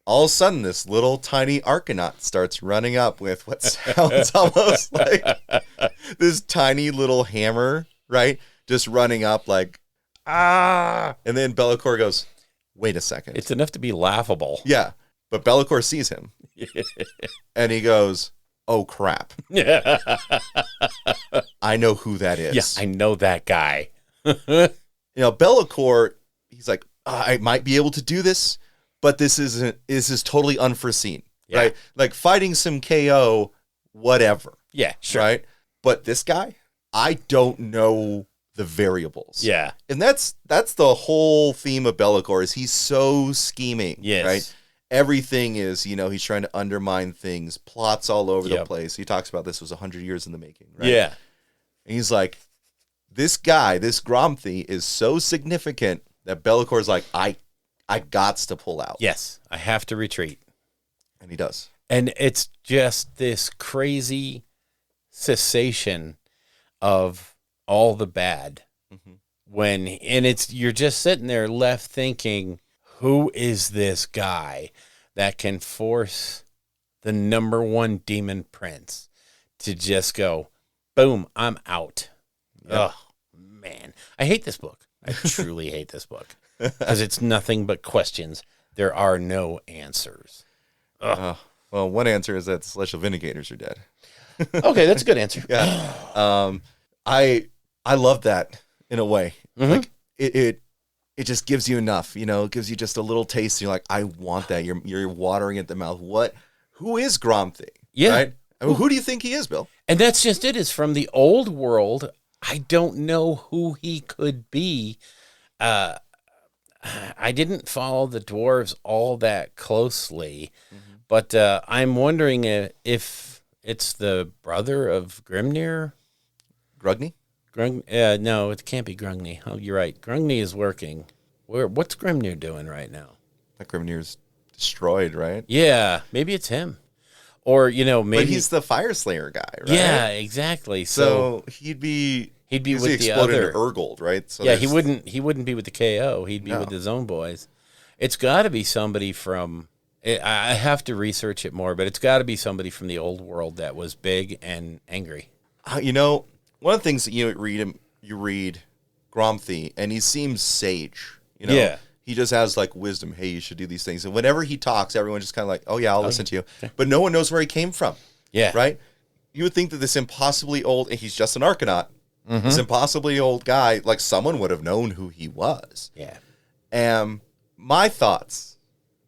all of a sudden, this little tiny Arcanaut starts running up with what sounds almost like this tiny little hammer, right? Just running up like, ah. And then Be'lakor goes, wait a second. It's enough to be laughable. Yeah. But Be'lakor sees him. And he goes, oh, crap. I know who that is. Yeah, I know that guy. Be'lakor, he's like, I might be able to do this, but this is totally unforeseen, right? Like fighting some KO, whatever. Yeah, sure. Right? But this guy, I don't know the variables. Yeah. And that's the whole theme of Be'lakor is he's so scheming, yes. right? Everything is, he's trying to undermine things, plots all over the place. He talks about this was 100 years in the making, right? Yeah. And he's like, this guy, this Gromthy is so significant that Be'lakor's like, I gots to pull out. Yes, I have to retreat. And he does. And it's just this crazy cessation of all the bad. You're just sitting there left thinking, who is this guy that can force the number one demon prince to just go, boom, I'm out. Yep. Oh, man. I hate this book. I truly hate this book because it's nothing but questions. There are no answers. Well, one answer is that the Celestial Vindigators are dead. Okay, that's a good answer. Yeah. I love that in a way. Like it just gives you enough, it gives you just a little taste. You're like, I want that. You're watering at the mouth. Who is Gromthy? Yeah. Right? I mean, who do you think he is, Bill? And that's just it. Is from the old world. I don't know who he could be. I didn't follow the dwarves all that closely, but I'm wondering if it's the brother of Grimnir. Grugny? No, it can't be Grungni. Oh, you're right. Grungni is working. What's Grimnir doing right now? That Grimnir's destroyed, right? Yeah, maybe it's him. Or, maybe... But he's the Fire Slayer guy, right? Yeah, exactly. So he'd be with the other Urgold, right? So yeah, he wouldn't be with the KO. He'd be with his own boys. It's got to be somebody from... I have to research it more, but it's got to be somebody from the old world that was big and angry. One of the things that you read Gromthy, and he seems sage. Yeah. He just has like wisdom. Hey, you should do these things. And whenever he talks, everyone's just kind of like, oh yeah, I'll listen to you. Okay. But no one knows where he came from. Yeah. Right? You would think that this impossibly old, and he's just an Arcanaut, this impossibly old guy, like someone would have known who he was. Yeah. My thoughts,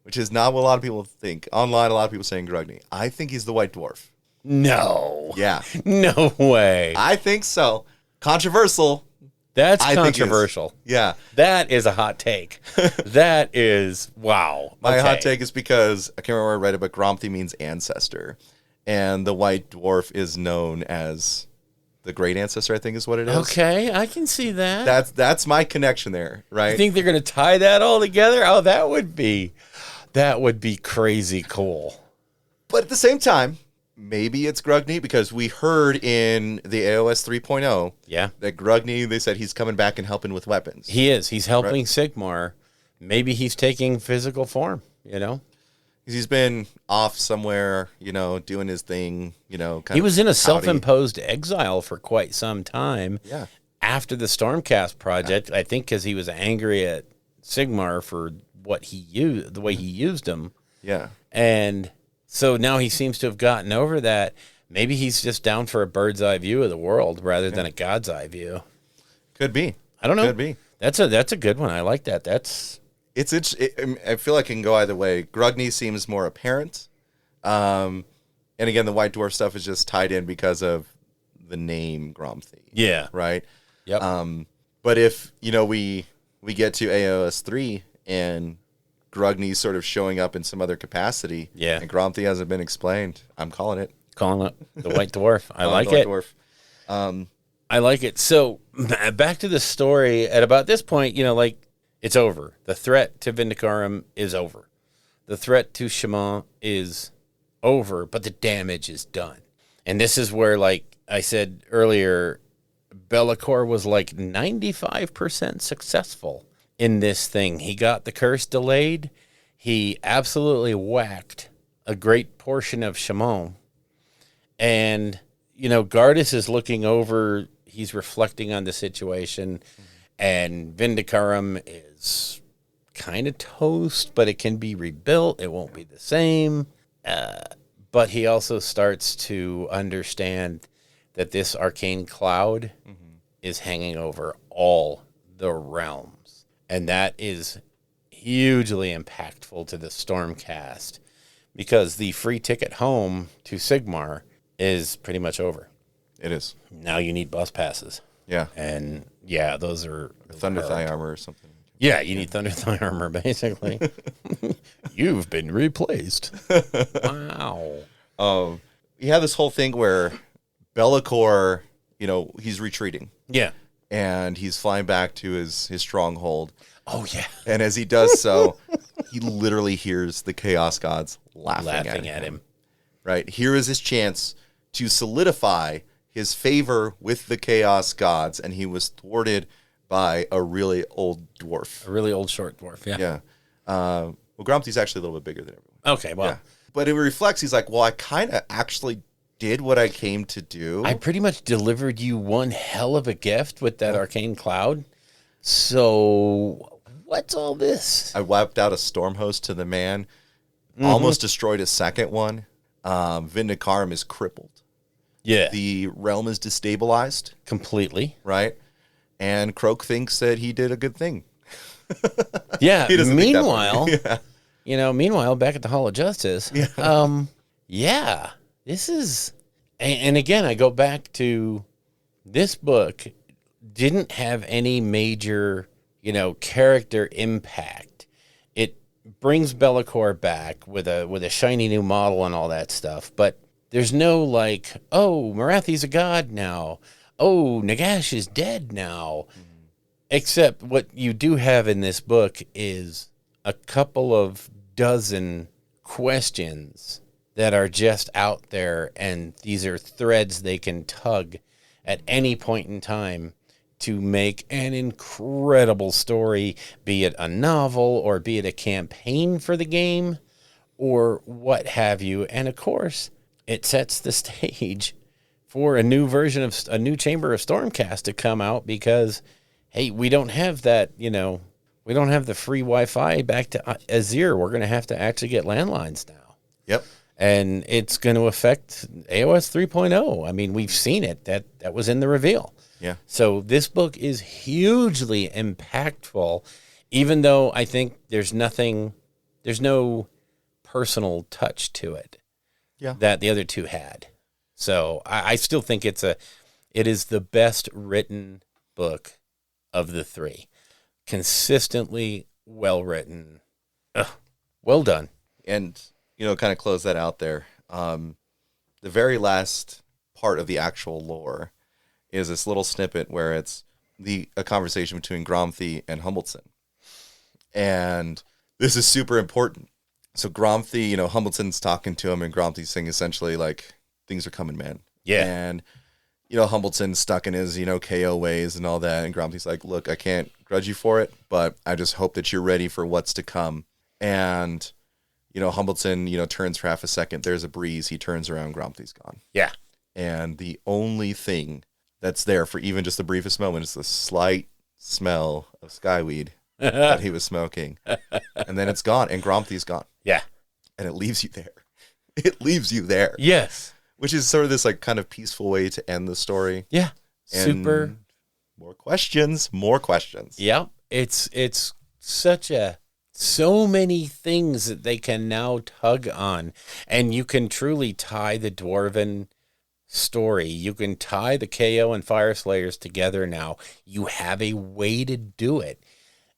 which is not what a lot of people think. Online, a lot of people saying Grugny. I think he's the White Dwarf. No. Yeah. No way. I think so. Controversial. That's controversial. Yeah. That is a hot take. That is, wow. My hot take is because, I can't remember where I read it, but Gromthy means ancestor. And the White Dwarf is known as the great ancestor, I think is what it is. Okay, I can see that. That's my connection there, right? You think they're going to tie that all together? Oh, that would be crazy cool. But at the same time, maybe it's Grugny, because we heard in the AOS 3.0 that Grugny, they said he's coming back and helping with weapons. He is. He's helping Sigmar. Maybe he's taking physical form, He's been off somewhere, doing his thing, He was in a self-imposed exile for quite some time. Yeah. After the Stormcast project, I think because he was angry at Sigmar for the way he used him. Yeah. And so now he seems to have gotten over that. Maybe he's just down for a bird's eye view of the world rather than a God's eye view. Could be. I don't know. Could be. That's a good one. I like that. I feel like it can go either way. Grugny seems more apparent. And again, the White Dwarf stuff is just tied in because of the name Gromthy. Yeah. Right? Yep. But if, we get to AOS 3 and Grugny's sort of showing up in some other capacity, and Gromthy hasn't been explained, I'm calling it. Calling it the White Dwarf. I like it. White Dwarf. I like it. So back to the story. At about this point, it's over. The threat to Vindicarum is over. The threat to Shaman is over, but the damage is done. And this is where, like I said earlier, Be'lakor was like 95% successful in this thing. He got the curse delayed. he absolutely whacked a great portion of Shimon. And, Gardas is looking over, he's reflecting on the situation, and Vindicarum is kind of toast, but it can be rebuilt. It won't be the same. But he also starts to understand that this arcane cloud is hanging over all the realms. And that is hugely impactful to the Stormcast, because the free ticket home to Sigmar is pretty much over. It is. Now you need bus passes. Yeah. And those are Thunder Thigh armor or something. Yeah, you need Thunder Thigh armor, basically. You've been replaced. Wow. You have this whole thing where Be'lakor, he's retreating. Yeah. And he's flying back to his stronghold. Oh, yeah. And as he does so, he literally hears the Chaos Gods laughing at him. Right? Here is his chance to solidify his favor with the Chaos Gods, and he was thwarted by a really old dwarf. A really old short dwarf, yeah. Yeah. Well, Grumpy's actually a little bit bigger than everyone. Okay, well. Yeah. But it reflects, he's like, well, I kind of actually did what I came to do. I pretty much delivered you one hell of a gift with that arcane cloud. So what's all this? I wiped out a storm host to the man, almost destroyed a second one. Vindicarum is crippled. Yeah. The realm is destabilized. Completely. Right? And Croak thinks that he did a good thing. Yeah. He doesn't think that way. Meanwhile, meanwhile, back at the Hall of Justice, this is, and again, I go back to this book didn't have any major, character impact. It brings Be'lakor back with a shiny new model and all that stuff, but there's no Marathi's a god now. Oh, Nagash is dead now. Except what you do have in this book is a couple of dozen questions that are just out there, and these are threads they can tug at any point in time to make an incredible story, be it a novel or be it a campaign for the game or what have you. And of course, it sets the stage for a new version of a new Chamber of Stormcast to come out, because hey, we don't have that, we don't have the free Wi-Fi back to Azir. We're going to have to actually get landlines now. Yep. And it's going to affect AOS 3.0. I mean, we've seen it. That was in the reveal. Yeah. So this book is hugely impactful, even though I think there's no personal touch to it that the other two had. So I still think it is the best written book of the three. Consistently well written. Well done. And, kind of close that out there. The very last part of the actual lore is this little snippet where it's a conversation between Gromthy and Humbleton. And this is super important. So Gromthy, Humbleton's talking to him, and Gromthy's saying essentially like, things are coming, man. Yeah. And, Humbleton's stuck in his, KO ways and all that. And Gromthy's like, look, I can't grudge you for it, but I just hope that you're ready for what's to come. And, Humbleton, turns for half a second. There's a breeze. He turns around. Gromthy's gone. Yeah. And the only thing that's there for even just the briefest moment is the slight smell of skyweed that he was smoking. And then it's gone, and Gromthy's gone. Yeah. And it leaves you there. It leaves you there. Yes. Which is sort of this like kind of peaceful way to end the story. Yeah. And Super. More questions. Yep. It's so many things that they can now tug on, and you can truly tie the Dwarven story. You can tie the KO and Fire Slayers together now. You have a way to do it.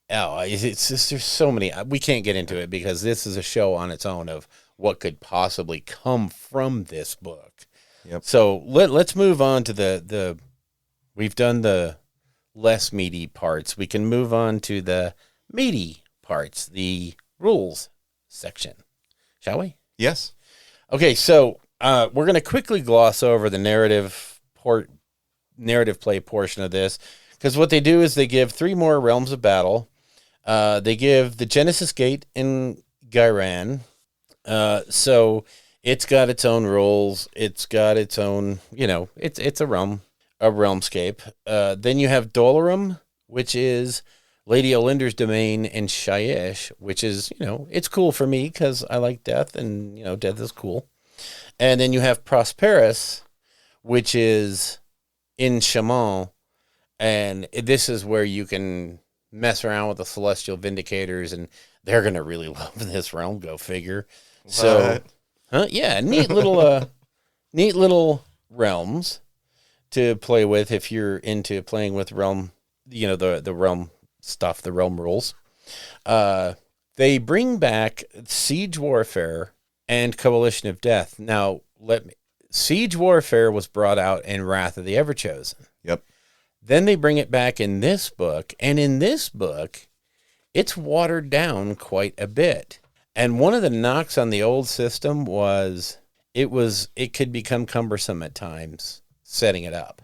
Oh, it's just, there's so many. We can't get into it because this is a show on its own of what could possibly come from this book. Yep. So let's move on to we've done the less meaty parts. We can move on to the meaty parts, the rules section. Shall we? Yes. Okay, so we're going to quickly gloss over the narrative play portion of this, because what they do is they give 3 more realms of battle. They give the Genesis Gate and Gyran. So it's got its own rules. It's got its own, it's a realmscape. Then you have Dolorum, which is Lady Olinder's domain, and Shyish, which is, it's cool for me because I like death, and, death is cool. And then you have Prosperous, which is in Shaman, and this is where you can mess around with the Celestial Vindicators, and they're going to really love this realm, go figure. What? So, yeah, neat little realms to play with if you're into playing with realm, the realm stuff, the realm rules. They bring back Siege Warfare and Coalition of Death. Now, Siege Warfare was brought out in Wrath of the Everchosen. Yep. Then they bring it back in this book, and in this book, it's watered down quite a bit. And one of the knocks on the old system was it could become cumbersome at times setting it up.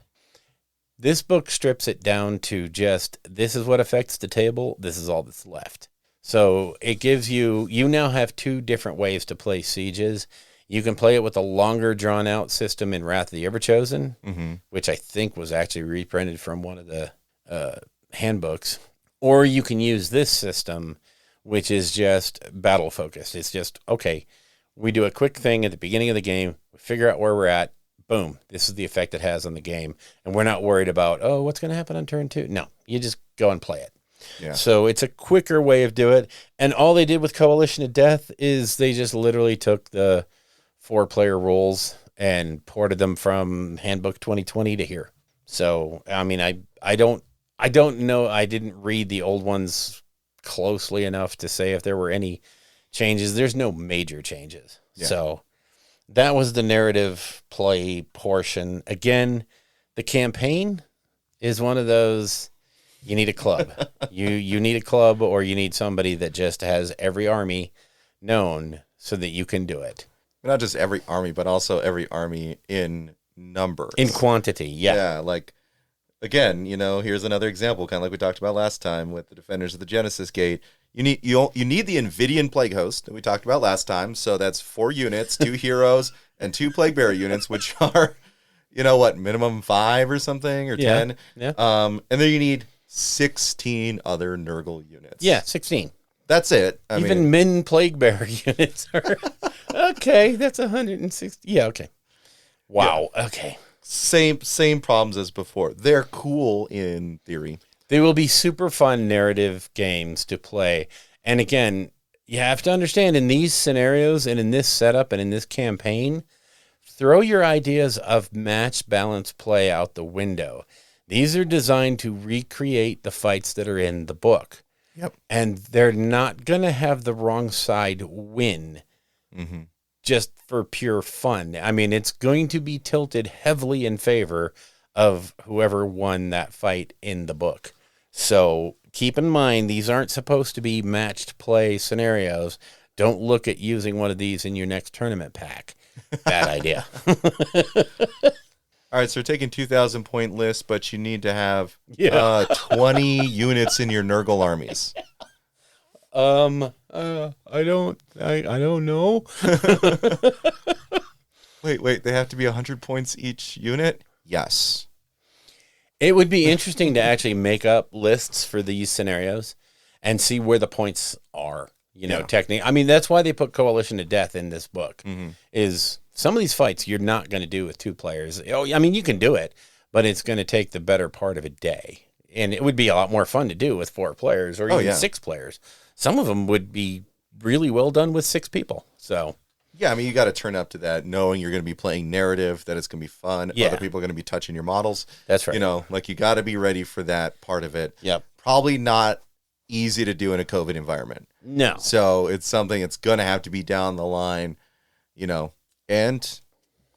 This book strips it down to just, this is what affects the table, this is all that's left. So it gives you now have two different ways to play sieges. You can play it with a longer drawn out system in Wrath of the Everchosen, which I think was actually reprinted from one of the handbooks. Or you can use this system, which is just battle focused. It's just, okay, we do a quick thing at the beginning of the game, we figure out where we're at, boom, this is the effect it has on the game. And we're not worried about, what's going to happen on turn 2? No, you just go and play it. Yeah. So it's a quicker way of doing it. And all they did with Coalition of Death is they just literally took the 4-player rules and ported them from Handbook 2020 to here. So, I mean, I don't know. I didn't read the old ones closely enough to say if there were any changes. There's no major changes. Yeah. So that was the narrative play portion. Again, the campaign is one of those, you need a club. you need a club, or you need somebody that just has every army known so that you can do it. Not just every army, but also every army in numbers. In quantity, yeah. Yeah, like, again, here's another example, kind of like we talked about last time with the Defenders of the Genesis Gate. You need the Invidian Plague Host that we talked about last time, so that's 4 units, 2 heroes, and 2 Plague Bearer units, which are, minimum 5 or something, or 10. Yeah. And then you need 16 other Nurgle units. Yeah, 16. That's it. Even Min Plague Bearer units are... Okay, that's 160. Yeah, okay. Wow, yeah. Okay. Same problems as before. They're cool in theory. They will be super fun narrative games to play. And again, you have to understand, in these scenarios and in this setup and in this campaign, throw your ideas of match balance play out the window. These are designed to recreate the fights that are in the book. Yep. And they're not going to have the wrong side win just for pure fun. I mean, it's going to be tilted heavily in favor of whoever won that fight in the book. So keep in mind, these aren't supposed to be matched play scenarios. Don't look at using one of these in your next tournament pack. Bad idea. All right, so we're taking 2,000 point list, but you need to have 20 units in your Nurgle armies. I don't know. Wait, they have to be 100 points each unit? Yes. It would be interesting to actually make up lists for these scenarios and see where the points are, technically. I mean, that's why they put Coalition of Death in this book, is some of these fights you're not going to do with 2 players. I mean, you can do it, but it's going to take the better part of a day. And it would be a lot more fun to do with 4 players or even 6 players. Some of them would be really well done with 6 people. So, yeah, I mean, you got to turn up to that, knowing you're going to be playing narrative, that it's going to be fun. Yeah. Other people are going to be touching your models. That's right. You got to be ready for that part of it. Yep. Probably not easy to do in a COVID environment. No. So it's something that's going to have to be down the line, and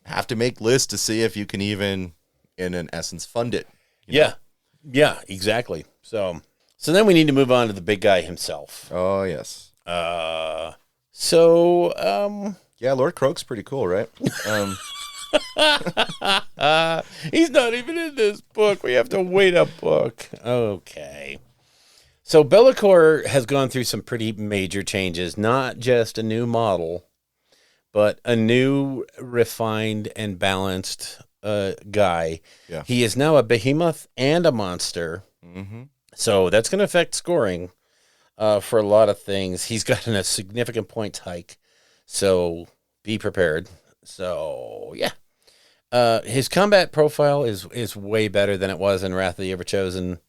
have to make lists to see if you can even, in an essence, fund it. Yeah. Yeah, exactly. So then we need to move on to the big guy himself. Oh, yes. Yeah, Lord Croak's pretty cool, right? He's not even in this book. We have to wait a book. Okay. So Be'lakor has gone through some pretty major changes, not just a new model, but a new refined and balanced guy. Yeah. He is now a behemoth and a monster. Mm-hmm. So that's going to affect scoring for a lot of things. He's gotten a significant points hike. So be prepared. So, yeah. His combat profile is way better than it was in Wrath of the Everchosen.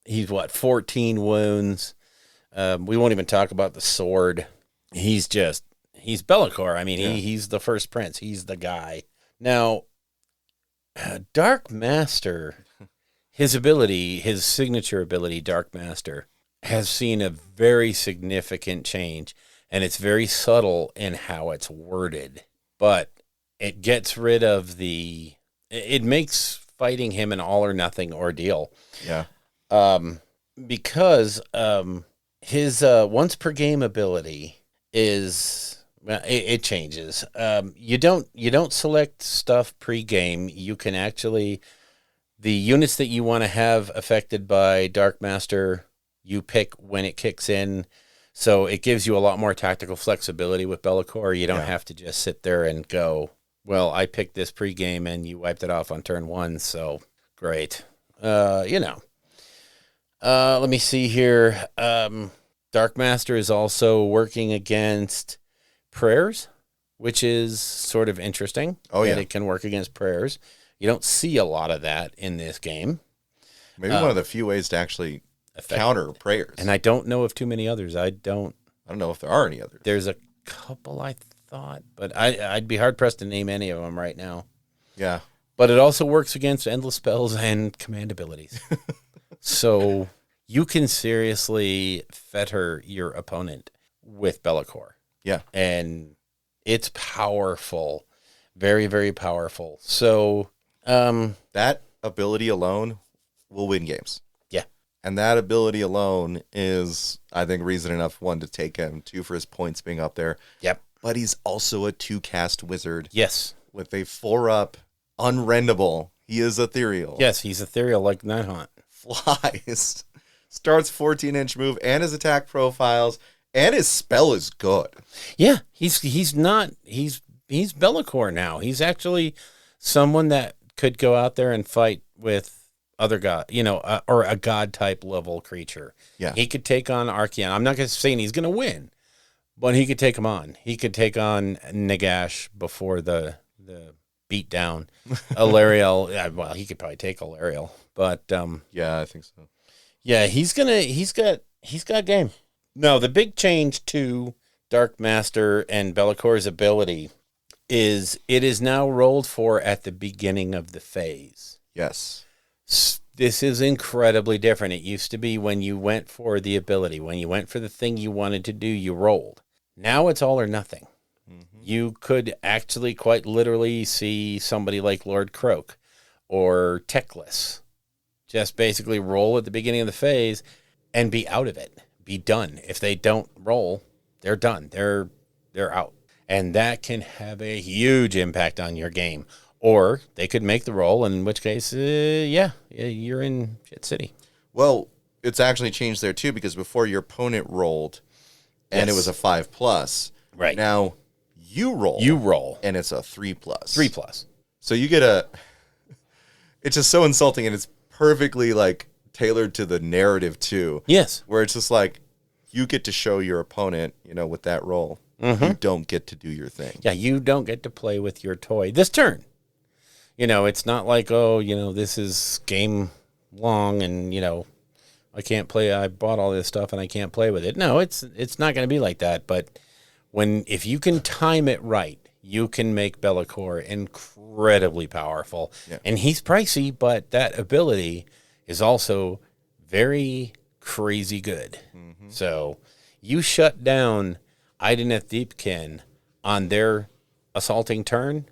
He's 14 wounds. We won't even talk about the sword. He's Be'lakor. I mean, he's the first prince. He's the guy. Now, Dark Master, his signature ability, Dark Master, has seen a very significant change, and it's very subtle in how it's worded. But it gets rid of it makes fighting him an all or nothing ordeal. Yeah. Because his once per game ability it changes. You don't select stuff pre-game. You can actually, the units that you want to have affected by Dark Master, you pick when it kicks in. So it gives you a lot more tactical flexibility with Be'lakor. You don't have to just sit there and go, well, I picked this pregame and you wiped it off on turn 1, so great. Let me see here. Dark Master is also working against prayers, which is sort of interesting. Oh, yeah. That it can work against prayers. You don't see a lot of that in this game. Maybe one of the few ways to actually counter prayers. And I don't know of too many others. I don't know if there are any others. There's a couple, I thought, but I'd be hard-pressed to name any of them right now. Yeah. But it also works against endless spells and command abilities. So you can seriously fetter your opponent with Be'lakor. Yeah. And it's powerful. Very, very powerful. So that ability alone will win games. Yeah. And that ability alone is, I think, reason enough, 1, to take him, 2, for his points being up there. Yep. But he's also a 2-cast wizard. Yes. With a 4-up, unrendable. He is ethereal. Yes, he's ethereal like Nighthaunt. Flies. Starts 14-inch move, and his attack profiles, and his spell is good. Yeah, he's Be'lakor now. He's actually someone that could go out there and fight with other god, or a god type level creature. Yeah. He could take on Archeon. I'm not saying he's going to win, but he could take him on. He could take on Nagash before the beat down. Alariel, well, he could probably take Alariel, but yeah, I think so. Yeah, he's got game. No, the big change to Dark Master and Be'lakor's ability is it is now rolled for at the beginning of the phase. Yes. This is incredibly different. It used to be when you went for the ability, when you went for the thing you wanted to do, you rolled. Now it's all or nothing. Mm-hmm. You could actually quite literally see somebody like Lord Croak or Teclis just basically roll at the beginning of the phase and be out of it, be done. If they don't roll, they're done. They're out. And that can have a huge impact on your game. Or they could make the roll, in which case, you're in shit city. Well, it's actually changed there too, because before your opponent rolled and it was a 5+. Right. Now you roll. And it's a 3+. 3+. So you get it's just so insulting, and it's perfectly like tailored to the narrative too. Yes. Where it's just like you get to show your opponent, with that roll. Mm-hmm. You don't get to do your thing. Yeah, you don't get to play with your toy this turn. It's not like, this is game long and, I can't play. I bought all this stuff and I can't play with it. No, it's not going to be like that. But if you can time it right, you can make Be'lakor incredibly powerful. Yeah. And he's pricey, but that ability is also very crazy good. Mm-hmm. So you shut down Idoneth Deepkin on their assaulting turn,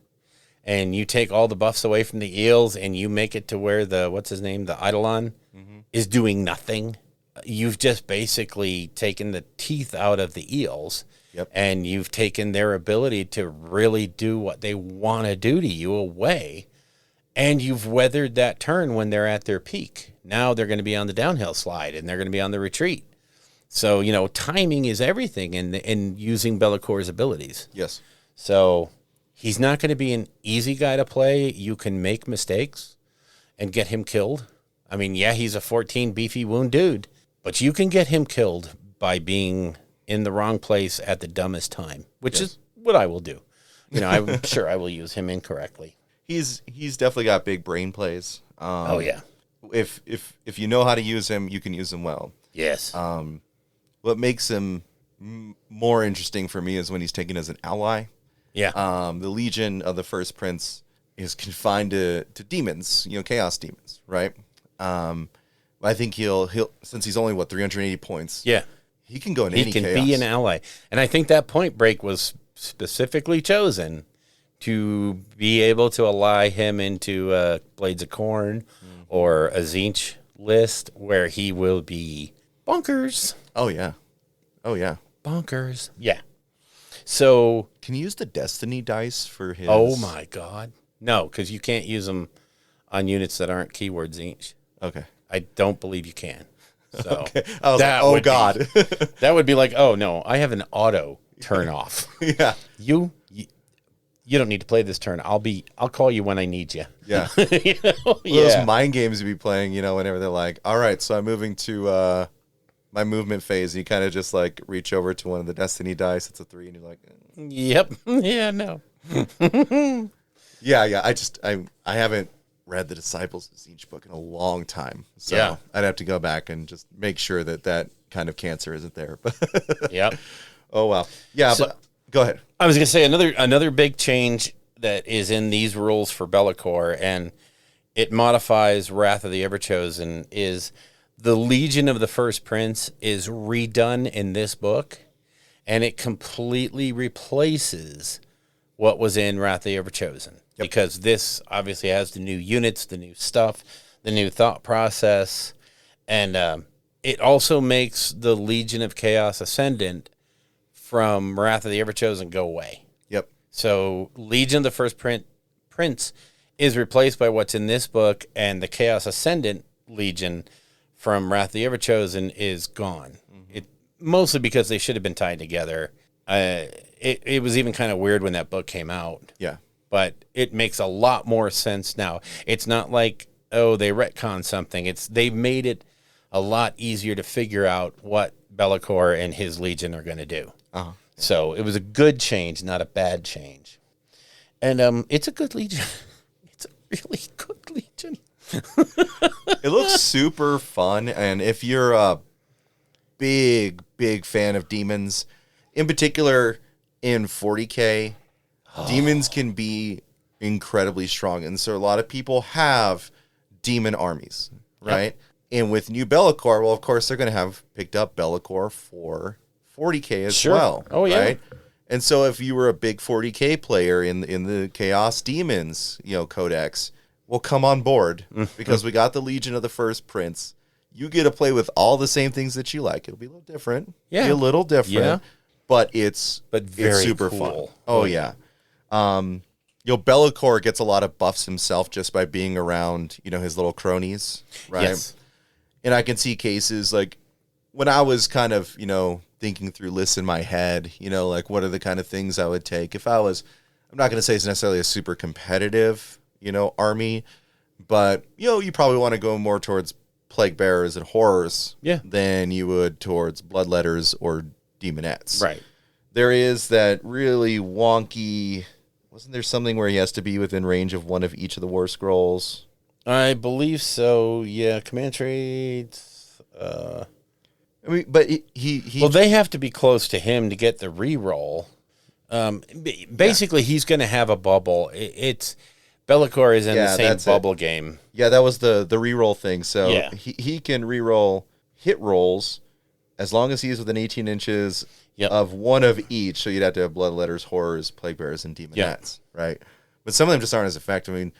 and you take all the buffs away from the eels, and you make it to where the Eidolon is doing nothing. You've just basically taken the teeth out of the eels, and you've taken their ability to really do what they want to do to you away, And you've weathered that turn when they're at their peak. Now they're going to be on the downhill slide, and they're going to be on the retreat. So, timing is everything in using Bellacor's abilities. Yes. So he's not going to be an easy guy to play. You can make mistakes and get him killed. I mean, yeah, he's a 14 beefy wound dude, but you can get him killed by being in the wrong place at the dumbest time, which is what I will do. I'm sure I will use him incorrectly. He's definitely got big brain plays. Oh yeah. If you know how to use him, you can use him well. Yes. What makes him more interesting for me is when he's taken as an ally. Yeah. The Legion of the First Prince is confined to demons, chaos demons, right? I think he'll since he's only 380 points. Yeah. He can go in any chaos. He can be an ally. And I think that Point Break was specifically chosen to be able to ally him into Blades of Corn or a Tzeentch list where he will be bonkers. Oh, yeah. Bonkers. Yeah. So. Can you use the Destiny dice for his? Oh, my God. No, because you can't use them on units that aren't keyword Tzeentch. Okay. I don't believe you can. So okay. I was like, oh, God. That would be like, oh, no, I have an auto turn off. Yeah. You don't need to play this turn. I'll call you when I need you. Yeah. Those mind games you be playing, whenever they're like, all right, so I'm moving to my movement phase. And you kind of just like reach over to one of the Destiny dice. It's a 3 and you're like, Yep. Yeah, no. Yeah. I haven't read the Disciples of Tzeentch book in a long time. So I'd have to go back and just make sure that kind of cancer isn't there. Yep. Oh, wow. Yeah, so, but go ahead. I was going to say another big change that is in these rules for Be'lakor, and it modifies Wrath of the Everchosen, is the Legion of the First Prince is redone in this book, and it completely replaces what was in Wrath of the Everchosen. Yep. Because this obviously has the new units, the new stuff, the new thought process, and it also makes the Legion of Chaos Ascendant from Wrath of the Everchosen go away. Yep. So Legion of the First Prince is replaced by what's in this book, and the Chaos Ascendant Legion from Wrath of the Everchosen is gone. Mm-hmm. It mostly because they should have been tied together. It was even kind of weird when that book came out. Yeah. But it makes a lot more sense now. It's not like, oh, they retcon something. They've made it a lot easier to figure out what Be'lakor and his Legion are going to do. Uh-huh. So it was a good change, not a bad change. And it's a good Legion. It's a really good Legion. It looks super fun. And if you're a big fan of demons, in particular in 40K, demons can be incredibly strong. And so a lot of people have demon armies, right? Yep. And with new Be'lakor, well, of course, they're going to have picked up Be'lakor for 40K as well. Oh, yeah. Right? And so if you were a big 40K player in the Chaos Demons, Codex, well, come on board because we got the Legion of the First Prince. You get to play with all the same things that you like. It'll be a little different. Yeah. Be a little different. Yeah. But it's super cool. fun. Oh, yeah. Be'lakor gets a lot of buffs himself just by being around, his little cronies, right? Yes. And I can see cases like when I was kind of, thinking through lists in my head, like what are the kind of things I would take if I'm not going to say it's necessarily a super competitive, army, but, you probably want to go more towards plague bearers and horrors than you would towards bloodletters or demonettes. Right. There is that really wonky. Wasn't there something where he has to be within range of one of each of the war scrolls? I believe so. Yeah, command traits. But he. Well, they have to be close to him to get the reroll. Basically, he's going to have a bubble. It's Be'lakor is in the same bubble game. Yeah, that was the reroll thing. So he can reroll hit rolls as long as he's within 18 inches of one of each. So you'd have to have bloodletters, horrors, plague bearers, and demonettes, right? But some of them just aren't as effective. I mean,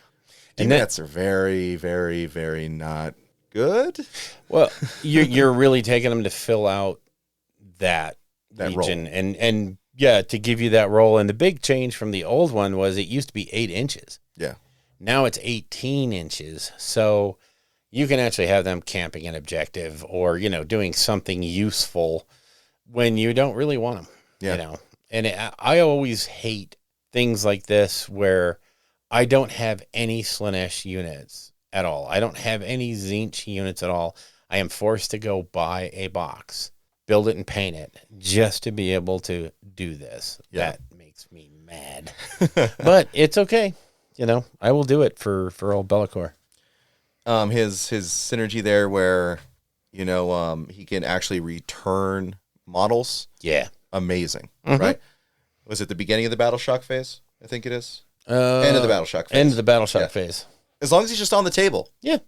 demonettes are very, very, very not good. Well, you're really taking them to fill out that Legion role. And to give you that roll. And the big change from the old one was it used to be 8 inches. Yeah. Now it's 18 inches. So you can actually have them camping an objective or, doing something useful when you don't really want them, And I always hate things like this where I don't have any Slaanesh units at all. I don't have any Tzeentch units at all. I am forced to go buy a box, build it and paint it just to be able to do this. Yeah. That makes me mad. But it's okay. I will do it for old Be'lakor. His synergy there where, he can actually return models. Yeah. Amazing. Mm-hmm. Right? Was it the beginning of the Battle Shock phase? I think it is. End of the Battle Shock phase. End of the Battle Shock phase. As long as he's just on the table. Yeah.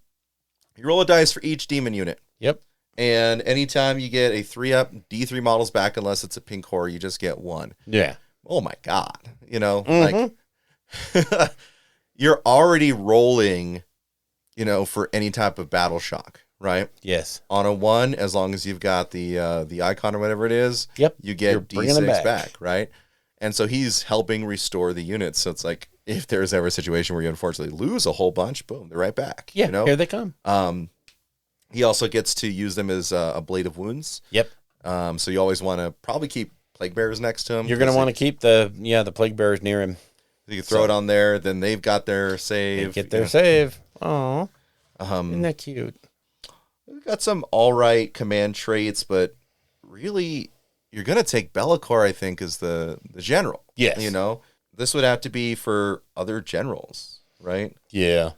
You roll a dice for each demon unit. Yep. And anytime you get a 3-up, D3 models back, unless it's a pink core, you just get 1. Yeah. Oh my God. Like, you're already rolling, for any type of Battle Shock, right? Yes. On a 1, as long as you've got the icon or whatever it is, yep. You get D6 back, right? And so he's helping restore the units. So it's like, if there's ever a situation where you unfortunately lose a whole bunch, boom, they're right back. Yeah, here they come. He also gets to use them as a blade of wounds. Yep. So you always want to probably keep plague bearers next to him. You're going to want to keep the plague bearers near him. You can throw it on there. Then they've got their save. They get their save. Oh, isn't that cute? We've got some all right command traits, but really, you're going to take Be'lakor, I think, as the general. Yes. This would have to be for other generals, right? Yeah.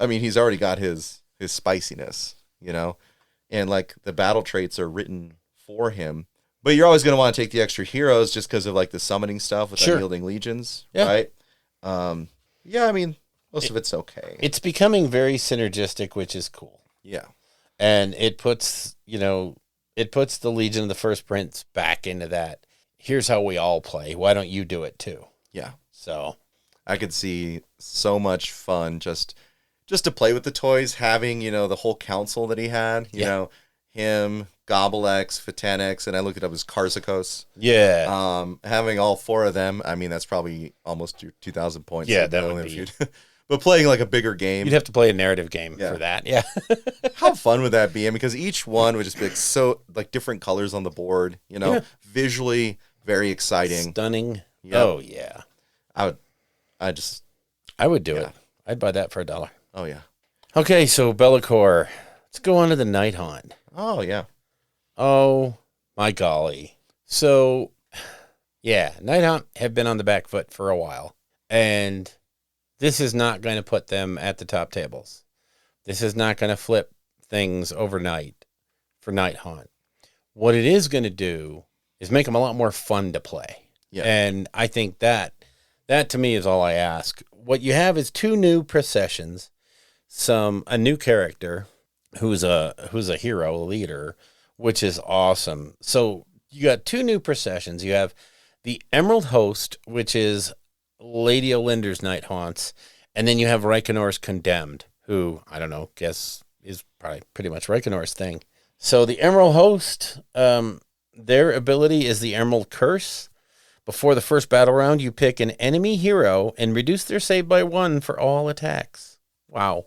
He's already got his spiciness, and like the battle traits are written for him. But you're always going to want to take the extra heroes just because of like the summoning stuff with unyielding legions, right? Most of it's okay. It's becoming very synergistic, which is cool. Yeah. And it puts the Legion of the First Prince back into that. Here's how we all play. Why don't you do it too? Yeah. So I could see so much fun just to play with the toys, having, the whole council that he had, you know, him, Gobelex, Phatanix, and I looked it up as Karzakos. Yeah. Having all 4 of them, that's probably almost your 2,000 points. Yeah, that would be. But playing like a bigger game. You'd have to play a narrative game for that. Yeah. How fun would that be? Because each one would just be like so like different colors on the board, visually very exciting. Stunning. Yep. Oh yeah. I would do it. I'd buy that for $1. Oh yeah. Okay, so Be'lakor. Let's go on to the Night Haunt. Oh yeah. Oh my golly. So Night Haunt have been on the back foot for a while. And this is not going to put them at the top tables. This is not going to flip things overnight for Night Haunt. What it is going to do is make them a lot more fun to play. Yeah. And I think that to me is all I ask. What you have is 2 new processions, a new character who's a hero, a leader, which is awesome. So you got 2 new processions. You have the Emerald Host, which is Lady Olinder's Night Haunts, and then you have Reichenor's Condemned, who, I don't know, guess is probably pretty much Reichenor's thing. So the Emerald Host, their ability is the Emerald Curse. Before the first battle round, you pick an enemy hero and reduce their save by 1 for all attacks. Wow.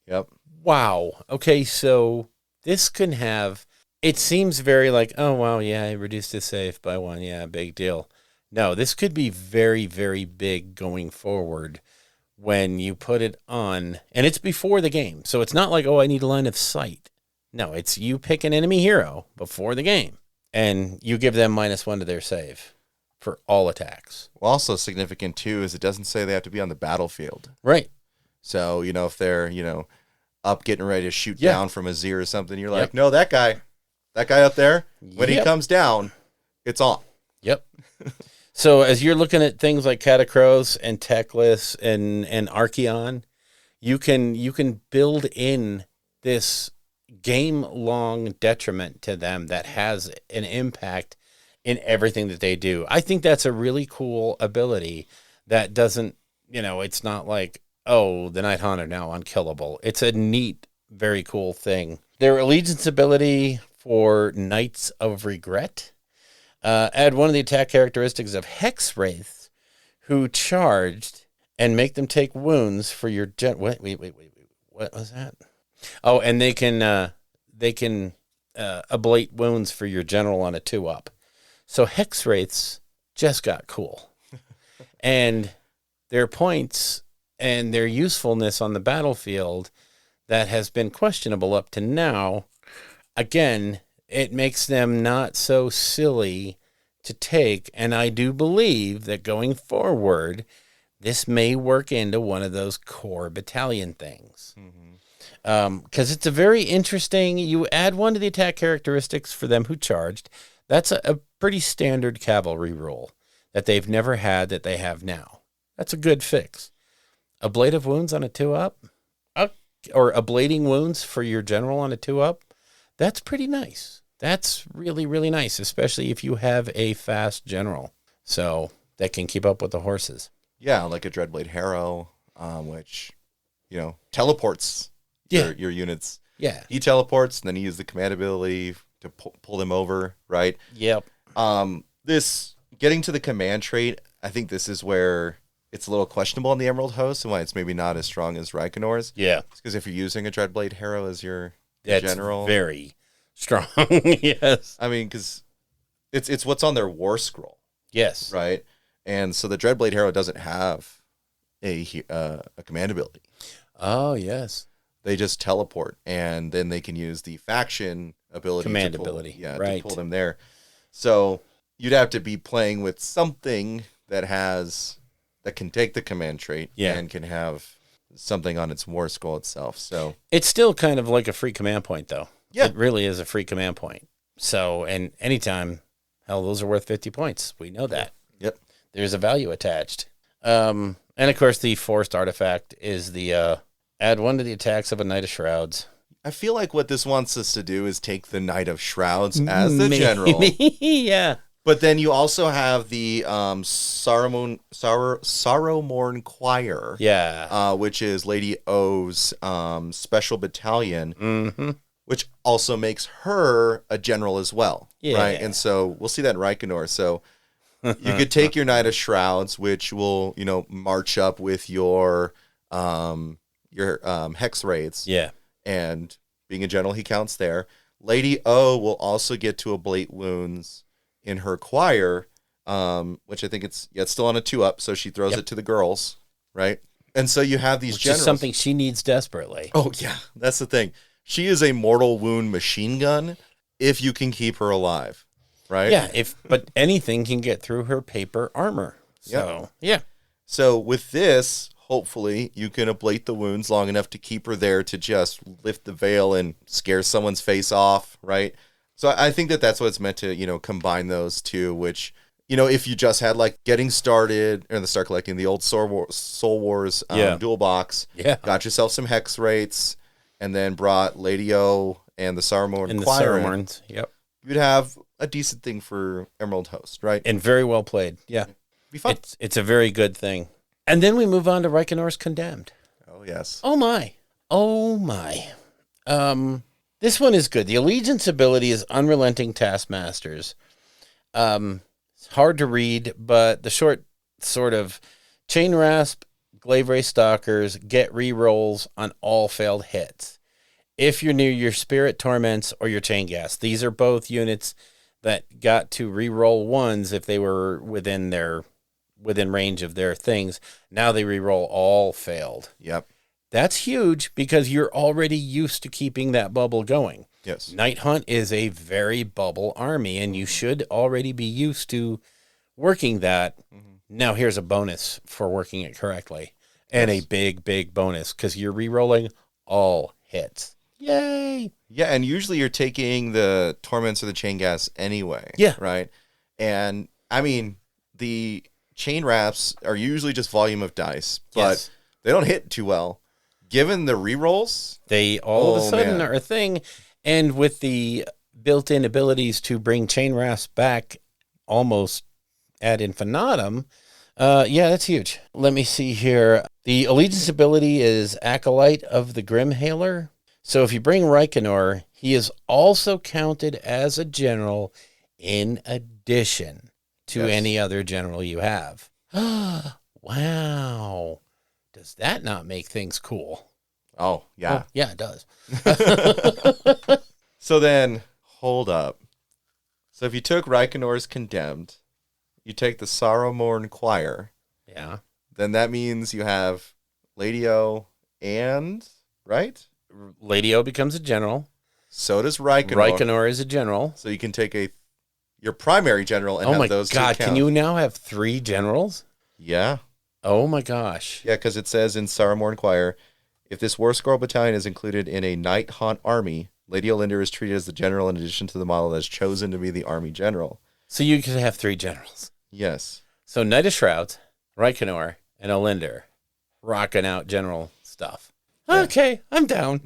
Yep. Wow. Okay, so this can have, it seems very like, oh, wow, yeah, I reduced his save by 1. Yeah, big deal. No, this could be very, very big going forward when you put it on, and it's before the game. So it's not like, oh, I need a line of sight. No, it's you pick an enemy hero before the game, and you give them -1 to their save for all attacks. Well, also significant, too, is it doesn't say they have to be on the battlefield. Right. So, if they're, up getting ready to shoot down from a Z or something, you're like, no, that guy up there, when he comes down, it's on. Yep. So as you're looking at things like Catacross and Teclis and Archeon, you can build in this game-long detriment to them that has an impact in everything that they do. I think that's a really cool ability that doesn't, it's not like, oh, the Night Haunt are now unkillable. It's a neat, very cool thing. Their allegiance ability for Knights of Regret. Add 1 of the attack characteristics of Hex Wraiths who charged and make them take wounds for your wait. What was that? Oh, and they can ablate wounds for your general on a 2-up. So hex wraiths just got cool. And their points and their usefulness on the battlefield that has been questionable up to now, again, it makes them not so silly to take. And I do believe that going forward, this may work into one of those core battalion things. Because it's a very interesting, you add one to the attack characteristics for them who charged. That's a pretty standard cavalry rule that they've never had that they have now. That's a good fix. Ablative wounds on a 2-up, or ablating wounds for your general on a 2-up, that's pretty nice. That's really, really nice, especially if you have a fast general, so that can keep up with the horses. Yeah, like a Dreadblade Harrow, which, teleports your units. Yeah. He teleports, and then he uses the command ability to pull them over, right? Yep. This, getting to the command trait, I think this is where it's a little questionable in the Emerald Host and why it's maybe not as strong as Reichenor's. Yeah. Because if you're using a Dreadblade Harrow as your That's general. very strong. Yes. I mean, because it's what's on their war scroll. Yes. Right? And so the Dreadblade Harrow doesn't have a command ability. Oh, yes. They just teleport, and then they can use the faction ability. Command to pull, ability. Yeah, right. to pull them there. So you'd have to be playing with something that can take the command trait and can have something on its war scroll itself. So it's still kind of like a free command point, though. Yeah. It really is a free command point. So, and anytime, hell, those are worth 50 points. We know that. Yep. There's a value attached. And of course, the forced artifact is the add 1 to the attacks of a Knight of Shrouds. I feel like what this wants us to do is take the Knight of Shrouds as the general. Yeah. But then you also have the Sorrowmourn Choir. Yeah. Which is Lady O's special battalion, which also makes her a general as well. Yeah. Right? And so we'll see that in Reikenor. So you could take your Knight of Shrouds, which will, march up with your Hex Wraiths. Yeah. And being a general, he counts there. Lady O will also get to ablate wounds in her choir, which I think it's still on a 2-up, so she throws it to the girls, right? And so you have these which generals. Is something she needs desperately. Oh, yeah. That's the thing. She is a mortal wound machine gun if you can keep her alive, right? Yeah, but anything can get through her paper armor. So, yeah. So with this, hopefully you can ablate the wounds long enough to keep her there to just lift the veil and scare someone's face off, right? So I think that's what it's meant to, combine those two, which, if you just had like getting started and start collecting the old Soul Wars dual box, got yourself some Hex Wraiths, and then brought Lady O and the Sorrowmourn Choir in, you'd have a decent thing for Emerald Host, right? And very well played. Yeah. Be fun. It's a very good thing. And then we move on to Reikenor's Condemned. Oh, yes. Oh, my. This one is good. The Allegiance ability is Unrelenting Taskmasters. It's hard to read, but the short sort of Chain Rasp, Glaive Ray Stalkers get rerolls on all failed hits. If you're near your Spirit Torments or your Chain Gas, these are both units that got to reroll ones if they were within range of their things. Now they reroll all failed. Yep. That's huge because you're already used to keeping that bubble going. Yes. Night Hunt is a very bubble army, and you should already be used to working that. Now here's a bonus for working it correctly, and a big, big bonus because you're re-rolling all hits. Yay! Yeah, and usually you're taking the Torments or the Chain Gas anyway. Yeah. Right? And, I mean, the Chain Wraps are usually just volume of dice, but they don't hit too well. Given the rerolls, they all of a sudden are a thing. And with the built-in abilities to bring Chain Rasp back almost ad infinitum, that's huge. Let me see here. The Allegiance ability is Acolyte of the Grimhaler. So if you bring Reikenor, he is also counted as a general in addition to any other general you have. Wow. does that not make things cool? Oh, yeah. Oh, yeah, it does. So then, hold up. So if you took Reichenor's Condemned, you take the Sorrowmorn Choir, Yeah. then that means you have Lady-O and, right? Lady O becomes a general. So does Reikenor. Reikenor is a general. So you can take your primary general and Oh have my those God, two count. can you now have 3 generals? Yeah. Oh my gosh. Yeah, because it says in Sorrowmorn Choir, if this War Scroll battalion is included in a Night Haunt army, Lady Olinda is treated as the general in addition to the model that is chosen to be the army general. So you could have 3 generals. Yes. So Knight of Shrouds, Reikenor, and Olinder rocking out general stuff. Yeah. Okay, I'm down.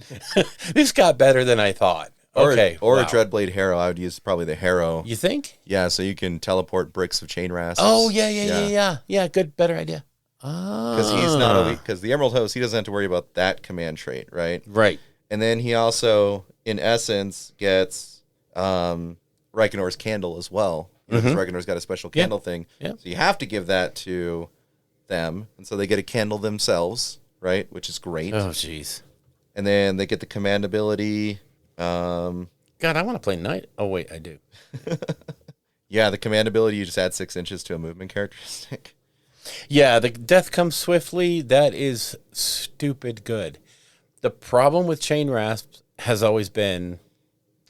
This got better than I thought. Okay. Or wow. a Dreadblade Harrow. I would use probably the Harrow. You think? Yeah, so you can teleport bricks of chain rasps. Oh, yeah. Yeah, good, better idea. Because he's not a weak, because the Emerald Host, he doesn't have to worry about that command trait, right? Right. And then he also, in essence, gets Reichenor's Candle as well. Because Reichenor's got a special candle thing. Yeah. So you have to give that to them. And so they get a candle themselves, right? Which is great. Oh, jeez. And then they get the command ability. God, I want to play Knight. Oh, wait, I do. Yeah, the command ability, you just add 6 inches to a movement characteristic. Yeah, the death comes swiftly. That is stupid good. The problem with chain rasps has always been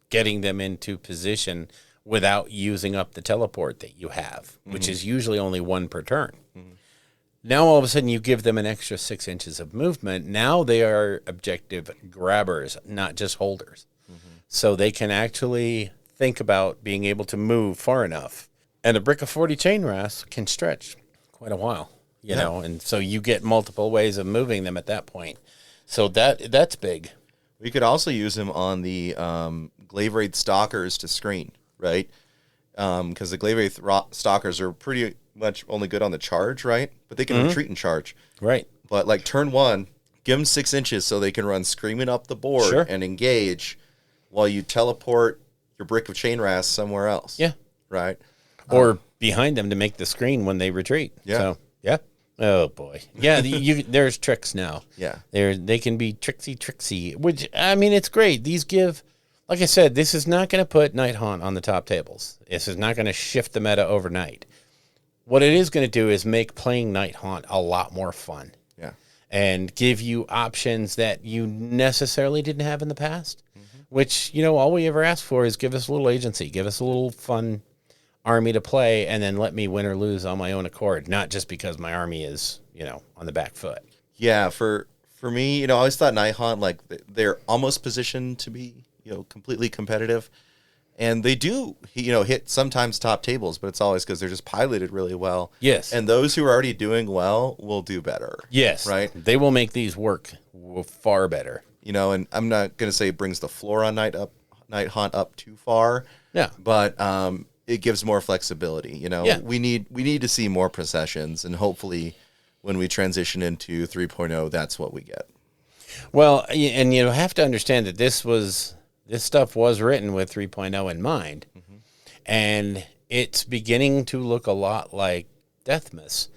getting them into position without using up the teleport that you have, which is usually only 1 per turn. Now all of a sudden you give them an extra 6 inches of movement. Now they are objective grabbers, not just holders. So they can actually think about being able to move far enough. And a brick of 40 chain rasp can stretch quite a while, you know, and so you get multiple ways of moving them at that point. So that's big. We could also use him on the Glaive Wraith Stalkers to screen, right? Because the Glaive Wraith Stalkers are pretty much only good on the charge, right? But they can retreat and charge. Right. But like turn 1, give them 6 inches so they can run screaming up the board and engage while you teleport your brick of chain rasp somewhere else. Yeah. Right? Or behind them to make the screen when they retreat. Yeah. So, yeah. Oh, boy. Yeah, there's tricks now. Yeah. They can be tricksy, which, I mean, it's great. These give, like I said, this is not going to put Night Haunt on the top tables. This is not going to shift the meta overnight. What it is going to do is make playing Night Haunt a lot more fun. Yeah. And give you options that you necessarily didn't have in the past, which, you know, all we ever ask for is give us a little agency, give us a little fun army to play, and then let me win or lose on my own accord, not just because my army is, you know, on the back foot. Yeah, for me, you know, I always thought Night Haunt, like, they're almost positioned to be, you know, completely competitive. And they do, you know, hit sometimes top tables, but it's always because they're just piloted really well. Yes. And those who are already doing well will do better. Yes. Right? They will make these work far better. You know, and I'm not going to say it brings the floor on Night Haunt up too far. Yeah. But it gives more flexibility. You know, Yeah. we need to see more processions, and hopefully when we transition into 3.0, that's what we get. Well, and you have to understand that this stuff was written with 3.0 in mind, and it's beginning to look a lot like Deathmas.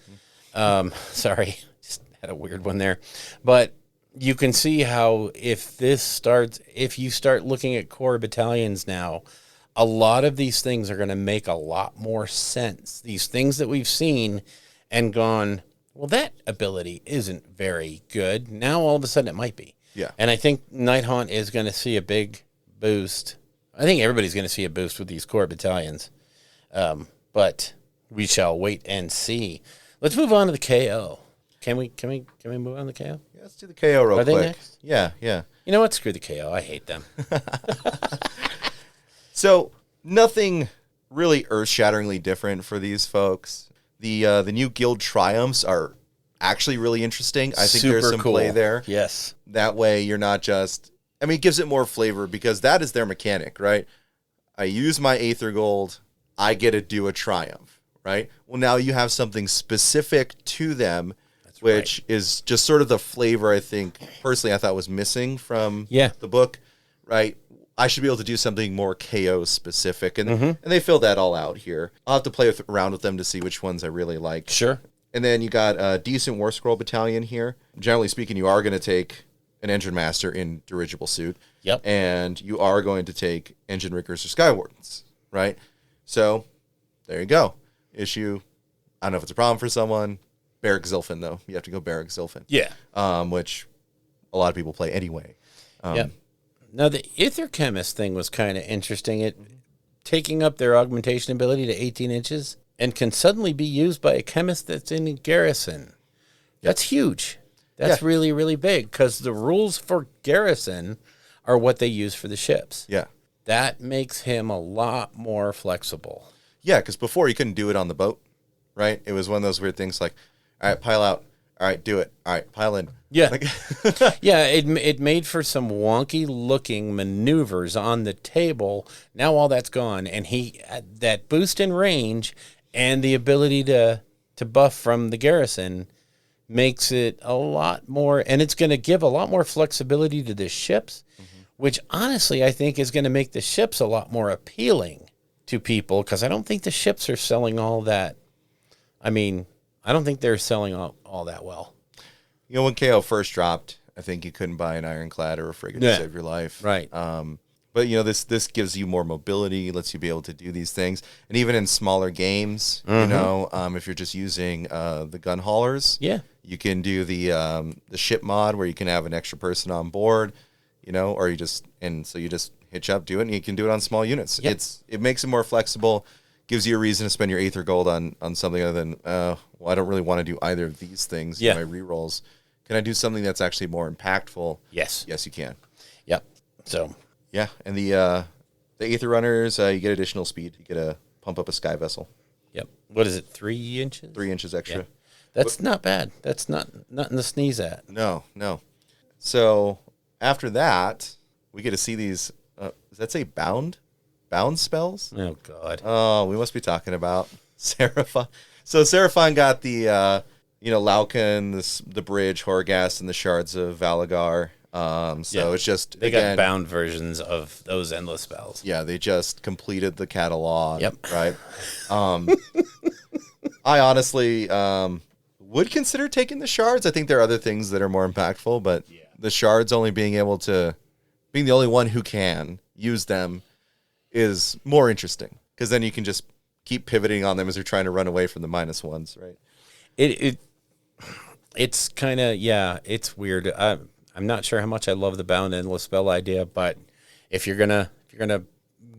Sorry, just had a weird one there. But you can see how if you start looking at core battalions now, a lot of these things are going to make a lot more sense. These things that we've seen and gone, well, that ability isn't very good. Now all of a sudden it might be. Yeah. And I think Night Haunt is going to see a big boost. I think everybody's going to see a boost with these core battalions. But we shall wait and see. Let's move on to the KO. Can we move on to the KO? Yeah, let's do the KO real Are quick. they next? Yeah. You know what? Screw the KO. I hate them. So nothing really earth-shatteringly different for these folks. The new guild triumphs are actually really interesting. I think there's Super some cool. play there. Yes. That way you're not just, I mean, it gives it more flavor because that is their mechanic, right? I use my Aether Gold, I get to do a triumph, right? Well, now you have something specific to them, which is just sort of the flavor I think, personally, I thought was missing from the book, right? I should be able to do something more KO specific, and they fill that all out here. I'll have to play around with them to see which ones I really like. Sure. And then you got a decent War Scroll battalion here. Generally speaking, you are going to take an Engine Master in dirigible suit. Yep. And you are going to take Engine Riggers or Skywardens, right? So, there you go. Issue, I don't know if it's a problem for someone. Barrack Zilfin, though. You have to go Barrack Zilfin. Yeah. Which a lot of people play anyway. Yep. Now, the Aether Chemist thing was kind of interesting. It taking up their augmentation ability to 18 inches and can suddenly be used by a chemist that's in garrison. That's huge. That's really, really big because the rules for garrison are what they use for the ships. Yeah. That makes him a lot more flexible. Yeah, because before you couldn't do it on the boat, right? It was one of those weird things like, all right, pile out. All right, do it. All right, pile in. Yeah. Like, yeah, it made for some wonky looking maneuvers on the table. Now all that's gone, and that boost in range and the ability to buff from the garrison makes it a lot more, and it's going to give a lot more flexibility to the ships, which honestly I think is going to make the ships a lot more appealing to people because I don't think the ships are selling all that. I mean, I don't think they're selling all that well. You know, when KO first dropped, I think you couldn't buy an ironclad or a frigate to save your life. Right. But, you know, this gives you more mobility, lets you be able to do these things. And even in smaller games, you know, if you're just using the gun haulers, you can do the ship mod where you can have an extra person on board, you know, or you just hitch up, do it, and you can do it on small units. Yep. It makes it more flexible, gives you a reason to spend your Aether Gold on something other than, well, I don't really want to do either of these things in my rerolls. Can I do something that's actually more impactful? Yes. Yes, you can. Yep. So. Yeah, and the Aether Runners, you get additional speed. You get to pump up a sky vessel. Yep. What is it, 3 inches? 3 inches extra. Yeah. That's not bad. That's nothing to sneeze at. No. So after that, we get to see these, does that say bound? Bound spells? Oh, God. Oh, we must be talking about Seraphon. So Seraphon got the, Laucan, the bridge, Horgas, and the shards of Valagar. It's just, they got bound versions of those endless spells. Yeah, they just completed the catalog. Yep. Right. I honestly would consider taking the shards. I think there are other things that are more impactful, but the shards only being the only one who can use them is more interesting because then you can just keep pivoting on them as you're trying to run away from the -1s, right? It's kind of, it's weird. I'm not sure how much I love the bound endless spell idea, but if you're gonna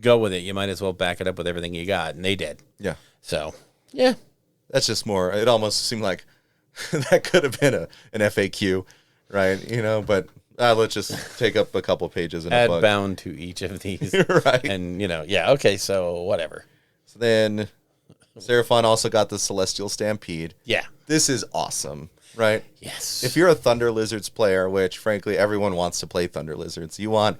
go with it, you might as well back it up with everything you got, and they did. Yeah. So, yeah. That's just more. It almost seemed like that could have been an FAQ, right? You know, but let's just take up a couple pages in a book. Add bound to each of these, right? And okay. So whatever. So then, Seraphon also got the Celestial Stampede. Yeah. This is awesome. Right? Yes. If you're a Thunder Lizards player, which frankly everyone wants to play Thunder Lizards, you want,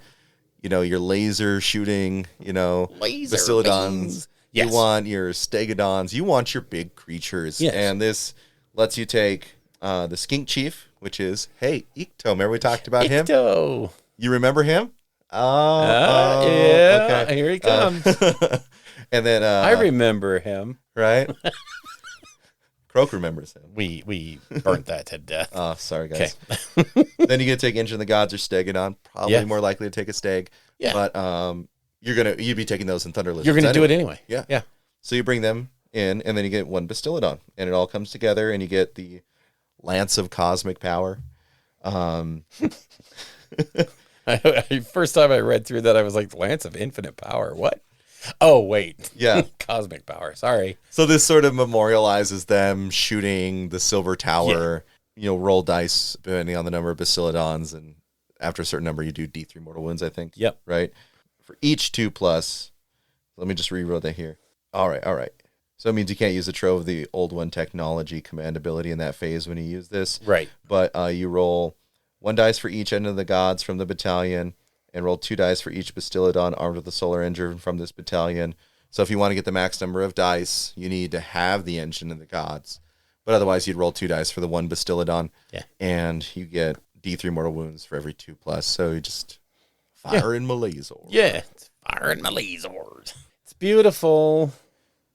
your laser shooting, Bastiladons. Yes. You want your Stegodons. You want your big creatures. Yes. And this lets you take the Skink Chief, which is, hey, Ikto. Remember we talked about him? Ikto. You remember him? Yeah. Okay. Here he comes. And then I remember him. Right? Croak remembers him. We burnt that to death. Oh, sorry, guys. Okay. Then you get to take Engine of the Gods or Stegodon. Probably more likely to take a Steg. Yeah. But you'd be taking those in Thunder Lizards. You're going to do it anyway. Yeah. Yeah. So you bring them in, and then you get one Bastiladon. And it all comes together, and you get the Lance of Cosmic Power. First time I read through that, I was like, Lance of Infinite Power. What? Oh, wait. Yeah. Cosmic Power. Sorry. So this sort of memorializes them shooting the Silver Tower, roll dice depending on the number of Bastiladons, and after a certain number, you do D3 mortal wounds, I think. Yep. Right? For each 2+, let me just rewrote that here. All right. So it means you can't use the Trove of the Old One technology command ability in that phase when you use this. Right. But you roll 1 dice for each End of the Gods from the battalion, and roll 2 dice for each Bastiladon armed with the Solar Engine from this battalion. So if you want to get the max number of dice, you need to have the Engine of the Gods. But otherwise, you'd roll 2 dice for the 1 Bastiladon. Yeah. And you get D3 mortal wounds for every 2+. So you just fire in Malazor. Yeah. It's fire in Malazor. It's beautiful.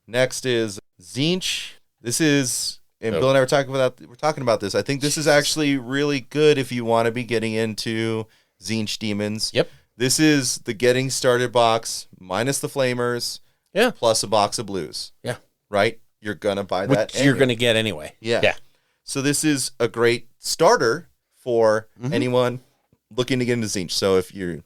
Next is Tzeentch. This is And Bill and I we're talking about this. I think this is actually really good if you want to be getting into Tzeentch demons. Yep. This is the getting started box minus the flamers. Yeah. Plus a box of blues. Yeah. Right? You're going to buy that. Which you're going to get anyway. Yeah. Yeah. So this is a great starter for anyone looking to get into Tzeentch. So if you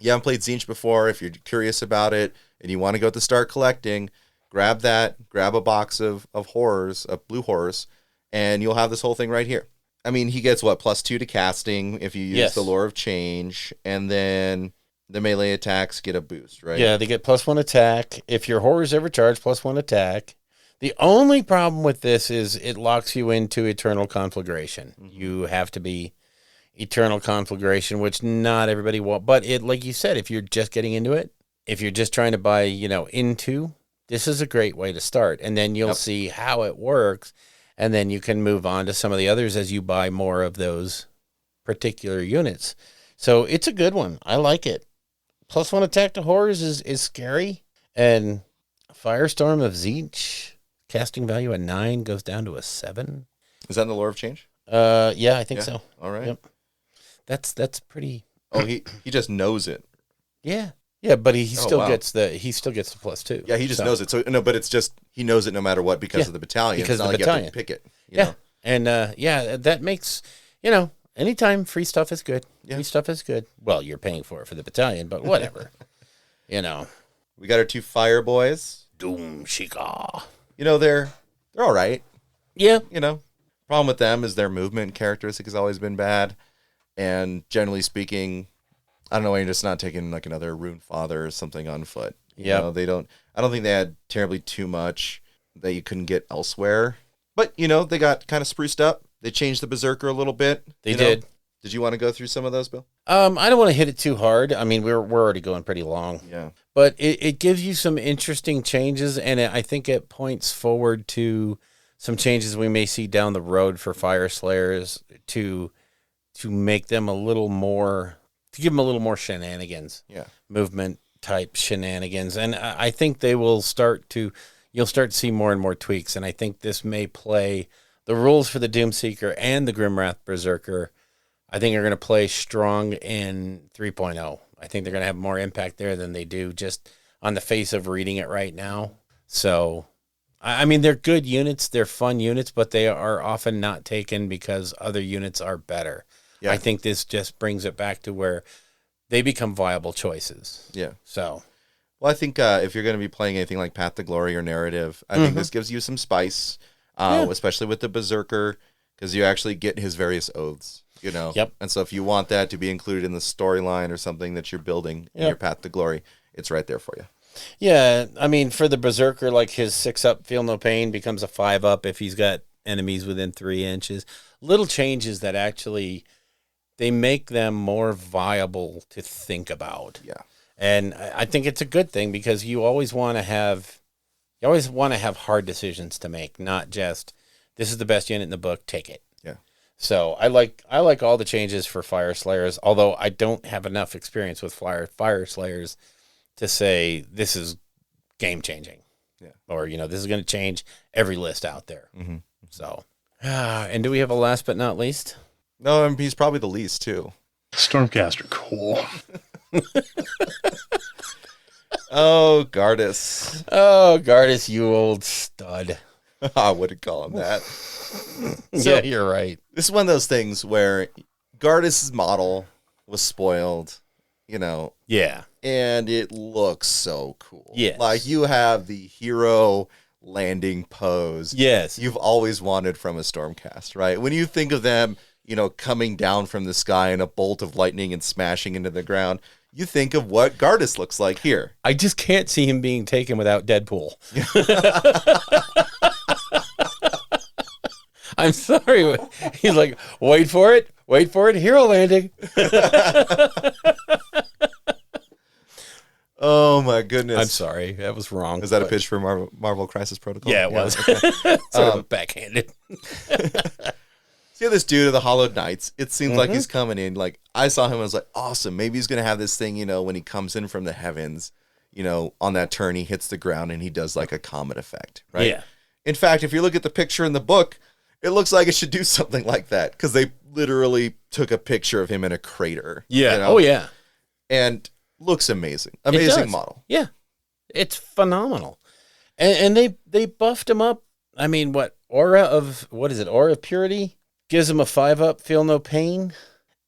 haven't played Tzeentch before, if you're curious about it and you want to go to start collecting, grab a box of horrors, of blue horrors, and you'll have this whole thing right here. I mean, he gets +2 to casting if you use the Lore of Change, and then the melee attacks get a boost, right? Yeah, they get +1 attack. If your horrors ever charge, +1 attack. The only problem with this is it locks you into Eternal Conflagration. You have to be Eternal Conflagration, which not everybody will. But it, like you said, if you're just getting into it, if you're just trying to buy, into, this is a great way to start. And then you'll see how it works. And then you can move on to some of the others as you buy more of those particular units. So it's a good one. I like it. +1 attack to horrors is scary. And Firestorm of Tzeentch, casting value at 9 goes down to a 7. Is that in the Lore of Change? Yeah, I think so. All right. Yep. That's pretty. Oh, he just knows it. Yeah. Yeah, but he still gets the +2. Yeah, he just knows it. So no, but it's just he knows it no matter what because of the battalion. Because it's not of the like battalion. You have to pick it. You Yeah. know? And that makes anytime free stuff is good. Yeah. Free stuff is good. Well, you're paying for it for the battalion, but whatever. We got our 2 fire boys. Doom Shika. They're all right. Yeah. Problem with them is their movement characteristic has always been bad. And generally speaking, I don't know why you're just not taking like another Rune Father or something on foot. Yeah. I don't think they had terribly too much that you couldn't get elsewhere. But, they got kind of spruced up. They changed the Berserker a little bit. They did. Did you want to go through some of those, Bill? I don't want to hit it too hard. I mean, we're already going pretty long. Yeah. But it gives you some interesting changes, and I think it points forward to some changes we may see down the road for Fire Slayers to make them a little more, to give them a little more shenanigans. Yeah. Movement type shenanigans. And I think they will you'll start to see more and more tweaks. And I think this may play the rules for the Doomseeker and the Grimwrath Berserker. I think are going to play strong in 3.0. I think they're going to have more impact there than they do just on the face of reading it right now. So, I mean, they're good units. They're fun units, but they are often not taken because other units are better. Yeah. I think this just brings it back to where they become viable choices. Yeah. So, well, I think if you're going to be playing anything like Path to Glory or Narrative, I think this gives you some spice, especially with the Berserker, because you actually get his various oaths. Yep. And so if you want that to be included in the storyline or something that you're building in your Path to Glory, it's right there for you. Yeah, I mean, for the Berserker, like his 6-up Feel No Pain becomes a 5-up if he's got enemies within 3 inches. Little changes that actually, they make them more viable to think about. Yeah. And I think it's a good thing because you always want to have hard decisions to make, not just, this is the best unit in the book, take it. So I like all the changes for Fire Slayers, although I don't have enough experience with Fire Slayers to say this is game changing. Yeah. Or, this is going to change every list out there. Mm-hmm. So, and do we have a last but not least? No, he's probably the least too. Stormcaster, cool. Oh, Gardas. Oh, Gardas, you old stud. I wouldn't call him that. So, yeah, you're right. This is one of those things where Gardas' model was spoiled, Yeah. And it looks so cool. Yes. Like you have the hero landing pose. Yes. You've always wanted from a Stormcast, right? When you think of them, coming down from the sky in a bolt of lightning and smashing into the ground, you think of what Gardas looks like here. I just can't see him being taken without Deadpool. I'm sorry. He's like, wait for it, hero landing. Oh my goodness. I'm sorry. That was wrong. Is that a pitch for Marvel Crisis Protocol? Yeah, it was. Okay. Sort of backhanded. See this dude of the Hollowed Knights. It seems like he's coming in. Like I saw him, I was like, awesome. Maybe he's gonna have this thing, when he comes in from the heavens, on that turn, he hits the ground and he does like a comet effect, right? Yeah. In fact, if you look at the picture in the book, It looks like it should do something like that because they literally took a picture of him in a crater. Yeah. You know? Oh, yeah. And looks amazing. It Amazing does. model. Yeah. It's phenomenal. And they buffed him up. I mean, Aura of Purity gives him a 5-up, feel no pain,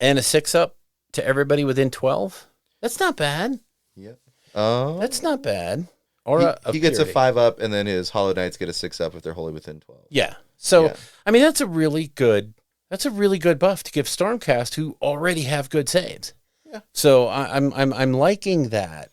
and a 6-up to everybody within 12. That's not bad. Yep. That's not bad. Aura of he gets a Purity. 5-up, and then his Hollow Knights get a 6-up if they're wholly within 12. Yeah. So, Yeah. I mean, that's a really good buff to give Stormcast, who already have good saves. Yeah. So I'm liking that,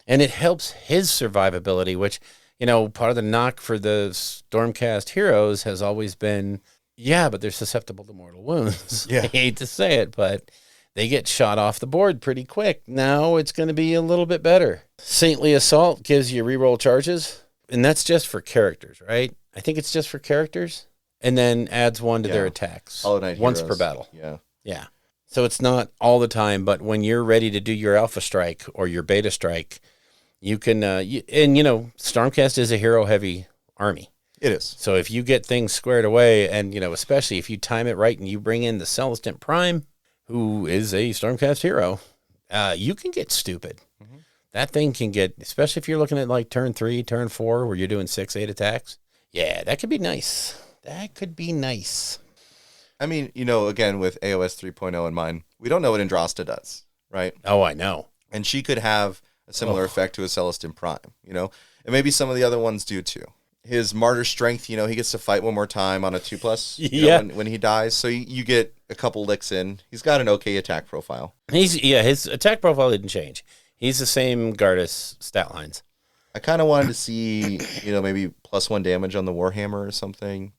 and it helps his survivability, which, part of the knock for the Stormcast heroes has always been, but they're susceptible to mortal wounds. Yeah. I hate to say it, but they get shot off the board pretty quick. Now it's going to be a little bit better. Saintly Assault gives you reroll charges, and that's just for characters, right? I think it's just for characters, and then adds 1 to their attacks Hollow Knight once heroes. per battle. Yeah. Yeah. So it's not all the time, but when you're ready to do your Alpha Strike or your Beta Strike, you can, Stormcast is a hero-heavy army. It is. So if you get things squared away, and, especially if you time it right and you bring in the Celestant Prime, who is a Stormcast hero, you can get stupid. Mm-hmm. That thing can get, especially if you're looking at like turn 3, turn 4, where you're doing 6-8 attacks. Yeah, that could be nice. That could be nice. I mean, again, with AOS 3.0 in mind, we don't know what Andrasta does, right? Oh, I know. And she could have a similar effect to a Celestin Prime, and maybe some of the other ones do too. His Martyr Strength, he gets to fight one more time on a 2+, when he dies. So you get a couple licks in. He's got an okay attack profile. His attack profile didn't change. He's the same Gardas stat lines. I kind of wanted to see, maybe +1 damage on the Warhammer or something,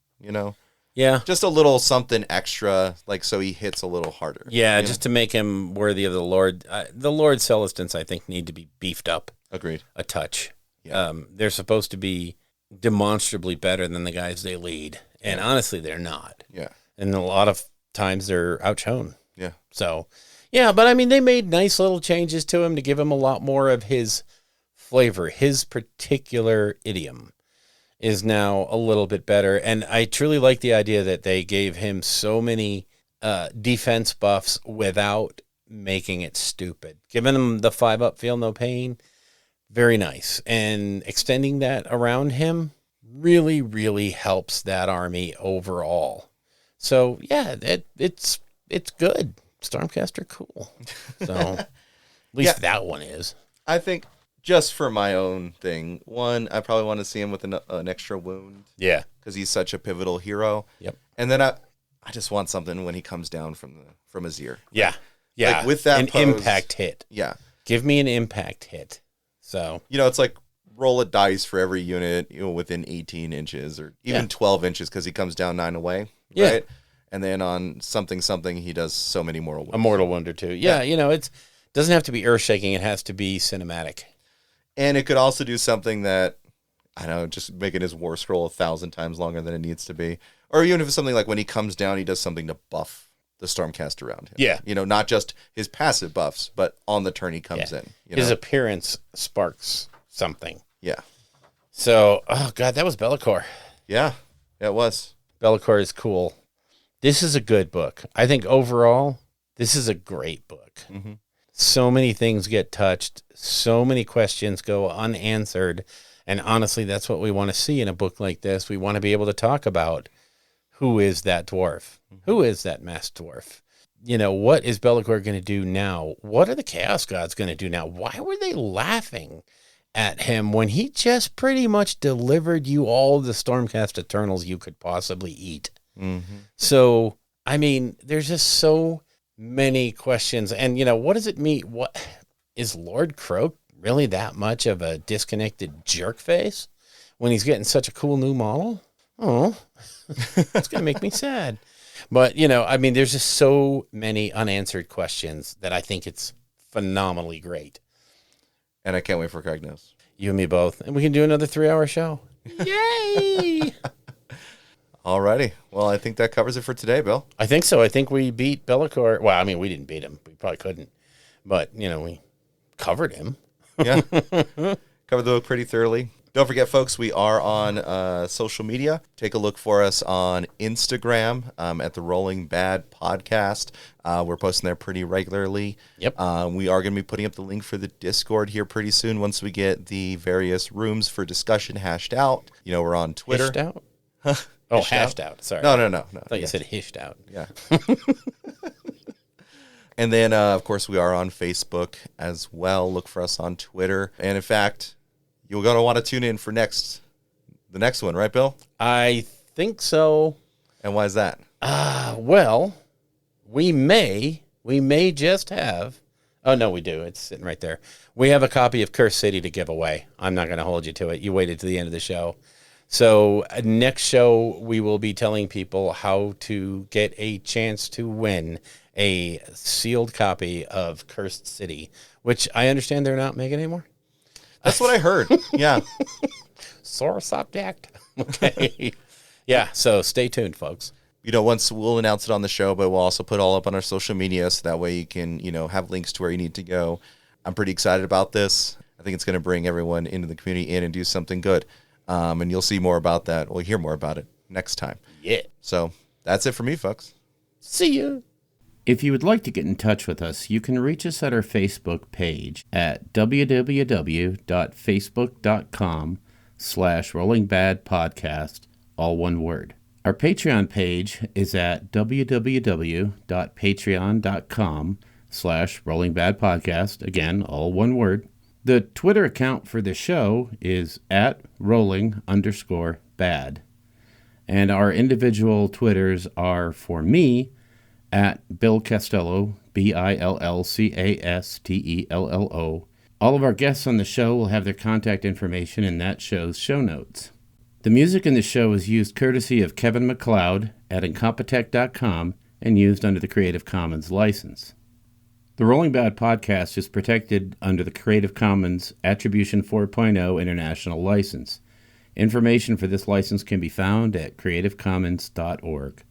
Yeah. Just a little something extra, like so he hits a little harder. Yeah, just to make him worthy of the Lord. The Lord Celestins, I think, need to be beefed up Agreed. a touch. Yeah. They're supposed to be demonstrably better than the guys they lead. And honestly, they're not. Yeah. And a lot of times they're outshone. Yeah. So, yeah, but I mean, they made nice little changes to him to give him a lot more of his flavor. His particular idiom is now a little bit better. And I truly like the idea that they gave him so many defense buffs without making it stupid. Giving him the 5-up, feel no pain, very nice. And extending that around him really, really helps that army overall. So, yeah, it's good. Stormcast are cool. So, at least that one is. I think just for my own thing, one, I probably want to see him with an extra wound. Yeah. Because he's such a pivotal hero. Yep. And then I just want something when he comes down from Azir. Yeah. Yeah. Like with that an pose, impact hit. Yeah. Give me an impact hit. So, It's like roll a dice for every unit, within 18 inches or even 12 inches because he comes down 9 away. Yeah. Right? And then on something, he does so many mortal wounds. a mortal wound or two. Yeah, it doesn't have to be earth-shaking. It has to be cinematic. And it could also do something that, I don't know, just making his war scroll 1,000 times longer than it needs to be. Or even if it's something like when he comes down, he does something to buff the Stormcast around him. Yeah. Not just his passive buffs, but on the turn he comes in. His appearance sparks something. Yeah. So, oh, God, that was Be'lakor. Yeah, it was. Be'lakor is cool. This is a good book. I think overall, this is a great book. Mm-hmm. So many things get touched. So many questions go unanswered. And honestly, that's what we want to see in a book like this. We want to be able to talk about who is that dwarf? Mm-hmm. Who is that masked dwarf? What is Be'lakor going to do now? What are the Chaos Gods going to do now? Why were they laughing at him when he just pretty much delivered you all the Stormcast Eternals you could possibly eat? Mm-hmm. So, I mean, there's just so many questions. And, what does it mean? What is Lord Croak really that much of a disconnected jerk face when he's getting such a cool new model? Oh, it's going to make me sad. But, there's just so many unanswered questions that I think it's phenomenally great. And I can't wait for Craig knows. You and me both. And we can do another 3-hour show. Yay! Alrighty. Well, I think that covers it for today, Bill. I think so. I think we beat Be'lakor. Well, we didn't beat him. We probably couldn't. But, we covered him. Yeah. Covered the book pretty thoroughly. Don't forget, folks, we are on social media. Take a look for us on Instagram at the Rolling Bad Podcast. We're posting there pretty regularly. Yep. We are going to be putting up the link for the Discord here pretty soon once we get the various rooms for discussion hashed out. You know, we're on Twitter. Hished out? Oh, hashed out. Sorry. No. I thought you said hished out. Yeah. And then, of course, we are on Facebook as well. Look for us on Twitter. And in fact, you're going to want to tune in for the next one, right, Bill? I think so. And why is that? Well, we may just have. Oh, no, we do. It's sitting right there. We have a copy of Cursed City to give away. I'm not going to hold you to it. You waited to the end of the show. So next show, we will be telling people how to get a chance to win a sealed copy of Cursed City, which I understand they're not making anymore. That's what I heard. Yeah. Sore subject. Okay. Yeah, so stay tuned, folks. You know, once we'll announce it on the show, but we'll also put all up on our social media so that way you can, have links to where you need to go. I'm pretty excited about this. I think it's going to bring everyone into the community in and do something good. And you'll see more about that. We'll hear more about it next time. Yeah. So that's it for me, folks. See you. If you would like to get in touch with us, you can reach us at our Facebook page at www.facebook.com/rollingbadpodcast, all one word. Our Patreon page is at www.patreon.com/rollingbadpodcast, again, all one word. The Twitter account for the show is at rolling_bad. And our individual Twitters are, for me, at Bill Castello, BILLCASTELLO. All of our guests on the show will have their contact information in that show's show notes. The music in the show is used courtesy of Kevin MacLeod at Incompetech.com and used under the Creative Commons license. The Rolling Bad Podcast is protected under the Creative Commons Attribution 4.0 International License. Information for this license can be found at creativecommons.org.